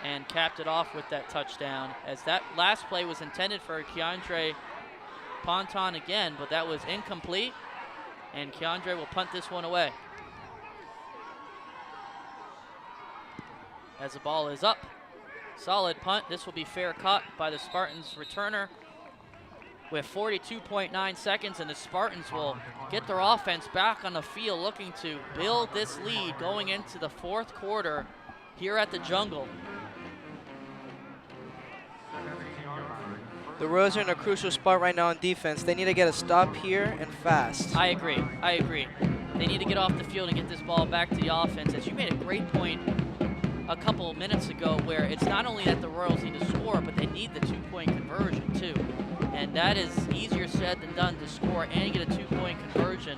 and capped it off with that touchdown, as that last play was intended for Keandre Ponton again, but that was incomplete, and Keandre will punt this one away. As the ball is up, solid punt. This will be fair caught by the Spartans returner with 42.9 seconds, and the Spartans will get their offense back on the field, looking to build this lead going into the 4th quarter here at the Jungle. The Royals are in a crucial spot right now on defense. They need to get a stop here and fast. I agree. They need to get off the field and get this ball back to the offense. As you made a great point a couple of minutes ago, where it's not only that the Royals need to score, but they need the 2-point conversion too. And that is easier said than done, to score and get a 2-point conversion.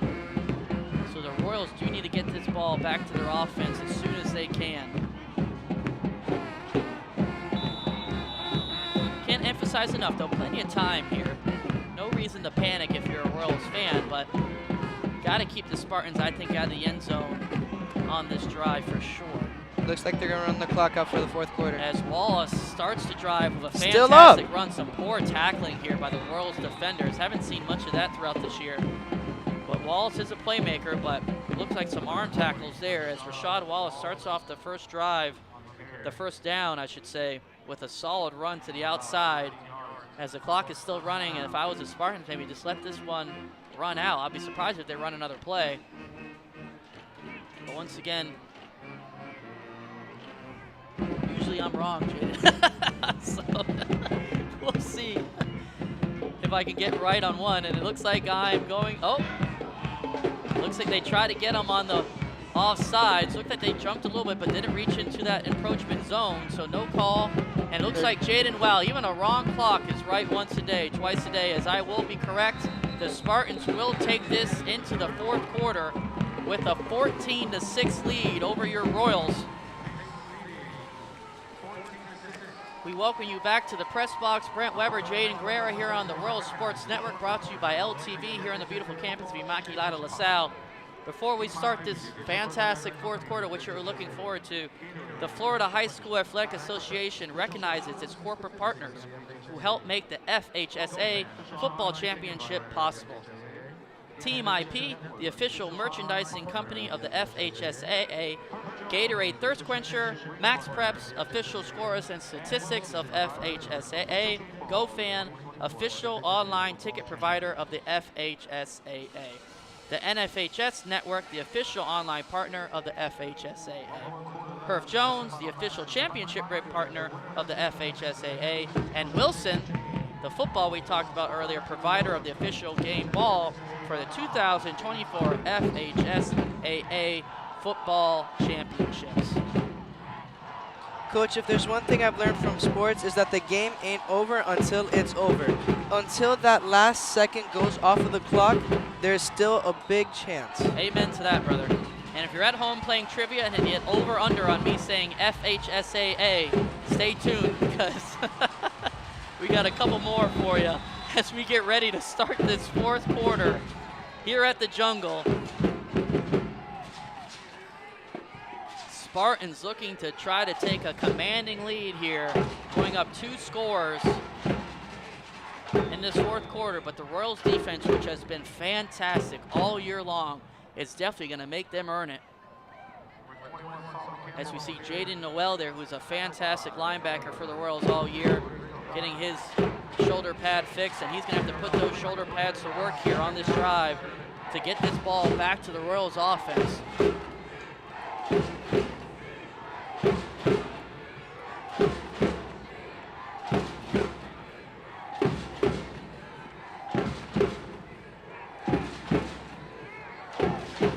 So the Royals do need to get this ball back to their offense as soon as they can. Can't emphasize enough though, plenty of time here. No reason to panic if you're a Royals fan, but gotta keep the Spartans, I think, out of the end zone on this drive for sure. Looks like they're going to run the clock out for the 4th quarter. As Wallace starts to drive with a fantastic run. Some poor tackling here by the Royals defenders. Haven't seen much of that throughout this year. But Wallace is a playmaker, but it looks like some arm tackles there as Rashad Wallace starts off the first drive, the first down, I should say, with a solid run to the outside as the clock is still running. And if I was a Spartans, maybe just let this one run out. I'd be surprised if they run another play. But once again, usually I'm wrong, Jaden. So we'll see if I can get right on one. And it looks like I'm going, looks like they try to get him on the offsides. Looked like they jumped a little bit, but didn't reach into that encroachment zone, so no call. And it looks like Jaden, wow, even a wrong clock is right once a day, twice a day, as I will be correct. The Spartans will take this into the 4th quarter with a 14-6 lead over your Royals. We welcome you back to the press box. Brent Weber, Jaden Guerrera here on the Royal Sports Network, brought to you by LTV here on the beautiful campus of Immaculata-La. Before we start this fantastic 4th quarter, which you're looking forward to, the Florida High School Athletic Association recognizes its corporate partners who help make the FHSAA Football Championship possible. Team IP, the official merchandising company of the FHSAA, Gatorade Thirst Quencher, Max Preps, official scores and statistics of FHSAA, GoFan, official online ticket provider of the FHSAA. The NFHS Network, the official online partner of the FHSAA. Herff Jones, the official championship rib partner of the FHSAA. And Wilson, the football we talked about earlier, provider of the official game ball for the 2024 FHSAA Football Championships. Coach, if there's one thing I've learned from sports is that the game ain't over until it's over. Until that last second goes off of the clock, there's still a big chance. Amen to that, brother. And if you're at home playing trivia and hit over-under on me saying FHSAA, stay tuned, because we got a couple more for you as we get ready to start this 4th quarter here at the Jungle. Spartans looking to try to take a commanding lead here, going up 2 scores in this 4th quarter, but the Royals defense, which has been fantastic all year long, is definitely going to make them earn it. As we see Jaden Noel there, who's a fantastic linebacker for the Royals all year, getting his shoulder pad fix, and he's going to have to put those shoulder pads to work here on this drive to get this ball back to the Royals offense.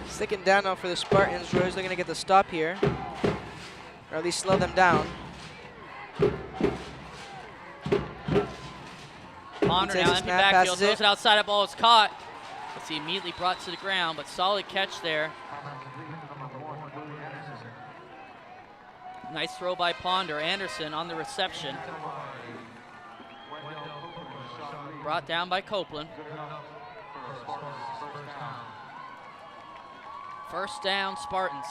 Second down now for the Spartans. Royals are going to get the stop here, or at least slow them down. Ponder now, empty backfield, throws it outside, that ball is caught. Let's see, immediately brought to the ground, but solid catch there. Nice throw by Ponder. Anderson on the reception. Brought down by Copeland. First down, Spartans.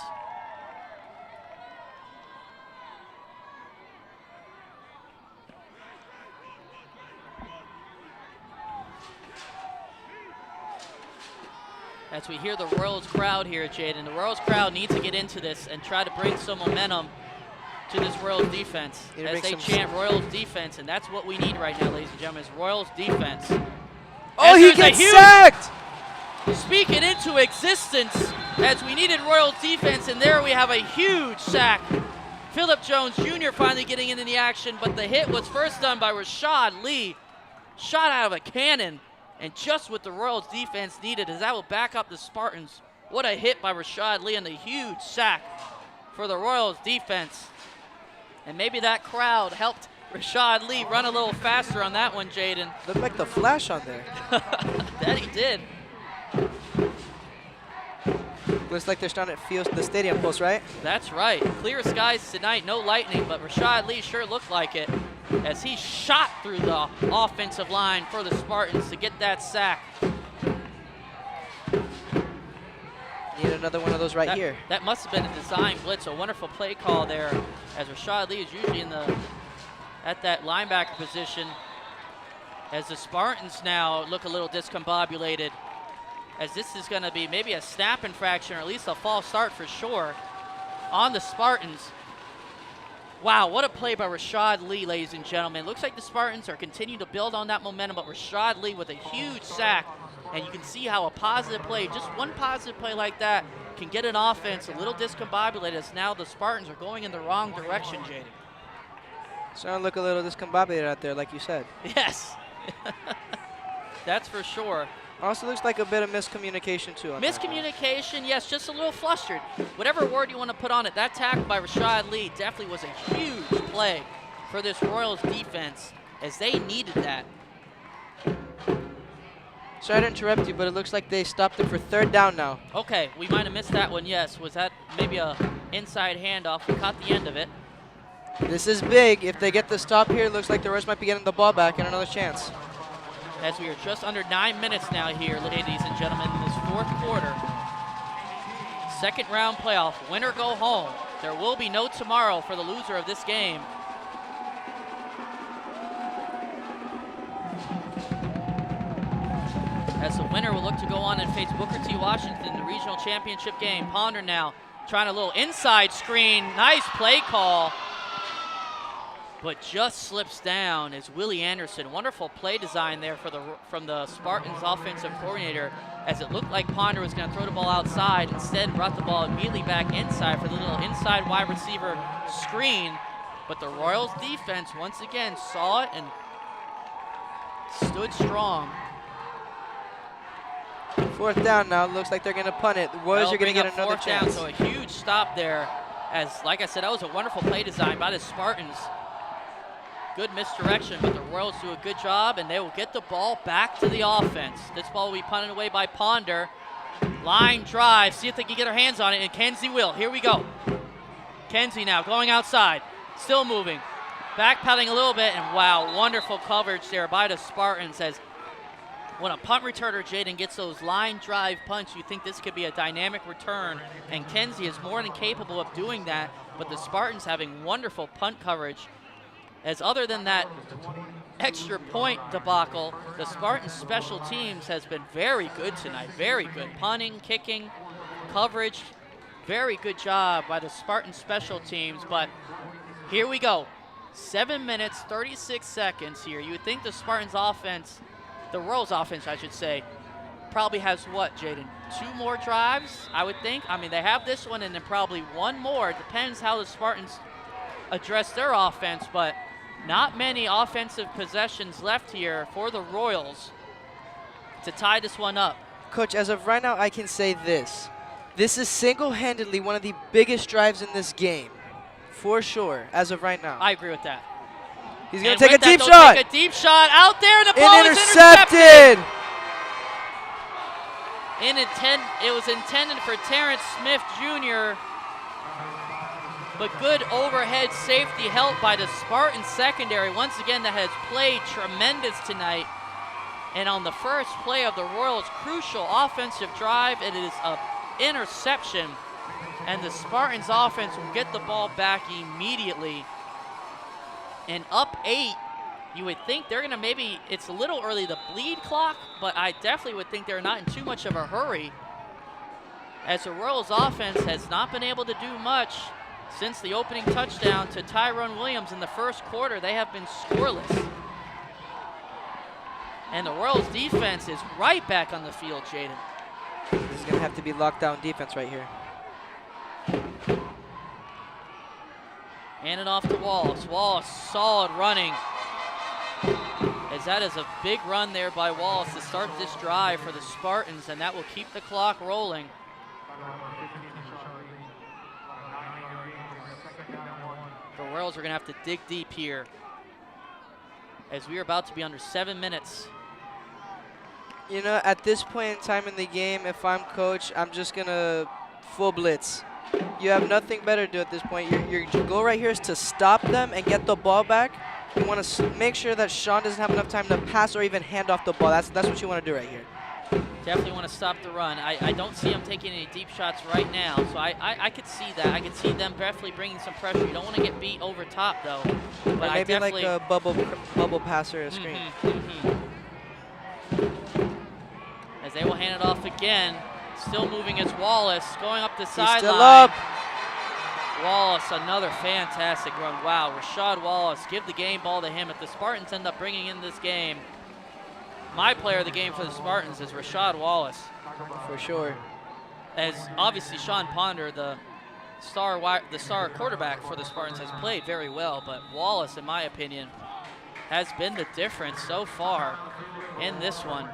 As we hear the Royals crowd here, Jaden, the Royals crowd needs to get into this and try to bring some momentum to this Royals defense as they chant Royals defense, and that's what we need right now, ladies and gentlemen, is Royals defense. Oh, he gets sacked! Speak it into existence as we needed Royals defense, and there we have a huge sack. Phillip Jones Jr. finally getting into the action, but the hit was first done by Rashad Lee. Shot out of a cannon, and just what the Royals defense needed, as that will back up the Spartans. What a hit by Rashad Lee and a huge sack for the Royals defense. And maybe that crowd helped Rashad Lee run a little faster on that one, Jaden. Looked like the flash on there. That he did. Looks like they're starting at the stadium post, right? That's right. Clear skies tonight, no lightning, but Rashad Lee sure looked like it as he shot through the offensive line for the Spartans to get that sack. Need another one of those right here. That must have been a design blitz, a wonderful play call there, as Rashad Lee is usually at that linebacker position, as the Spartans now look a little discombobulated, as this is going to be maybe a snap infraction or at least a false start for sure on the Spartans. Wow, what a play by Rashad Lee, ladies and gentlemen. Looks like the Spartans are continuing to build on that momentum, but Rashad Lee with a huge sack, and you can see how a positive play, just one positive play like that, can get an offense a little discombobulated, as now the Spartans are going in the wrong direction, Jaden. Starting to look a little discombobulated out there, like you said. Yes. That's for sure. Also looks like a bit of miscommunication, too. Miscommunication, yes, just a little flustered. Whatever word you want to put on it, that tackle by Rashad Lee definitely was a huge play for this Royals defense, as they needed that. Sorry to interrupt you, but it looks like they stopped it for third down now. Okay, we might have missed that one, yes. Was that maybe a inside handoff? We caught the end of it. This is big. If they get the stop here, it looks like the Royals might be getting the ball back and another chance. As we are just under 9 minutes now here, ladies and gentlemen, in this fourth quarter. Second round playoff, win or go home. There will be no tomorrow for the loser of this game. As the winner will look to go on and face Booker T. Washington in the regional championship game. Ponder now trying a little inside screen. Nice play call, but just slips down as Willie Anderson. Wonderful play design there from the Spartans offensive coordinator, as it looked like Ponder was going to throw the ball outside. Instead, brought the ball immediately back inside for the little inside wide receiver screen. But the Royals defense once again saw it and stood strong. Fourth down now. Looks like they're going to punt it. The Royals are going to get another chance. Down, so a huge stop there. As, like I said, that was a wonderful play design by the Spartans. Good misdirection, but the Royals do a good job, and they will get the ball back to the offense. This ball will be punted away by Ponder. Line drive, see if they can get their hands on it, and Kenzie will. Here we go. Kenzie now going outside, still moving. Backpedaling a little bit, and wow, wonderful coverage there by the Spartans. As when a punt returner, Jaden, gets those line drive punts, you think this could be a dynamic return, and Kenzie is more than capable of doing that, but the Spartans having wonderful punt coverage. As other than that extra point debacle, the Spartans special teams has been very good tonight. Very good. Punting, kicking, coverage. Very good job by the Spartans special teams. But here we go. 7 minutes, 36 seconds here. You would think the Spartans offense, the Royals offense, I should say, probably has what, Jaden? 2 more drives, I would think. I mean, they have this one and then probably one more. It depends how the Spartans address their offense, but not many offensive possessions left here for the Royals to tie this one up. Coach, as of right now, I can say this. This is single-handedly one of the biggest drives in this game, for sure, as of right now. I agree with that. He's going to take a that, deep shot. Take a deep shot out there, and the ball is intercepted. It was intended for Terrence Smith Jr., but good overhead safety help by the Spartan secondary. Once again, that has played tremendous tonight. And on the first play of the Royals' crucial offensive drive, it is an interception. And the Spartans offense will get the ball back immediately. And up 8, you would think they're gonna maybe, it's a little early to bleed clock, but I definitely would think they're not in too much of a hurry, as the Royals offense has not been able to do much since the opening touchdown to Tyrone Williams in the first quarter. They have been scoreless. And the Royals defense is right back on the field, Jaden. This is gonna have to be lockdown defense right here. Hand it off to Wallace. Wallace, solid running. As that is a big run there by Wallace to start this drive for the Spartans, and that will keep the clock rolling. The Royals are going to have to dig deep here, as we are about to be under 7 minutes. You know, at this point in time in the game, if I'm coach, I'm just going to full blitz. You have nothing better to do at this point. Your goal right here is to stop them and get the ball back. You want to make sure that Sean doesn't have enough time to pass or even hand off the ball. That's what you want to do right here. Definitely want to stop the run. I don't see him taking any deep shots right now, so I could see that. I could see them definitely bringing some pressure. You don't want to get beat over top, though. But maybe like a bubble passer or a screen. As they will hand it off again. Still moving as Wallace, going up the sideline. Still up. Wallace, another fantastic run. Wow, Rashad Wallace, give the game ball to him. If the Spartans end up bringing in this game, my player of the game for the Spartans is Rashad Wallace. For sure. As obviously Sean Ponder, the star quarterback for the Spartans, has played very well, but Wallace, in my opinion, has been the difference so far in this one.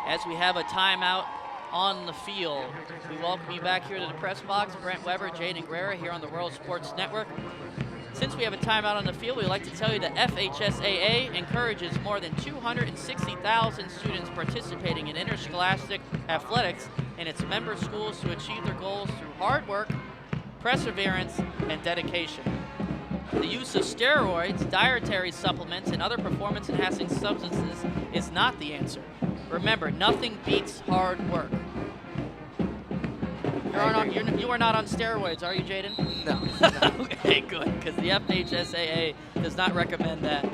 As we have a timeout on the field, we welcome you back here to the press box. Brent Weber, Jaden Guerrera here on the World Sports Network. Since we have a timeout on the field, we'd like to tell you that FHSAA encourages more than 260,000 students participating in interscholastic athletics in its member schools to achieve their goals through hard work, perseverance, and dedication. The use of steroids, dietary supplements, and other performance-enhancing substances is not the answer. Remember, nothing beats hard work. You are not on steroids, are you, Jaden? No. Okay, good, because the FHSAA does not recommend that,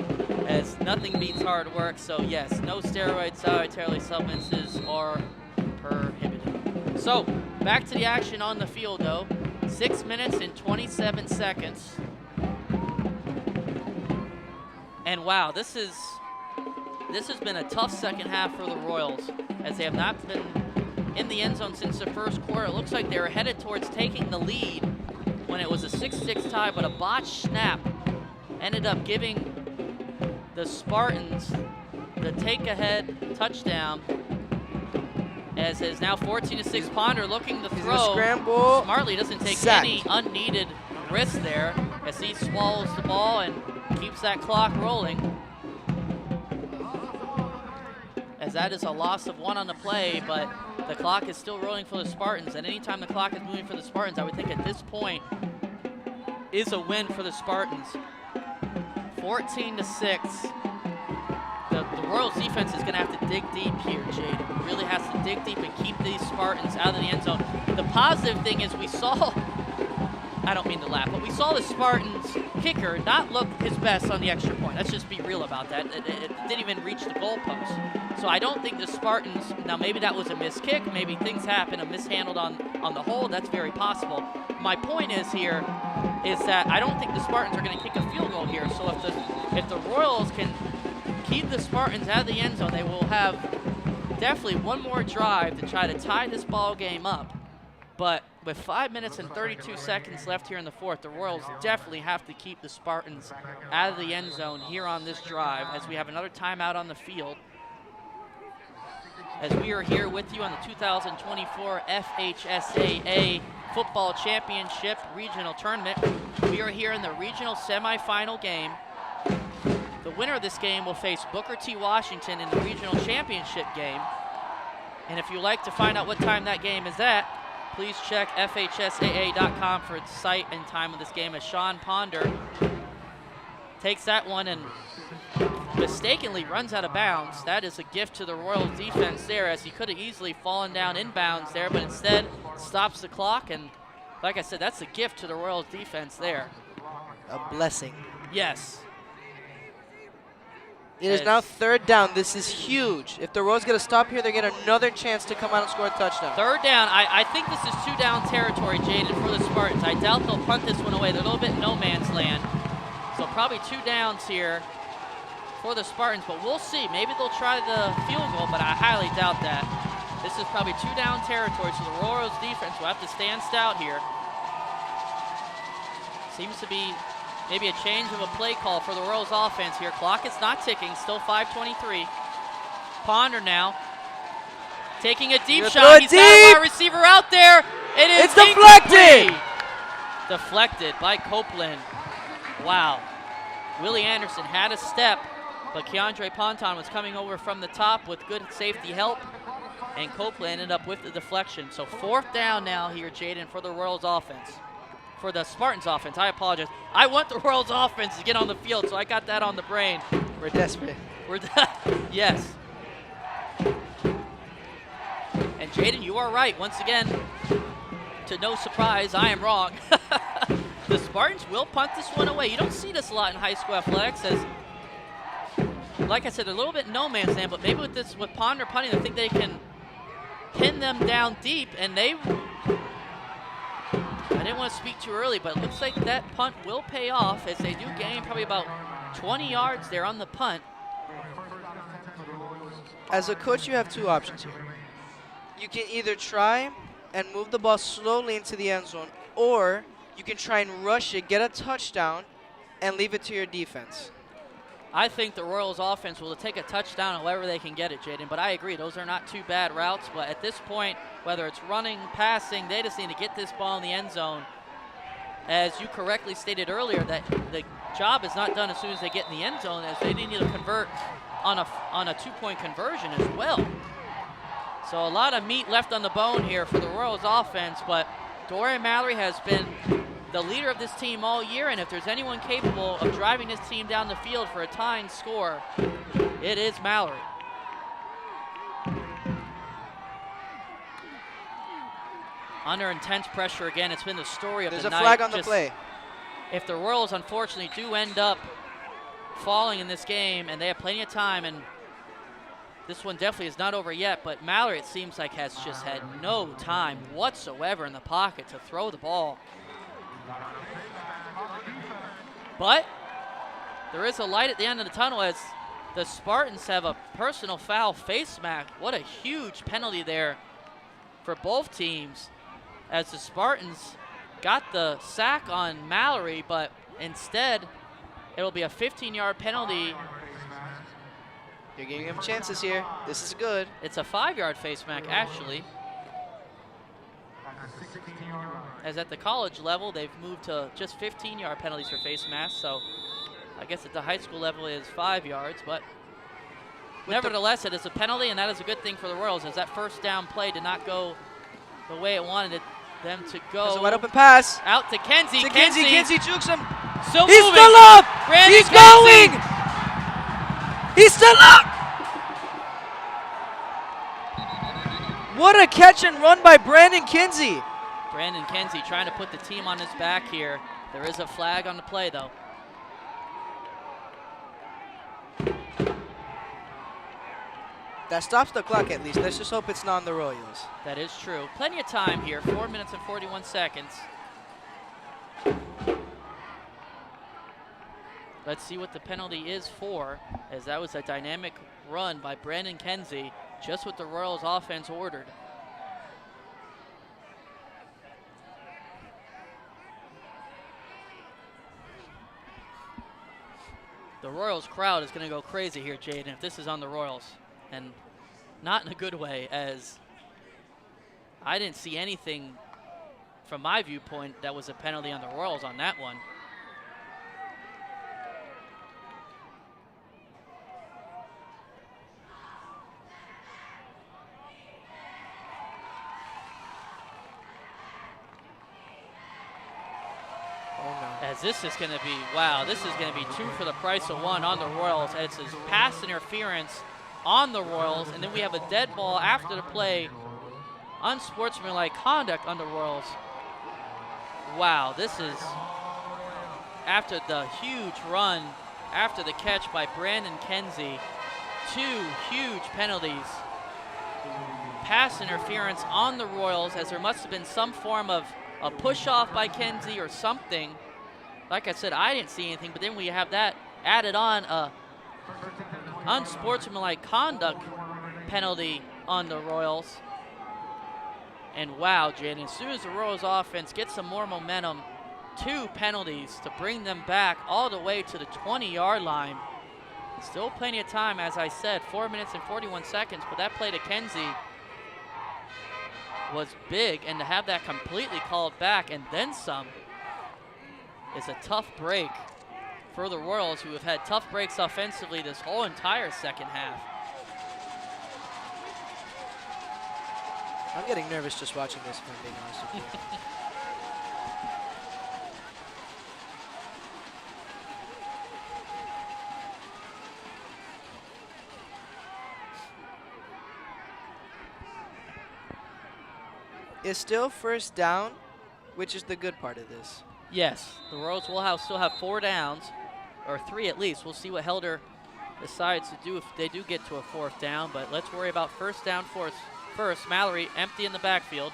as nothing beats hard work. So yes, no steroids, dietary supplements are prohibited. So back to the action on the field, though. 6 minutes and 27 seconds. And wow, this has been a tough second half for the Royals, as they have not been in the end zone since the first quarter. It looks like they were headed towards taking the lead when it was a 6-6 tie, but a botched snap ended up giving the Spartans the take-ahead touchdown, as is now 14-6. Ponder looking to throw. Scramble. Smartly doesn't take any unneeded risk there, as he swallows the ball and keeps that clock rolling. As that is a loss of 1 on the play, but the clock is still rolling for the Spartans. And anytime the clock is moving for the Spartans, I would think at this point is a win for the Spartans. 14-6. The Royals defense is going to have to dig deep here, Jade. Really has to dig deep and keep these Spartans out of the end zone. The positive thing is we saw, I don't mean to laugh, but we saw the Spartans kicker not look his best on the extra point. Let's just be real about that. It didn't even reach the goalpost. So I don't think the Spartans, now maybe that was a missed kick, maybe things happen, a mishandled on the hold, that's very possible. My point is here is that I don't think the Spartans are going to kick a field goal here. So if the Royals can keep the Spartans out of the end zone, they will have definitely one more drive to try to tie this ball game up. But with 5 minutes and 32 seconds left here in the fourth, the Royals definitely have to keep the Spartans out of the end zone here on this drive as we have another timeout on the field. As we are here with you on the 2024 FHSAA Football Championship Regional Tournament. We are here in the regional semifinal game. The winner of this game will face Booker T. Washington in the regional championship game. And if you'd like to find out what time that game is at, please check FHSAA.com for the site and time of this game as Sean Ponder takes that one and mistakenly runs out of bounds. That is a gift to the Royals defense there, as he could have easily fallen down inbounds there, but instead stops the clock. And like I said, that's a gift to the Royals defense there. A blessing. Yes. It is now 3rd down. This is huge. If the Royals get a stop here, they get another chance to come out and score a touchdown. 3rd down. I think this is 2-down territory, Jaden, for the Spartans. I doubt they'll punt this one away. They're a little bit no man's land. So probably 2 downs here for the Spartans, but we'll see. Maybe they'll try the field goal, but I highly doubt that. This is probably 2-down territory, so the Royals defense will have to stand stout here. Seems to be maybe a change of a play call for the Royals offense here. Clock is not ticking, still 5:23. Ponder now taking a deep shot. He's got a wide receiver out there. It's deflected. Deflected by Copeland. Wow. Willie Anderson had a step, but Keandre Ponton was coming over from the top with good safety help, and Copeland ended up with the deflection. So 4th down now here, Jaden, for the Royals offense. For the Spartans offense, I apologize. I want the Royals offense to get on the field, so I got that on the brain. We're desperate. Yes. And Jaden, you are right. Once again, to no surprise, I am wrong. The Spartans will punt this one away. You don't see this a lot in high school athletics, as, like I said, they're a little bit no man's land, but maybe with Ponder punting, I think they can pin them down deep, and I didn't want to speak too early, but it looks like that punt will pay off as they do gain probably about 20 yards there on the punt. As a coach, you have 2 options here. You can either try and move the ball slowly into the end zone, or you can try and rush it, get a touchdown, and leave it to your defense. I think the Royals offense will take a touchdown however they can get it, Jaden, but I agree, those are not 2 bad routes, but at this point, whether it's running, passing, they just need to get this ball in the end zone. As you correctly stated earlier, that the job is not done as soon as they get in the end zone, as they need to convert on a 2-point conversion as well. So a lot of meat left on the bone here for the Royals offense, but Dorian Mallory has been the leader of this team all year, and if there's anyone capable of driving this team down the field for a tying score, it is Mallory. Under intense pressure again. It's been the story of the night. There's a flag on the play. If the Royals unfortunately do end up falling in this game, and they have plenty of time, and this one definitely is not over yet, but Mallory, it seems like, has just had no time whatsoever in the pocket to throw the ball. But there is a light at the end of the tunnel as the Spartans have a personal foul face mask. What a huge penalty there for both teams, as the Spartans got the sack on Mallory, but instead it'll be a 15-yard penalty. You're giving him chances here. This is good. It's a 5-yard face mask, actually. As at the college level, they've moved to just 15-yard penalties for face masks, so I guess at the high school level it is 5 yards, but nevertheless, it is a penalty, and that is a good thing for the Royals, as that 1st down play did not go the way it wanted them to go. There's a wide open pass. Out to Kenzie. Kenzie jukes him. Still He's moving. still up. Brandon He's Kenzie. going. He's still up. What a catch and run by Brandon Kinsey. Brandon Kenzie trying to put the team on his back here. There is a flag on the play, though. That stops the clock at least. Let's just hope it's not on the Royals. That is true. Plenty of time here, 4 minutes and 41 seconds. Let's see what the penalty is for, as that was a dynamic run by Brandon Kenzie, just what the Royals offense ordered. The Royals crowd is going to go crazy here, Jaden, if this is on the Royals. And not in a good way, as I didn't see anything from my viewpoint that was a penalty on the Royals on that one. As this is going to be, wow, this is going to be 2 for the price of 1 on the Royals. As it's pass interference on the Royals, and then we have a dead ball after the play. Unsportsmanlike conduct on the Royals. Wow, this is after the huge run, after the catch by Brandon Kenzie. 2 huge penalties. Pass interference on the Royals, as there must have been some form of a push-off by Kenzie or something. Like I said, I didn't see anything, but then we have that added on, unsportsmanlike conduct penalty on the Royals. And wow, Jaden, as soon as the Royals offense gets some more momentum, 2 penalties to bring them back all the way to the 20-yard line. Still plenty of time, as I said, 4 minutes and 41 seconds, but that play to Kenzie was big, and to have that completely called back and then some is a tough break for the Royals, who have had tough breaks offensively this whole entire second half. I'm getting nervous just watching this, if I'm being honest with you. It's still first down, which is the good part of this. Yes, the Royals will still have 4 downs, or 3 at least. We'll see what Helder decides to do if they do get to a 4th down, but let's worry about first down first. Mallory empty in the backfield,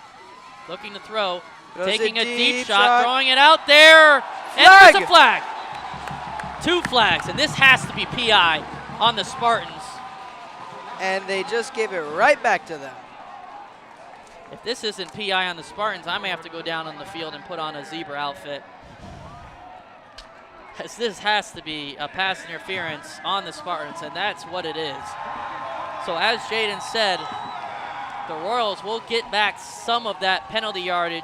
looking to throw, taking a deep shot, throwing it out there, and there's a flag. 2 flags, and this has to be PI on the Spartans. And they just gave it right back to them. If this isn't PI on the Spartans, I may have to go down on the field and put on a zebra outfit. As this has to be a pass interference on the Spartans, and that's what it is. So as Jaden said, the Royals will get back some of that penalty yardage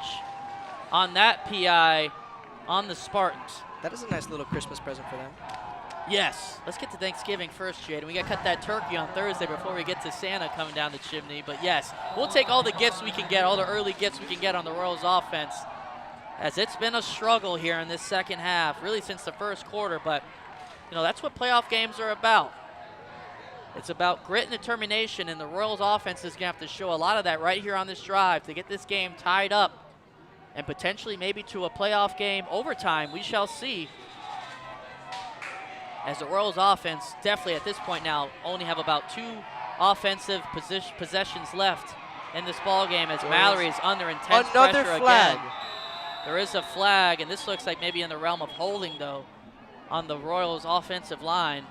on that PI on the Spartans. That is a nice little Christmas present for them. Yes. Let's get to Thanksgiving first, Jaden. We got to cut that turkey on Thursday before we get to Santa coming down the chimney. But yes, we'll take all the gifts we can get, all the early gifts we can get on the Royals offense, as it's been a struggle here in this second half, really since the first quarter. But, you know, that's what playoff games are about. It's about grit and determination, and the Royals offense is going to have to show a lot of that right here on this drive to get this game tied up and potentially maybe to a playoff game overtime. We shall see. As the Royals offense definitely at this point now only have about 2 offensive possessions left in this ball game, as Mallory is under intense pressure flag. again. There is a flag, and this looks like maybe in the realm of holding, though, on the Royals offensive line.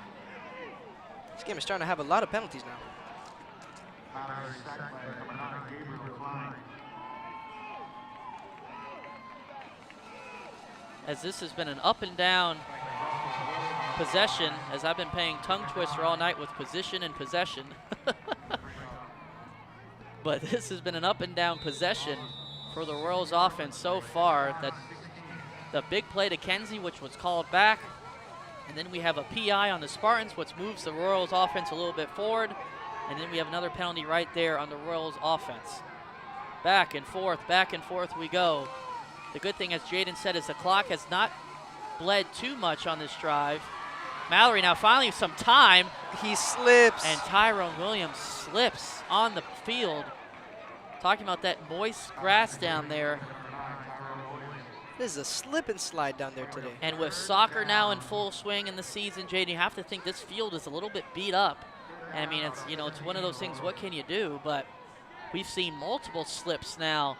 This game is starting to have a lot of penalties now. As this has been an up and down possession, as I've been playing tongue twister all night with position and possession. But this has been an up and down possession for the Royals offense so far. That the big play to Kenzie, which was called back, and then we have a PI on the Spartans, which moves the Royals offense a little bit forward, and then we have another penalty right there on the Royals offense. Back and forth we go. The good thing, as Jaden said, is the clock has not bled too much on this drive. Mallory now finally some time. He slips. And Tyrone Williams slips on the field. Talking about that moist grass down there. This is a slip and slide down there today. And with soccer now in full swing in the season, Jaden, you have to think this field is a little bit beat up. And I mean, it's, you know, it's one of those things, what can you do? But we've seen multiple slips now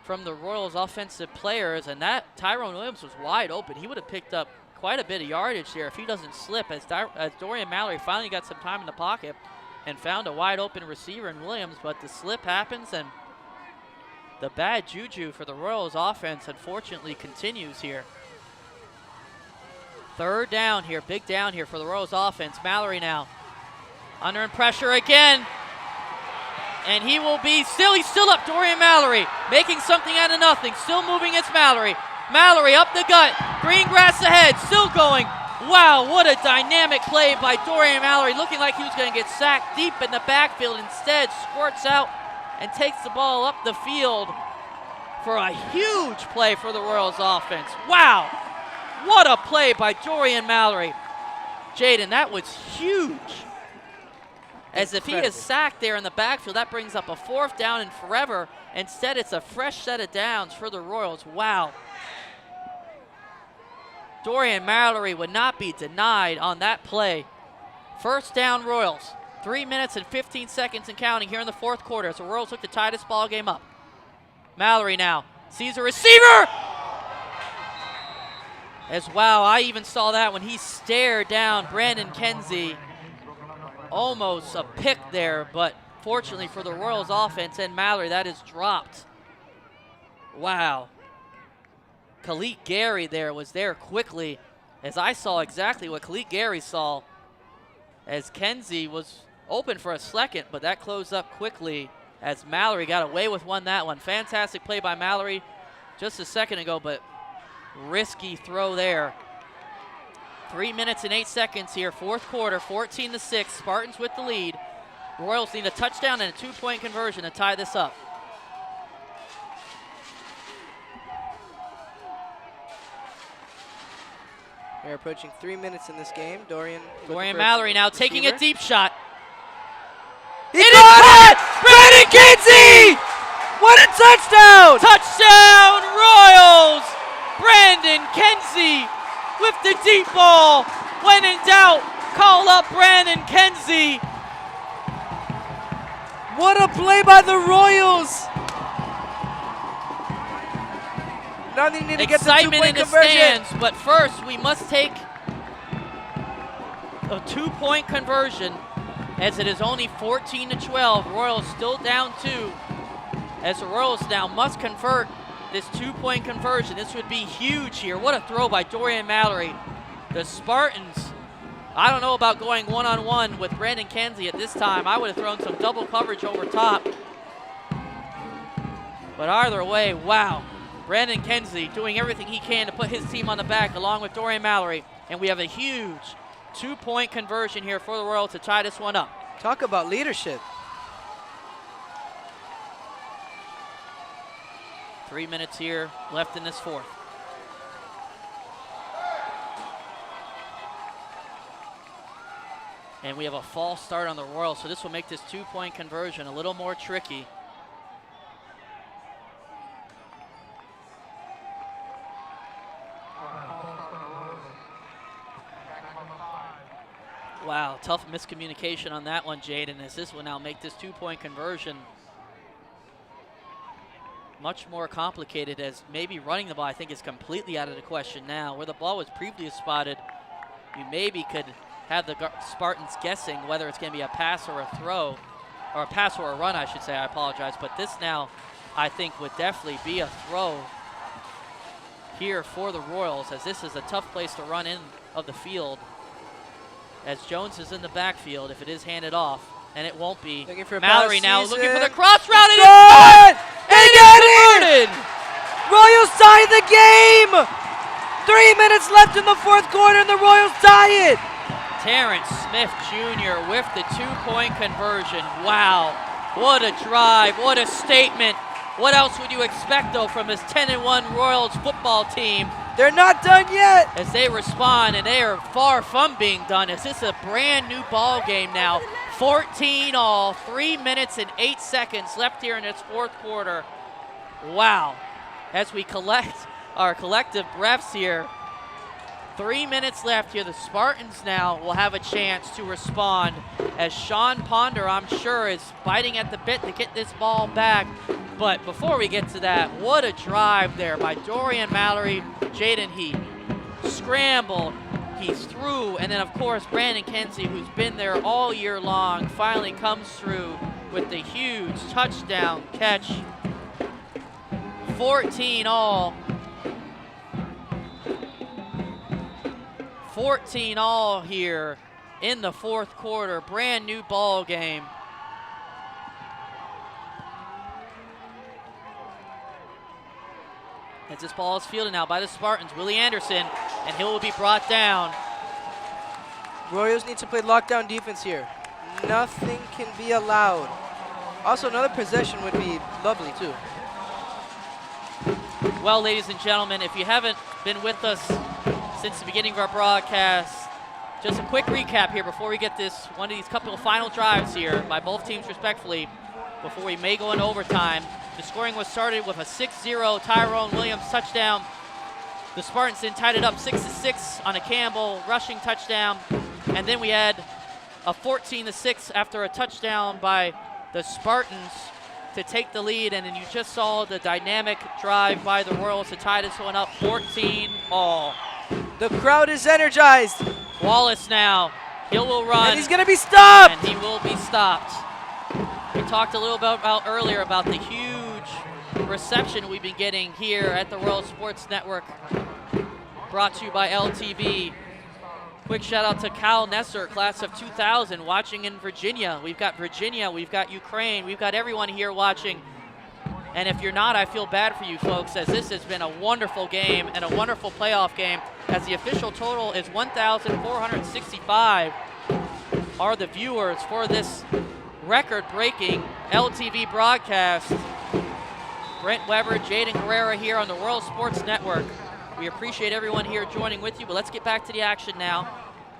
from the Royals offensive players, and that Tyrone Williams was wide open. He would have picked up quite a bit of yardage here if he doesn't slip, as Dorian Mallory finally got some time in the pocket and found a wide open receiver in Williams, but the slip happens, and the bad juju for the Royals offense unfortunately continues here. Third down here, big down here for the Royals offense. Mallory now under pressure again. And he will be he's still up, Dorian Mallory, making something out of nothing. Still moving, it's Mallory. Mallory up the gut, green grass ahead, still going. Wow, what a dynamic play by Dorian Mallory, looking like he was going to get sacked deep in the backfield. Instead, squirts out and takes the ball up the field for a huge play for the Royals offense. Wow, what a play by Dorian Mallory. Jaden, that was huge. As if he is sacked there in the backfield, that brings up a 4th down and forever. Instead, it's a fresh set of downs for the Royals. Wow. Dorian Mallory would not be denied on that play. 1st down Royals. 3 minutes and 15 seconds and counting here in the 4th quarter as the Royals look to tie this ball game up. Mallory now sees a receiver. As wow, I even saw that when he stared down Brandon Kenzie. Almost a pick there, but fortunately for the Royals offense and Mallory, that is dropped. Wow. Khalid Gary there was there quickly, as I saw exactly what Khalid Gary saw, as Kenzie was open for a second, but that closed up quickly as Mallory got away with that one. Fantastic play by Mallory just a second ago, but risky throw there. 3 minutes and 8 seconds here, 4th quarter, 14-6, Spartans with the lead. Royals need a touchdown and a 2-point conversion to tie this up. We're approaching 3 minutes in this game. Dorian Mallory now taking a deep shot. He got it! Brandon Kenzie! What a touchdown! Touchdown Royals! Brandon Kenzie with the deep ball. When in doubt, call up Brandon Kenzie. What a play by the Royals. Now they need to get the 2-point in the conversion. stands, but first we must take a 2-point conversion as it is only 14-12. Royals still down 2 as the Royals now must convert this 2-point conversion. This would be huge here. What a throw by Dorian Mallory. The Spartans, I don't know about going one-on-one with Brandon Kenzie at this time. I would have thrown some double coverage over top. But either way, wow. Brandon Kenzie doing everything he can to put his team on the back along with Dorian Mallory. And we have a huge 2-point conversion here for the Royals to tie this one up. Talk about leadership. 3 minutes here left in this 4th. And we have a false start on the Royals, so this will make this 2-point conversion a little more tricky. Wow, tough miscommunication on that one, Jaden, as this will now make this 2-point conversion much more complicated, as maybe running the ball I think is completely out of the question now. Where the ball was previously spotted, you maybe could have the Spartans guessing whether it's going to be a pass or a throw, or a pass or a run, I should say. I apologize. But this now, I think, would definitely be a throw here for the Royals, as this is a tough place to run in of the field, as Jones is in the backfield if it is handed off, and it won't be. Looking for Mallory now season. looking for the cross route. And Good! They get converted! it! Royals tie the game! 3 minutes left in the 4th quarter and the Royals tie it! Terrence Smith Jr. with the 2-point conversion. Wow, what a drive, what a statement. What else would you expect, though, from this 10-1 Royals football team? They're not done yet! As they respond, and they are far from being done, as this is a brand new ball game now. 14 all, 3 minutes and 8 seconds left here in this 4th quarter. Wow, as we collect our collective breaths here. 3 minutes left here. The Spartans now will have a chance to respond as Sean Ponder, I'm sure, is biting at the bit to get this ball back. But before we get to that, what a drive there by Dorian Mallory. Jaden, he scrambled, he's through, and then of course Brandon Kenzie, who's been there all year long, finally comes through with the huge touchdown catch. 14 all. 14 all here in the fourth quarter. Brand new ball game. As this ball is fielded now by the Spartans, Willie Anderson, and he will be brought down. Royals need to play lockdown defense here. Nothing can be allowed. Also, another possession would be lovely too. Well, ladies and gentlemen, if you haven't been with us since the beginning of our broadcast, just a quick recap here before we get this one of these couple of final drives here by both teams respectfully before we may go into overtime. The scoring was started with a 6-0 Tyrone Williams touchdown. The Spartans then tied it up 6-6 on a Campbell rushing touchdown. And then we had a 14-6 after a touchdown by the Spartans to take the lead. And then you just saw the dynamic drive by the Royals to tie this one up 14 all. The crowd is energized. Wallace now, he will run. And he's gonna be stopped. And he will be stopped. We talked a little bit about earlier about the huge reception we've been getting here at the Royal Sports Network, brought to you by LTV. Quick shout out to Cal Nesser, class of 2000, watching in Virginia. We've got Virginia, we've got Ukraine, we've got everyone here watching. And if you're not, I feel bad for you folks, as this has been a wonderful game and a wonderful playoff game, as the official total is 1,465 are the viewers for this record-breaking LTV broadcast. Brent Weber, Jaden Guerrera here on the World Sports Network. We appreciate everyone here joining with you, but let's get back to the action now,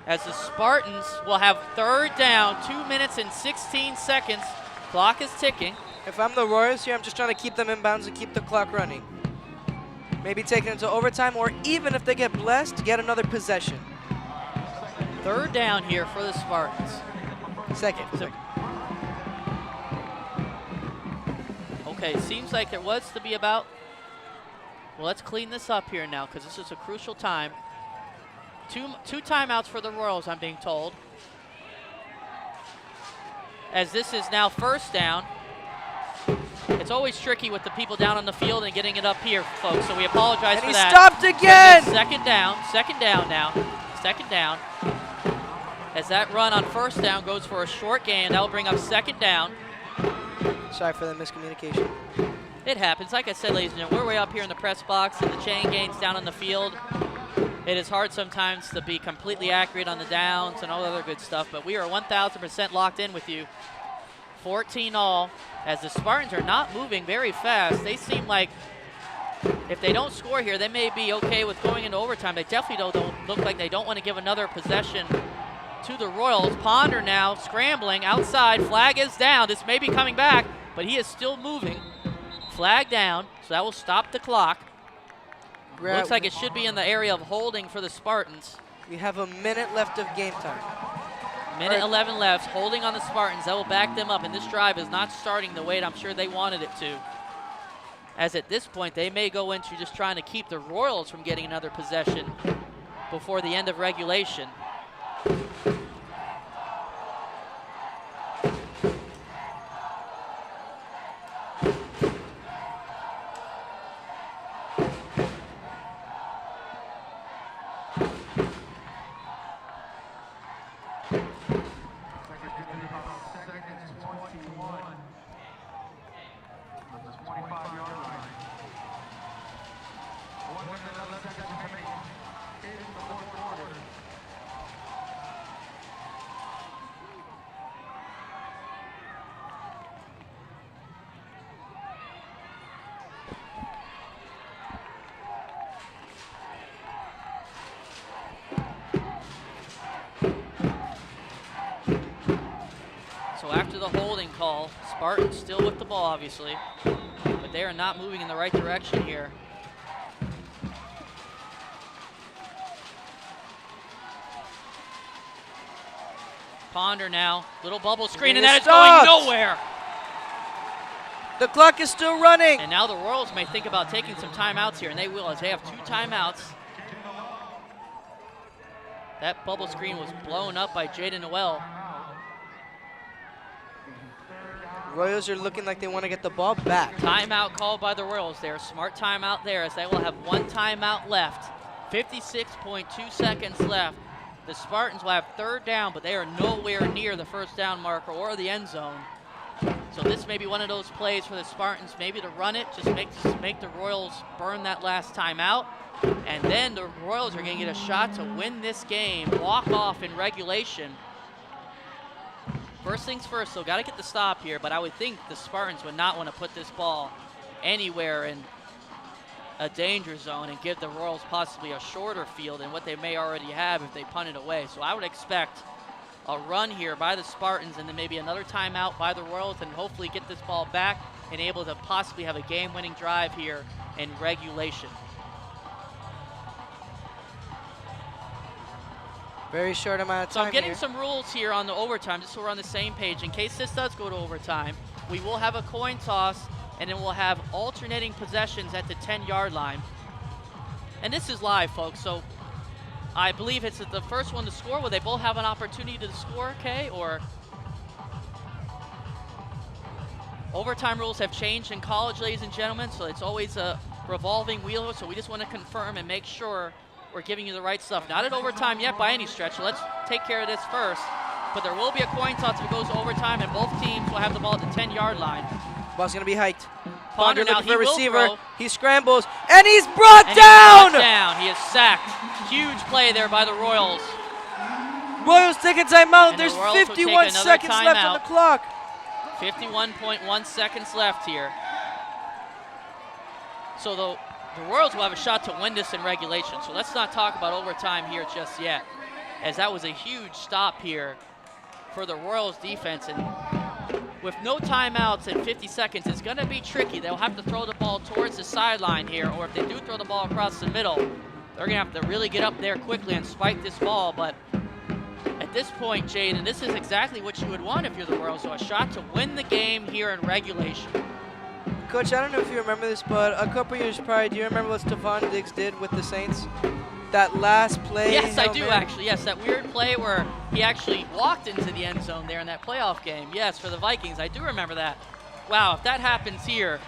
as the Spartans will have third down, 2 minutes and 16 seconds. Clock is ticking. If I'm the Royals here, I'm just trying to keep them in bounds and keep the clock running. Maybe take it into overtime, or even if they get blessed, get another possession. Third down here for the Spartans. Second. Okay, seems like there was to be about, well, let's clean this up here now, because this is a crucial time. Two timeouts for the Royals, I'm being told. As this is now first down. It's always tricky with the people down on the field and getting it up here, folks, so we apologize for that. And he stopped again! Second down now, second down. As that run on first down goes for a short gain, that will bring up second down. Sorry for the miscommunication. It happens. Like I said, ladies and gentlemen, we're way up here in the press box, and the chain gains down on the field. It is hard sometimes to be completely accurate on the downs and all the other good stuff, but we are 1,000% locked in with you. 14 all, as the Spartans are not moving very fast. They seem like if they don't score here, they may be okay with going into overtime. They definitely don't look like they don't want to give another possession to the Royals. Ponder now scrambling outside. Flag is down. This may be coming back, but he is still moving. Flag down, so that will stop the clock. Looks like it should be in the area of holding for the Spartans. We have a minute left of game time. Minute 11 left, holding on the Spartans. That will back them up, and this drive is not starting the way I'm sure they wanted it to. As at this point, they may go into just trying to keep the Royals from getting another possession before the end of regulation. After the holding call, Spartans still with the ball, obviously, but they are not moving in the right direction here. Ponder now, little bubble screen, and It that is stopped. going nowhere. The clock is still running. And now the Royals may think about taking some timeouts here, and they will, as they have 2 timeouts. That bubble screen was blown up by Jaden Noel. Royals are looking like they want to get the ball back. Timeout called by the Royals there. Smart timeout there, as they will have 1 timeout left. 56.2 seconds left. The Spartans will have 3rd down, but they are nowhere near the 1st down marker or the end zone. So this may be one of those plays for the Spartans, maybe to run it, just make the Royals burn that last timeout. And then the Royals are going to get a shot to win this game, walk off in regulation. First things first, so got to get the stop here, but I would think the Spartans would not want to put this ball anywhere in a danger zone and give the Royals possibly a shorter field than what they may already have if they punt it away. So I would expect a run here by the Spartans and then maybe another timeout by the Royals and hopefully get this ball back and able to possibly have a game-winning drive here in regulation. Very short amount of So time I'm getting here. some rules here on the overtime, just so we're on the same page. In case this does go to overtime, we will have a coin toss, and then we'll have alternating possessions at the 10-yard line. And this is live, folks, so I believe it's the first one to score. Will they both have an opportunity to score, Kay, or? Overtime rules have changed in college, ladies and gentlemen, so it's always a revolving wheel, so we just want to confirm and make sure we're giving you the right stuff. Not at overtime yet by any stretch, so let's take care of this first. But there will be a coin toss if it goes to overtime, and both teams will have the ball at the 10-yard line. Ball's going to be hiked. Ponder now, looking for a he will receiver. throw. He scrambles, and he's brought And down! he's brought down. He is sacked. Huge play there by the Royals. Royals taking timeout. And There's the Royals will take 51 another seconds left on timeout. the clock. 51.1 seconds left here. So the Royals will have a shot to win this in regulation. So let's not talk about overtime here just yet, as that was a huge stop here for the Royals defense. And with no timeouts and 50 seconds, it's going to be tricky. They'll have to throw the ball towards the sideline here, or if they do throw the ball across the middle, they're going to have to really get up there quickly and spike this ball. But at this point, Jaden, this is exactly what you would want if you're the Royals, so a shot to win the game here in regulation. Coach, I don't know if you remember this, but a couple years prior, do you remember what Stephon Diggs did with the Saints? That last play? Yes, I do actually. Yes, that weird play where he actually walked into the end zone there in that playoff game. Yes, for the Vikings. I do remember that. Wow, if that happens here,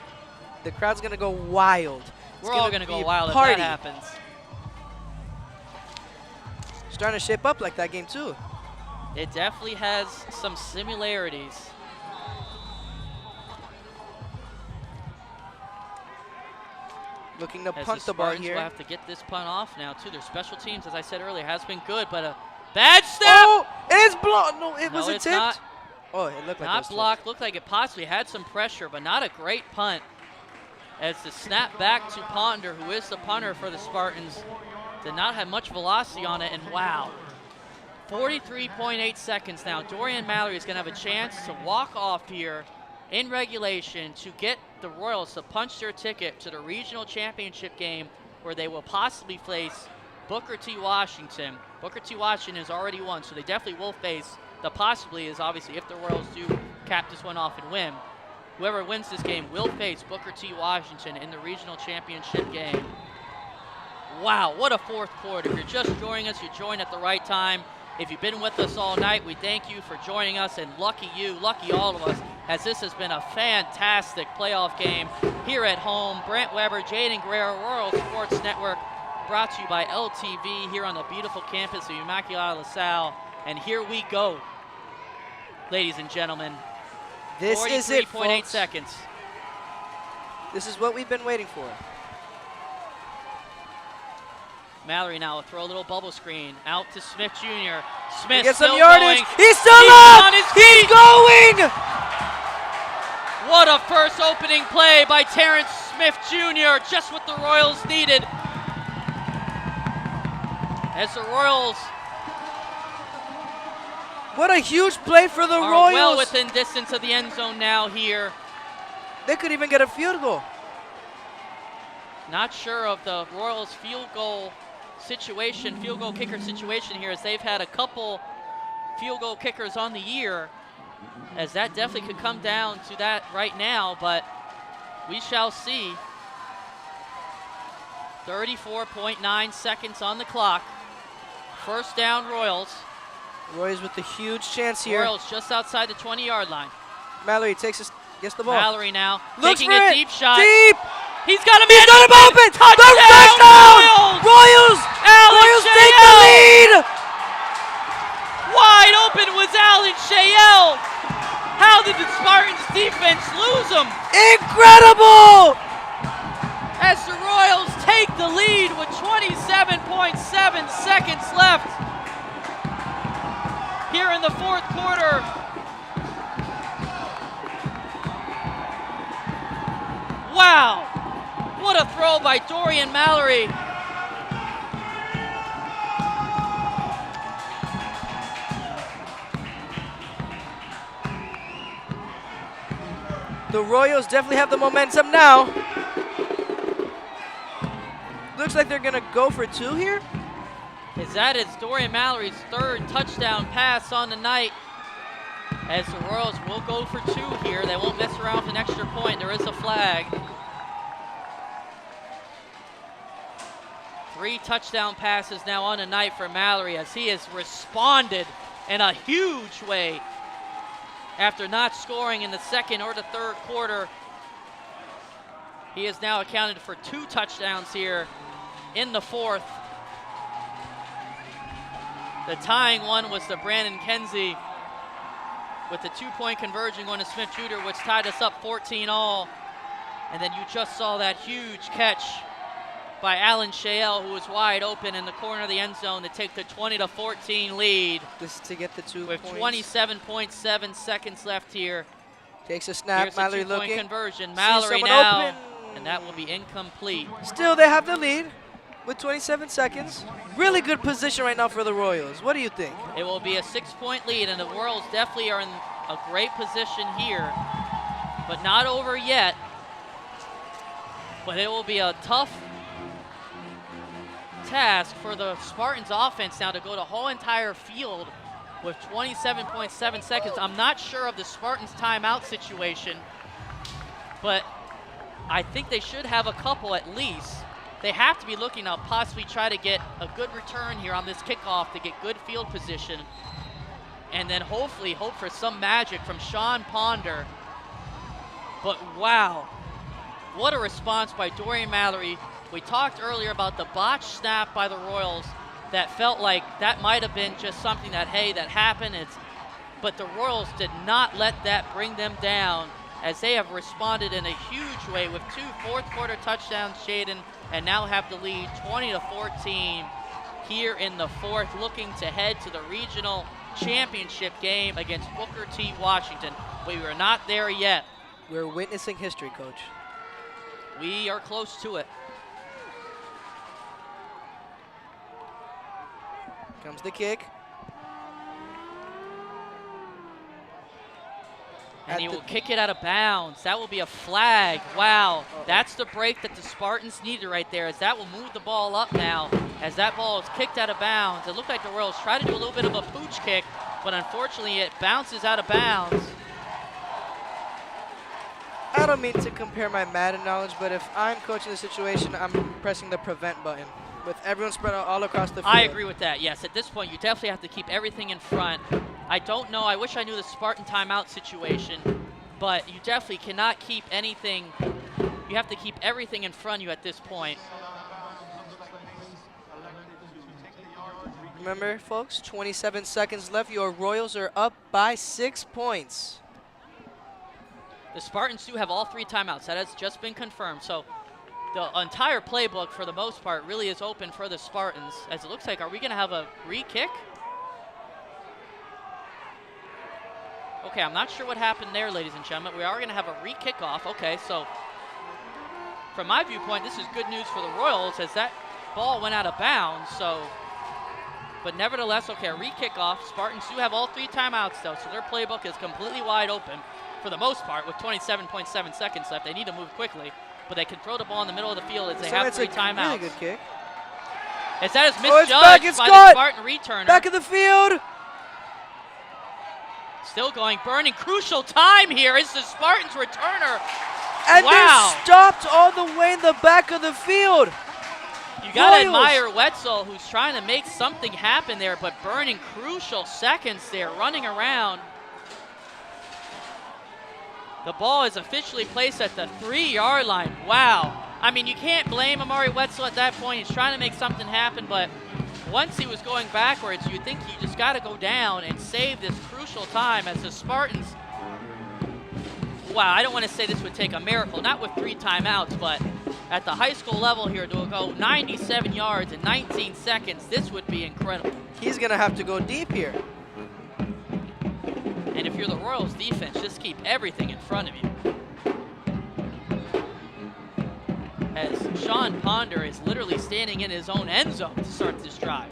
the crowd's going to go wild. We're all going to go wild if that happens. Starting to shape up like that game, too. It definitely has some similarities. Looking to As punt the ball Spartans here. will have to get this punt off now, too. Their special teams, as I said earlier, has been good, but a bad step. Oh, it's blocked. No, it was a it's tip. not. Oh, it looked like it Not was blocked. Looked like it possibly had some pressure, but not a great punt. As the snap back to Ponder, who is the punter for the Spartans, did not have much velocity on it, and wow. 43.8 seconds now. Dorian Mallory is going to have a chance to walk off here in regulation to get the Royals to punch their ticket to the regional championship game, where they will possibly face Booker T. Washington. Booker T. Washington has already won, so they definitely will face. The possibly is obviously if the Royals do cap this one off and win. Whoever wins this game will face Booker T. Washington in the regional championship game. Wow, what a fourth quarter. If you're just joining us, you joined at the right time. If you've been with us all night, we thank you for joining us, and lucky you, lucky all of us, as this has been a fantastic playoff game here at home. Brent Weber, Jaden Guerrero, Royal Sports Network, brought to you by LTV here on the beautiful campus of Immaculata-La Salle. And here we go, ladies and gentlemen. This is it, 43.8 folks. seconds. This is what we've been waiting for. Mallory now will throw a little bubble screen out to Smith Jr. He Smith gets still some yardage. going. He's still He's up. on his He's feet. going. What a first opening play by Terrence Smith Jr. Just what the Royals needed. As the Royals What a huge play for the are Royals. well within distance of the end zone now here. They could even get a field goal. Not sure of the Royals' field goal kicker situation here, as they've had a couple field goal kickers on the year, as that definitely could come down to that right now, but we shall see. 34.9 seconds on the clock. First down, Royals. Royals with the huge chance here. Royals just outside the 20-yard line. Mallory gets the ball. Mallory now Looks taking for a it. deep shot. Deep. He's got him open. Touchdown! Royals! Royals take the lead! Wide open was Alan Shayel. How did the Spartans defense lose him? Incredible! As the Royals take the lead with 27.7 seconds left here in the fourth quarter. Wow, what a throw by Dorian Mallory. The Royals definitely have the momentum now. Looks like they're gonna go for 2 here. As that is Dorian Mallory's 3rd touchdown pass on the night. As the Royals will go for 2 here. They won't mess around with an extra point. There is a flag. 3 touchdown passes now on the night for Mallory, as he has responded in a huge way after not scoring in the second or the third quarter. He has now accounted for 2 touchdowns here in the fourth. The tying one was the Brandon Kenzie with the 2-point conversion going to Smith-Juder, which tied us up 14-all. And then you just saw that huge catch by Alan Shayel, who was wide open in the corner of the end zone to take the 20-14 lead. Just to get the 2 with points. 27.7 seconds left here. Takes a snap. Here's Mallory a 2-point looking. conversion. Sees Mallory someone now, open. and that will be incomplete. Still, they have the lead with 27 seconds. Really good position right now for the Royals. What do you think? It will be a 6-point lead, and the Royals definitely are in a great position here, but not over yet. But it will be a tough task for the Spartans offense now to go the whole entire field with 27.7 seconds. I'm not sure of the Spartans timeout situation, but I think they should have a couple at least. They have to be looking to possibly try to get a good return here on this kickoff to get good field position, and then hopefully hope for some magic from Sean Ponder. But wow, what a response by Dorian Mallory. We talked earlier about the botched snap by the Royals that felt like that might have been just something that, hey, that happened. But the Royals did not let that bring them down, as they have responded in a huge way with 2 fourth-quarter touchdowns, Shaden, and now have the lead 20-14 here in the fourth, looking to head to the regional championship game against Booker T. Washington. We are not there yet. We're witnessing history, Coach. We are close to it. Comes the kick. And he will kick it out of bounds. That will be a flag. Wow, that's the break that the Spartans needed right there, as that will move the ball up now as that ball is kicked out of bounds. It looked like the Royals tried to do a little bit of a pooch kick, but unfortunately it bounces out of bounds. I don't mean to compare my Madden knowledge, but if I'm coaching the situation, I'm pressing the prevent button. With everyone spread out all across the field. I agree with that, yes. At this point, you definitely have to keep everything in front. I don't know, I wish I knew the Spartan timeout situation, but you definitely cannot keep anything, you have to keep everything in front of you at this point. Remember, folks, 27 seconds left. Your Royals are up by 6 points. The Spartans do have all 3 timeouts. That has just been confirmed. So the entire playbook, for the most part, really is open for the Spartans. As it looks like, are we going to have a re-kick? Okay, I'm not sure what happened there, ladies and gentlemen. We are going to have a re-kickoff. Okay, so from my viewpoint, this is good news for the Royals, as that ball went out of bounds. So, but nevertheless, okay, a re-kickoff. Spartans do have all 3 timeouts, though, so their playbook is completely wide open for the most part with 27.7 seconds left. They need to move quickly, but they can throw the ball in the middle of the field as they have 3 timeouts. Really good kick. As that is Oh, misjudged by the Spartan returner. Back of the field. still going. Burning crucial time here. It's the Spartans returner. And wow. they're stopped all the way in the back of the field. You got to Royals. admire Wetzel, who's trying to make something happen there, but burning crucial seconds there, running around. The ball is officially placed at the 3-yard line. Wow. I mean, you can't blame Amari Wetzel at that point. He's trying to make something happen, but once he was going backwards, you think you just got to go down and save this crucial time as the Spartans. Wow, I don't want to say this would take a miracle, not with 3 timeouts, but at the high school level here to go 97 yards in 19 seconds, this would be incredible. He's going to have to go deep here. And if you're the Royals defense, just keep everything in front of you. As Sean Ponder is literally standing in his own end zone to start this drive.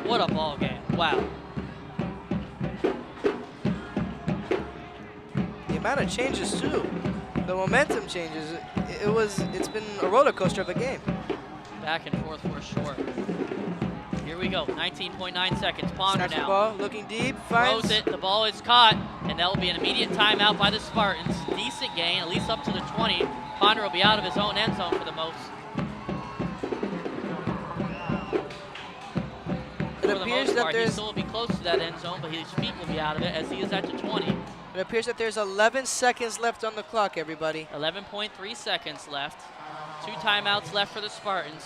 What a ball game. Wow. The amount of changes too. The momentum changes. It's been a roller coaster of a game. Back and forth for sure. Here we go. 19.9 seconds. Ponder Snaps now. the ball, looking deep, Throws finds it. The ball is caught, and that will be an immediate timeout by the Spartans. Decent gain, at least up to the 20. Ponder will be out of his own end zone for the most. It appears that He there's still will be close to that end zone, but his feet will be out of it as he is at the 20. It appears that there's 11 seconds left on the clock, everybody. 11.3 seconds left. 2 timeouts left for the Spartans.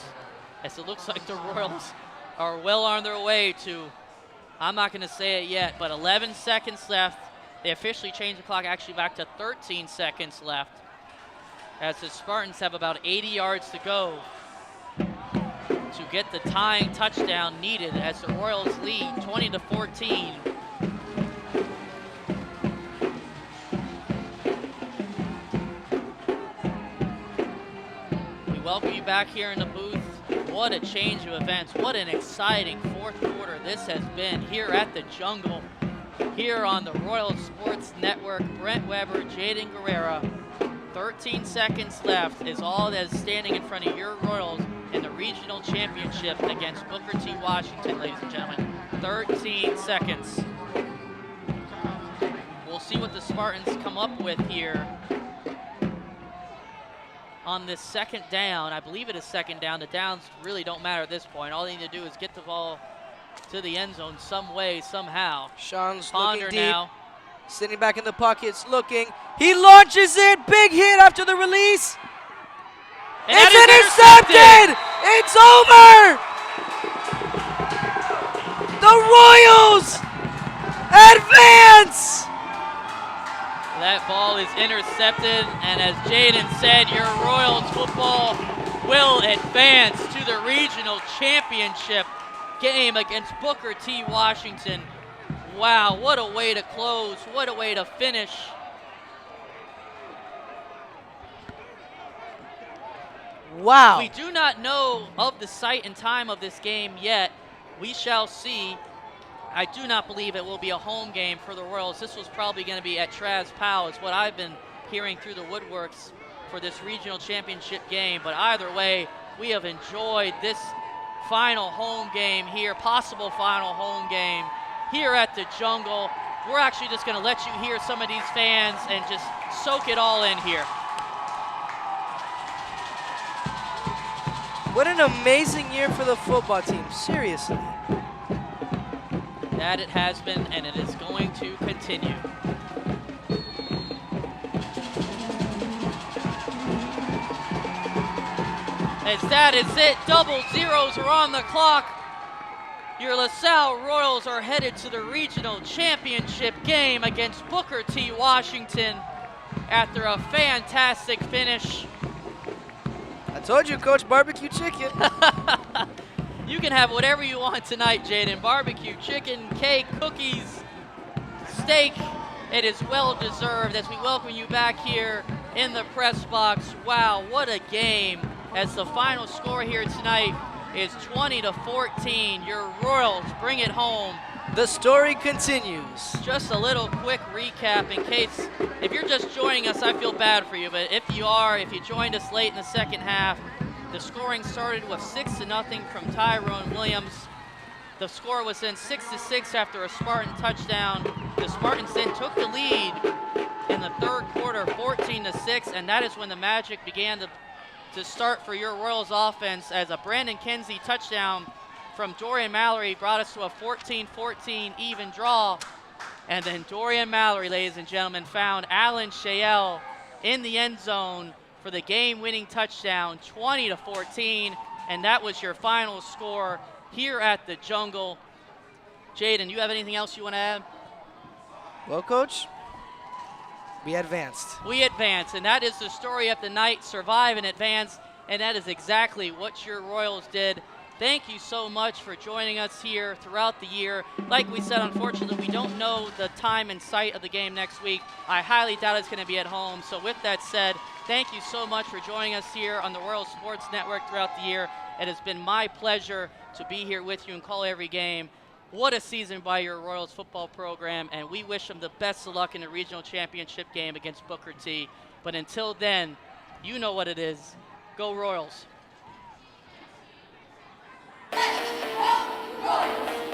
As it looks like the Royals are well on their way to, I'm not going to say it yet, but 11 seconds left. They officially changed the clock actually back to 13 seconds left. As the Spartans have about 80 yards to go to get the tying touchdown needed as the Royals lead 20-14. We welcome you back here in the booth. What a change of events. What an exciting fourth quarter this has been here at the Jungle. Here on the Royal Sports Network, Brent Weber, Jaden Guerrera. 13 seconds left is all that is standing in front of your Royals in the regional championship against Booker T. Washington, ladies and gentlemen. 13 seconds. We'll see what the Spartans come up with here on this second down. I believe it is second down. The downs really don't matter at this point. All they need to do is get the ball to the end zone some way, somehow. Sean's Ponder looking deep, now. sitting back in the pockets, looking. He launches it, big hit after the release. And it's intercepted! It's over! The Royals advance! That ball is intercepted, and as Jaden said, your Royals football will advance to the regional championship game against Booker T. Washington. Wow, what a way to close, what a way to finish. Wow. We do not know of the site and time of this game yet. We shall see. I do not believe it will be a home game for the Royals. This was probably going to be at Traz Powell, is what I've been hearing through the woodworks for this regional championship game. But either way, we have enjoyed this final home game here, possible final home game here at the Jungle. We're actually just going to let you hear some of these fans and just soak it all in here. What an amazing year for the football team, seriously. That it has been, and it is going to continue. As that is it, double zeros are on the clock. Your LaSalle Royals are headed to the regional championship game against Booker T. Washington after a fantastic finish. I told you, Coach, barbecue chicken. You can have whatever you want tonight, Jaden. Barbecue, chicken, cake, cookies, steak. It is well deserved as we welcome you back here in the press box. Wow, what a game. As the final score here tonight is 20-14. Your Royals bring it home The story continues. Just a little quick recap in case, if you're just joining us, I feel bad for you, but if you joined us late in the second half, the scoring started with 6-0 from Tyrone Williams. The score was then 6-6 after a Spartan touchdown. The Spartans then took the lead in the third quarter, 14-6, and that is when the magic began to start for your Royals offense, as a Brandon Kinsey touchdown from Dorian Mallory brought us to a 14-14 even draw. And then Dorian Mallory, ladies and gentlemen, found Alan Shael in the end zone for the game-winning touchdown, 20-14, and that was your final score here at the Jungle. Jaden, you have anything else you want to add? Well, Coach, we advanced. We advanced, and that is the story of the night, survive and advance, and that is exactly what your Royals did. Thank you so much for joining us here throughout the year. Like we said, unfortunately, we don't know the time and site of the game next week. I highly doubt it's going to be at home. So with that said, thank you so much for joining us here on the Royal Sports Network throughout the year. It has been my pleasure to be here with you and call every game. What a season by your Royals football program, and we wish them the best of luck in the regional championship game against Booker T. But until then, you know what it is. Go Royals. Royals!